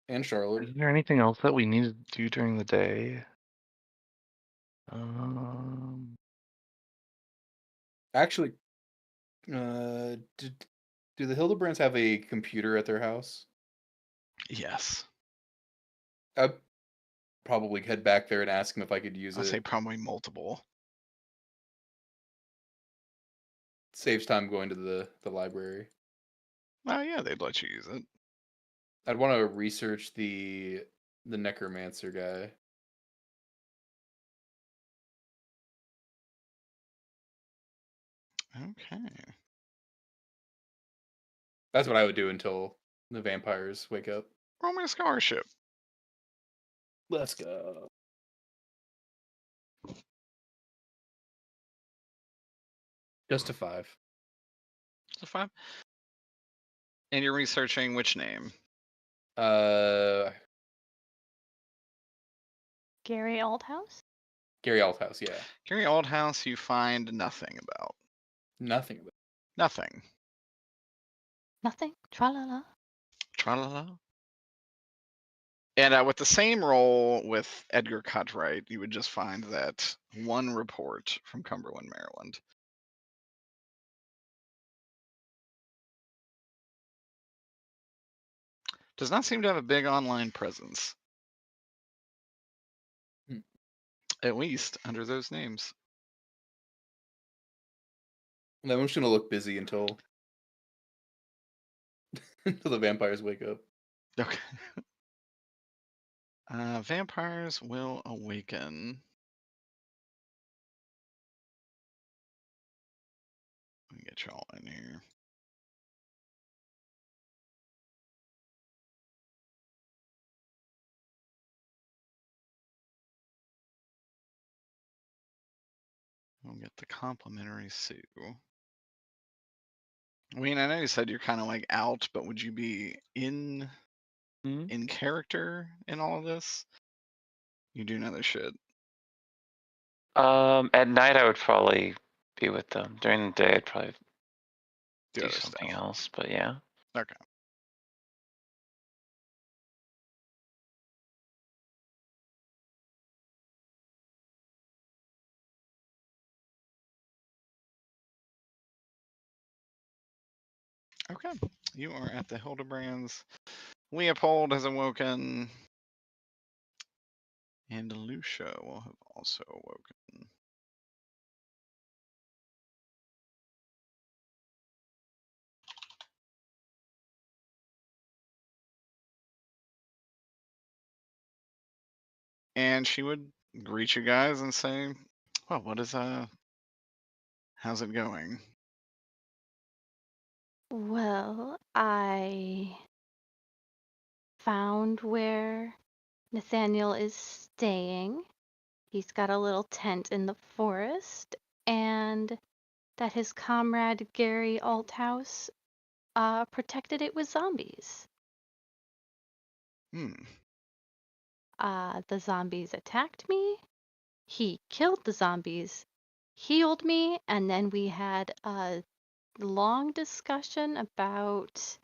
And Charlotte. Is there anything else that we need to do during the day? Actually, do the Hildebrands have a computer at their house? Yes. I'd probably head back there and ask him if I could use I'll it. say probably multiple. Saves time going to the library. Oh yeah, they'd let you use it. I'd want to research the necromancer guy. Okay. That's what I would do until the vampires wake up. Roll me a scholarship. Let's go. Just a 5. It's a 5. And you're researching which name? Gary Althouse? Althouse, yeah. Gary Althouse, you find nothing about. Nothing about Nothing. Nothing. Tra-la-la. Tra-la-la. And with the same roll with Edgar Cutright, you would just find that one report from Cumberland, Maryland. Does not seem to have a big online presence. At least under those names. That one's gonna look busy until until the vampires wake up. Okay. Vampires will awaken. Let me get y'all in here. We'll get the complimentary Sue. I mean, I know you said you're kind of like out, but would you be in character in all of this? You do know this shit. At night I would probably be with them. During the day I'd probably Do do other something stuff. else. But yeah. Okay. Okay. You are at the Hildebrands. Leopold has awoken. And Lucia will have also awoken. And she would greet you guys and say, well, how's it going? Well, I found where Nathaniel is staying. He's got a little tent in the forest, and that his comrade Gary Althouse protected it with zombies. The zombies attacked me. He killed the zombies, healed me, and then we had a long discussion about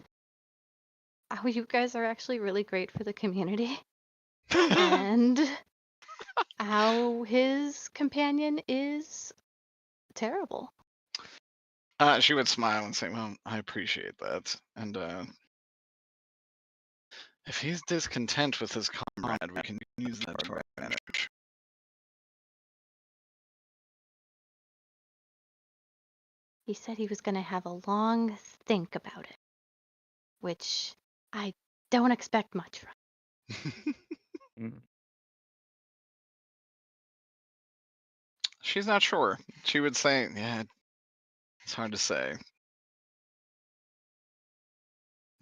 how you guys are actually really great for the community and how his companion is terrible. She would smile and say, well, I appreciate that. And if he's discontent with his comrade, we can use that to our advantage. He said he was going to have a long think about it, which I don't expect much from. She's not sure. She would say, yeah, it's hard to say.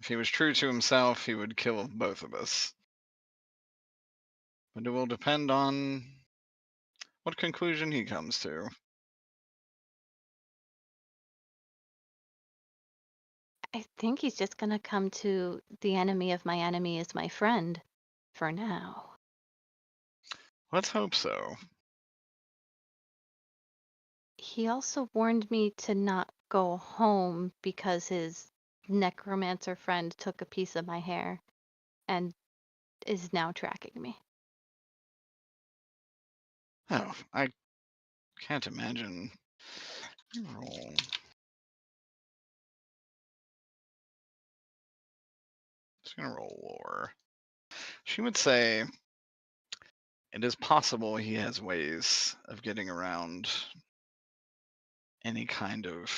If he was true to himself, he would kill both of us. But it will depend on what conclusion he comes to. I think he's just going to come to the enemy of my enemy is my friend for now. Let's hope so. He also warned me to not go home because his necromancer friend took a piece of my hair and is now tracking me. Oh, I can't imagine. Roll. Just gonna roll lore. She would say it is possible he has ways of getting around any kind of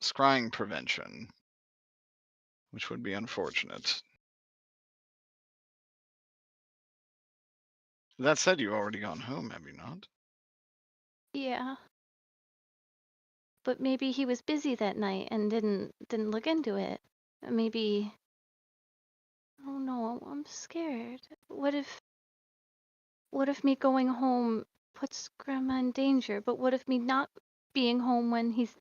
scrying prevention, which would be unfortunate. That said, you've already gone home, have you not? Yeah. But maybe he was busy that night and didn't look into it. Maybe I don't know, I'm scared. What if me going home puts Grandma in danger? But what if me not being home when he's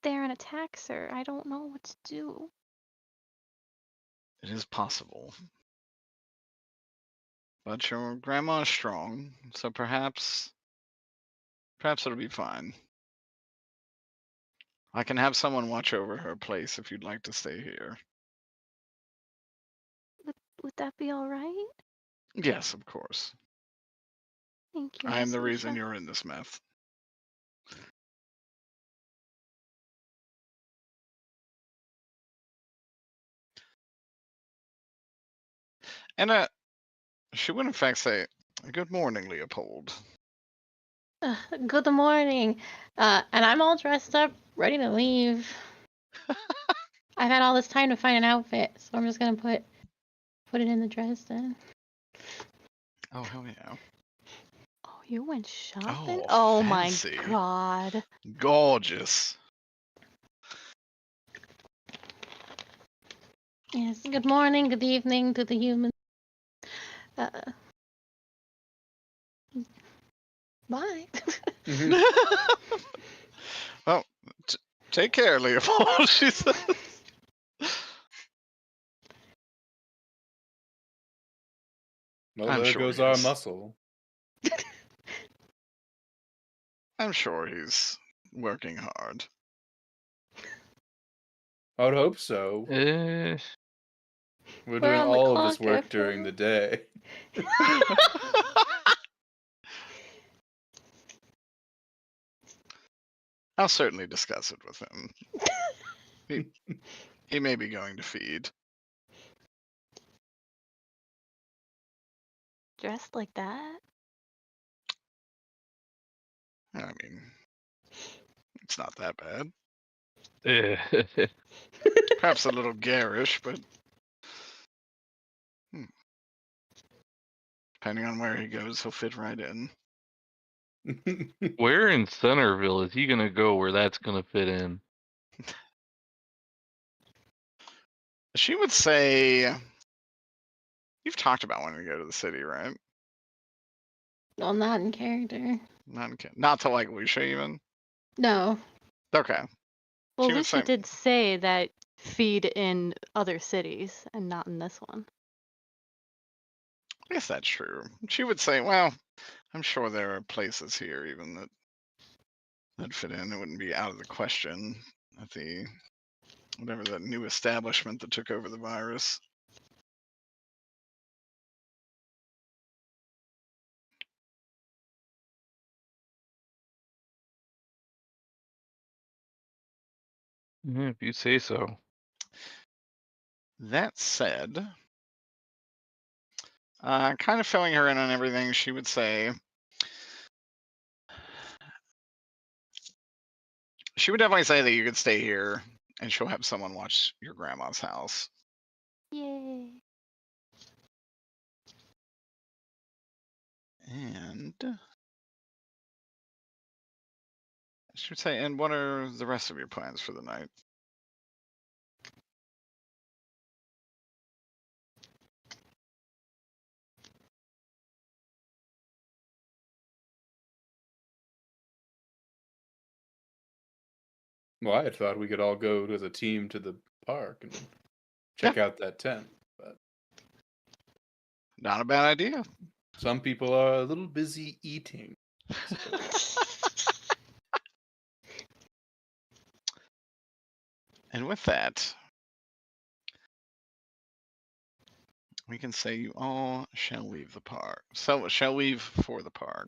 there and attacks her? I don't know what to do. It is possible. But your grandma is strong, so perhaps it'll be fine. I can have someone watch over her place if you'd like to stay here. Would that be all right? Yes, of course. Thank you. I am Miss the reason Lucia. you're in this mess. And she would in fact say, "Good morning, Leopold." Good morning. And I'm all dressed up, ready to leave. I've had all this time to find an outfit, so I'm just gonna put it in the dress then. Oh, hell yeah. Oh, you went shopping? Oh, Oh my fancy. god. Gorgeous. Yes. Good morning, good evening to the humans. Bye. Well, take care, Leopold, she says. Well, I'm there sure goes he our is. muscle. I'm sure he's working hard. I would hope so. Eh, We're We're doing on the all of this clock, work after during all. the day. I'll certainly discuss it with him. He may be going to feed. Dressed like that? I mean, it's not that bad. eh. Perhaps a little garish, but depending on where he goes, he'll fit right in. Where in Centerville is he gonna go where that's gonna fit in? She would say, you've talked about wanting to go to the city, right? Well, not in character. Not to like Lucia even. No. Okay. Well, She would Lucia say- did say that feed in other cities and not in this one. I guess that's true. She would say, well, I'm sure there are places here even that fit in. It wouldn't be out of the question at the whatever that new establishment that took over the virus. Yeah, if you say so. That said, kind of filling her in on everything, she would say, she would definitely say that you could stay here and she'll have someone watch your grandma's house. Yay. And she would say, and what are the rest of your plans for the night? Well, I had thought we could all go as a team to the park and check out that tent, but Not a bad idea. some people are a little busy eating. And with that, we can say you all shall leave the park. So shall leave for the park.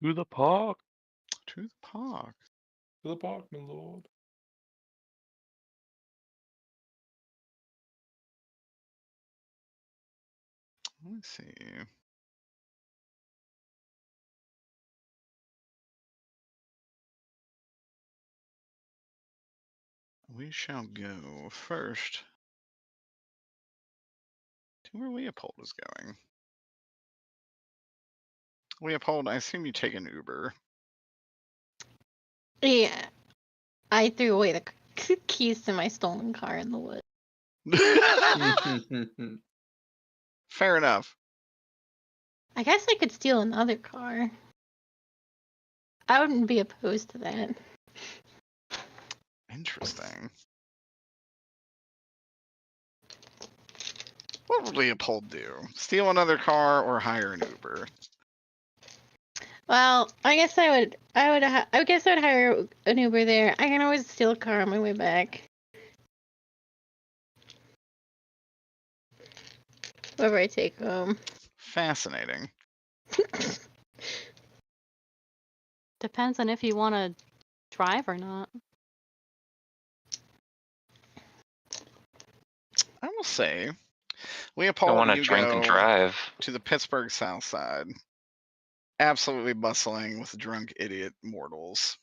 To the park. To the park. To the park, my lord. Let's see. We shall go first to where Leopold is going. Leopold, I assume you take an Uber. Yeah. I threw away the keys to my stolen car in the woods. Fair enough. I guess I could steal another car. I wouldn't be opposed to that. Interesting. What would Leopold do? Steal another car or hire an Uber? Well, I guess I would hire an Uber there. I can always steal a car on my way back. Wherever I take home. Fascinating. Depends on if you want to drive or not. I will say, I Leopold, want to you drink and go drive. to the Pittsburgh South Side, absolutely bustling with drunk idiot mortals.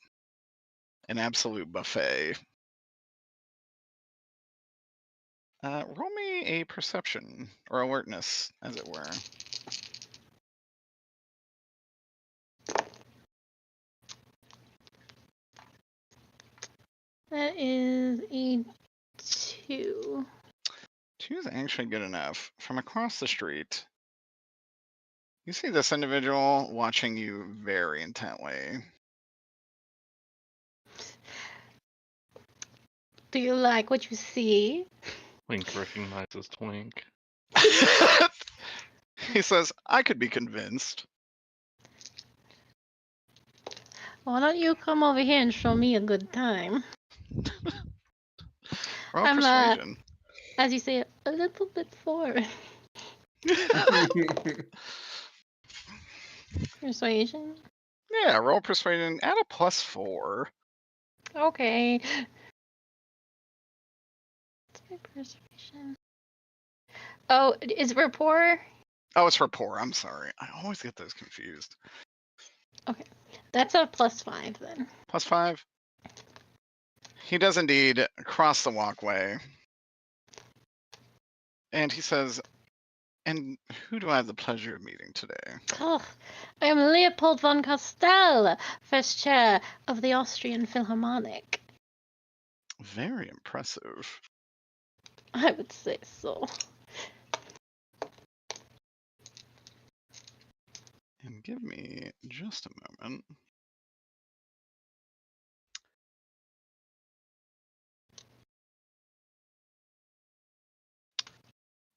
An absolute buffet. Roll me a perception or alertness, as it were. That is a 2. 2 is actually good enough. From across the street, you see this individual watching you very intently. Do you like what you see? Twink recognizes Twink. He says, I could be convinced. Why don't you come over here and show me a good time? Roll I'm, persuasion. As you say, a little bit foreign. Persuasion? Yeah, roll persuasion at a +4. Okay. What's my persuasion? Oh, is rapport? Oh, it's rapport. I'm sorry. I always get those confused. That's a +5 then. +5. He does indeed cross the walkway. And he says, and who do I have the pleasure of meeting today? Oh, I am Leopold von Castell, first chair of the Austrian Philharmonic. Very impressive. I would say so. And give me just a moment.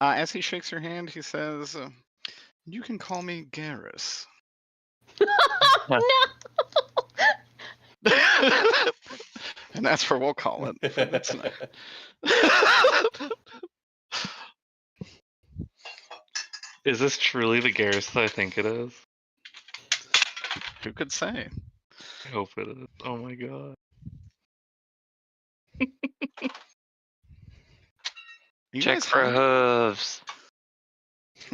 As he shakes your hand, he says, you can call me Garrus. No! And that's where we'll call it for this night. Is this truly the Garrus that I think it is? Who could say? I hope it is. Oh my god. You Check guys for hungry? hooves.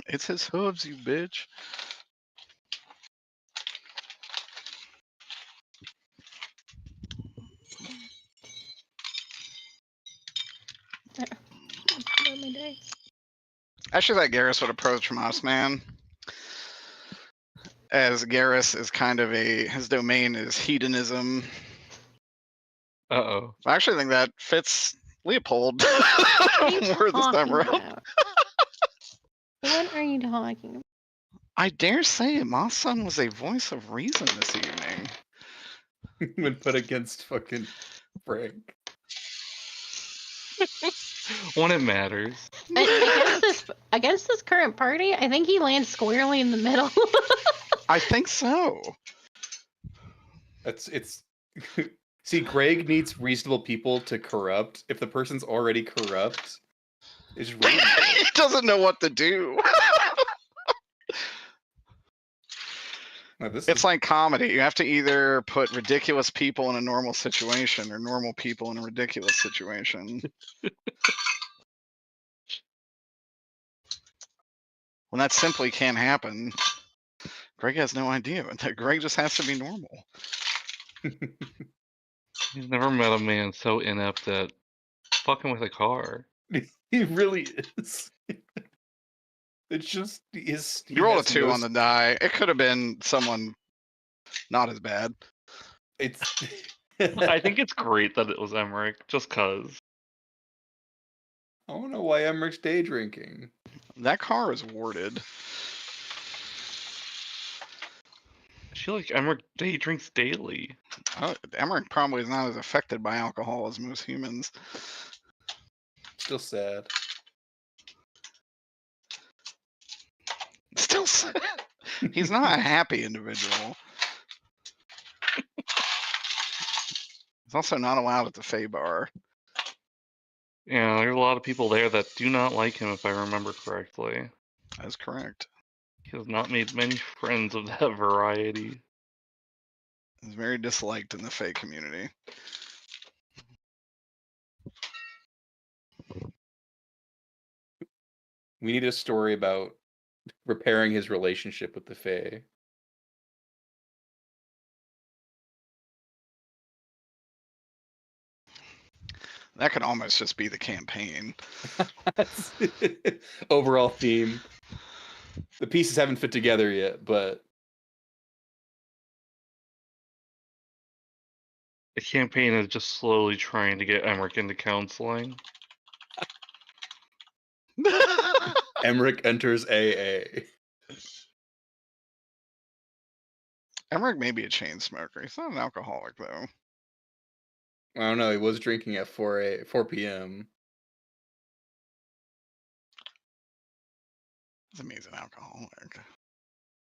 It's his hooves, you bitch. Let me dice. I should let Garrus would approach Mossman. As Garrus is kind of his domain is hedonism. Uh-oh. I actually think that fits Leopold What are you more this time talking around. about? What are you talking about? I dare say Moss-san was a voice of reason this evening. When put against fucking Frank. When it matters. Against this current party, I think he lands squarely in the middle. I think so. It's see, Greg needs reasonable people to corrupt. If the person's already corrupt, it's really He doesn't know what to do. now, this It's is like comedy. You have to either put ridiculous people in a normal situation or normal people in a ridiculous situation. When that simply can't happen, Greg has no idea. Greg just has to be normal. I've never met a man so inept at fucking with a car. he really is. It's just his. You rolled a 2 on the die. It could have been someone not as bad. It's. I think it's great that it was Emmerich, just cause. I don't know why Emmerich's day drinking. That car is warded. I feel like Emmerich day drinks daily. Emmerich probably is not as affected by alcohol as most humans. Still sad. Still sad. He's not a happy individual. He's also not allowed at the Fey Bar. Yeah, there's a lot of people there that do not like him, if I remember correctly. That's correct. He has not made many friends of that variety. He's very disliked in the Fey community. We need a story about repairing his relationship with the Fae. That could almost just be the campaign. Overall theme. The pieces haven't fit together yet, but The campaign is just slowly trying to get Emmerich into counseling. Emmerich enters AA. Emmerich may be a chain smoker. He's not an alcoholic, though. I don't know. He was drinking at 4 p.m. He's an amazing alcoholic.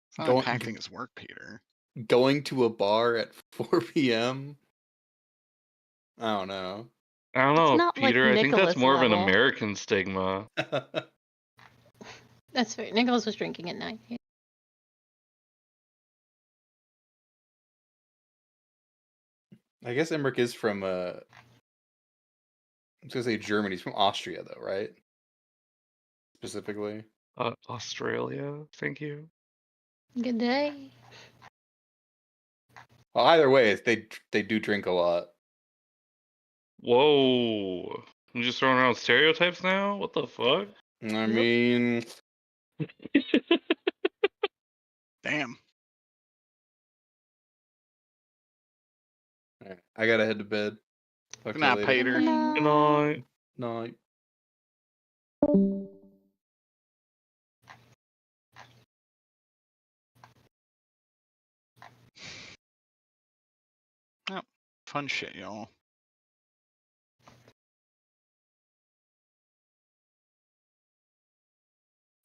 It's not Going- impacting his work, Peter. Going to a bar at 4 p.m. I don't know. I don't know, not like Peter. I think that's Nicholas more of an level. American stigma. That's fair. Nicholas was drinking at night. I guess Emmerich is from I was gonna say Germany. He's from Austria, though, right? Specifically. Australia, thank you. Good day. Well, either way, they do drink a lot. Whoa. You just throwing around stereotypes now? What the fuck? I mean, Damn. alright, I gotta head to bed. Talk Good to you night, later. Peter. Good night. Night. Fun shit, y'all.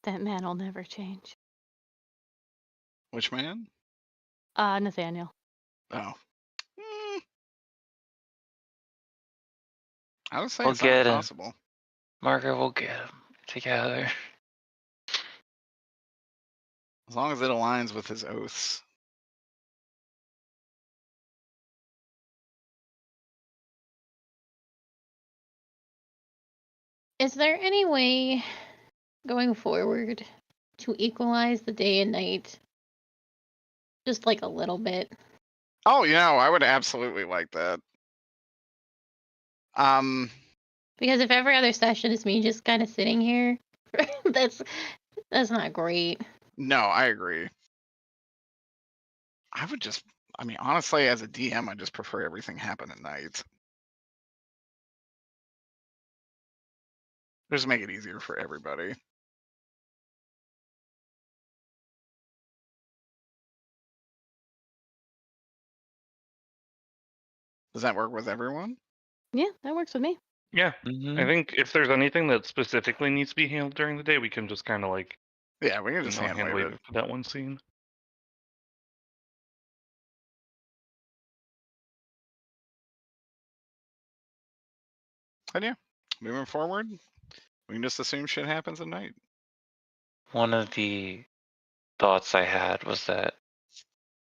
That man will never change. Which man? Nathaniel. Oh. I would say We'll it's not get him. impossible. Margaret will get him together. As long as it aligns with his oaths. Is there any way going forward to equalize the day and night? Just like a little bit. Oh, I would absolutely like that. Because if every other session is me just kind of sitting here, that's not great. No, I agree. Honestly, as a DM, I just prefer everything happen at night. Just make it easier for everybody. Does that work with everyone? Yeah, that works with me. Yeah. Mhm. I think if there's anything that specifically needs to be handled during the day, we can just kind of like Yeah, we can just hand handle wave it. it for that one scene. And yeah, moving forward, we can just assume shit happens at night. One of the thoughts I had was that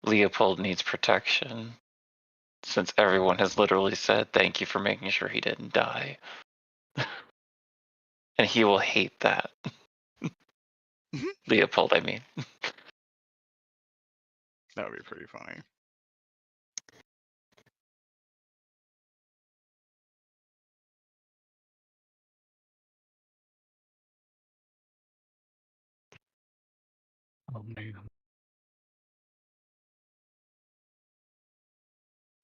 Leopold needs protection, since everyone has literally said thank you for making sure he didn't die. And he will hate that. Leopold, I mean. That would be pretty funny. Oh man.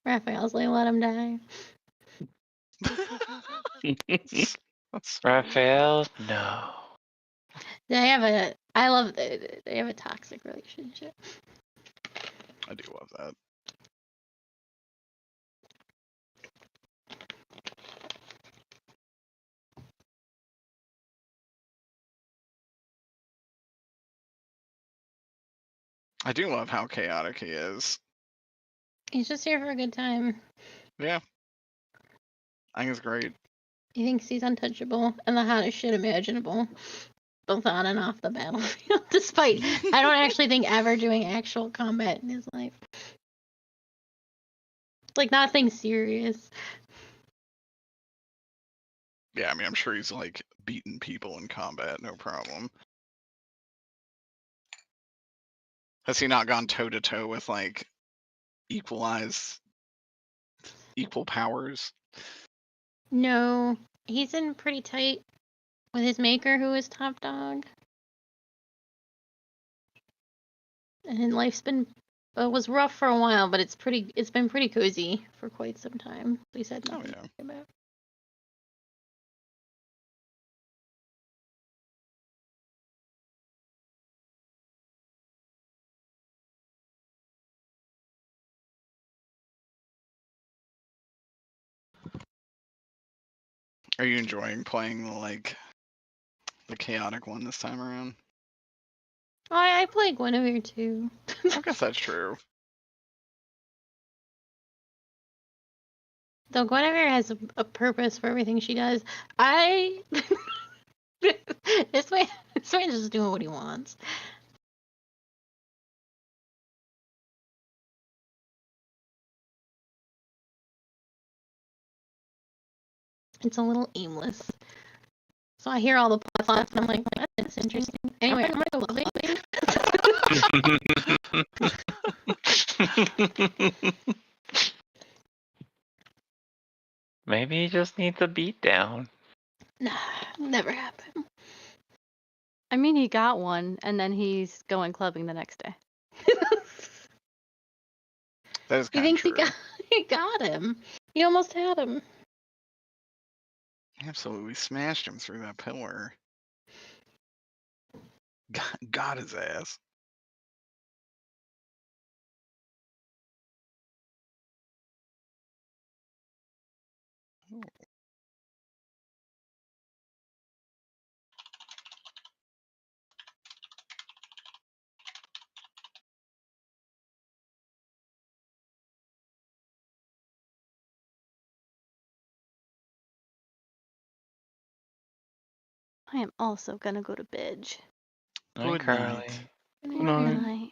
Raphael's like, let him die. That's Raphael, no. They have a toxic relationship. I do love that. I do love how chaotic he is. He's just here for a good time. Yeah. I think it's great. He thinks he's untouchable and the hottest shit imaginable, both on and off the battlefield. Despite, I don't actually think ever doing actual combat in his life. Like, nothing serious. Yeah, I mean, I'm sure he's like beaten people in combat, no problem. Has he not gone toe to toe with like equal powers? No, he's in pretty tight with his maker, who is top dog. And life's been was rough for a while, but it's been pretty cozy for quite some time. At least had nothing to think about. Are you enjoying playing the chaotic one this time around? I play Guinevere too. I guess that's true. Though Guinevere has a purpose for everything she does. This man's just doing what he wants. It's a little aimless. So I hear all the plots and I'm like, that's interesting. Anyway, I'm gonna go love it. Maybe he just needs a beat down. Nah, never happened. I mean, he got one, and then he's going clubbing the next day. That is He kind of thinks true. he got him. He almost had him. Absolutely smashed him through that pillar. Got his ass. I am also gonna go to bed. Night, Good Carly. night. Good night. night.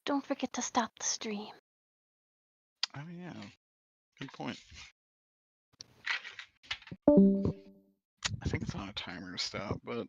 Don't forget to stop the stream. Oh yeah, good point. I think it's on a timer stop, but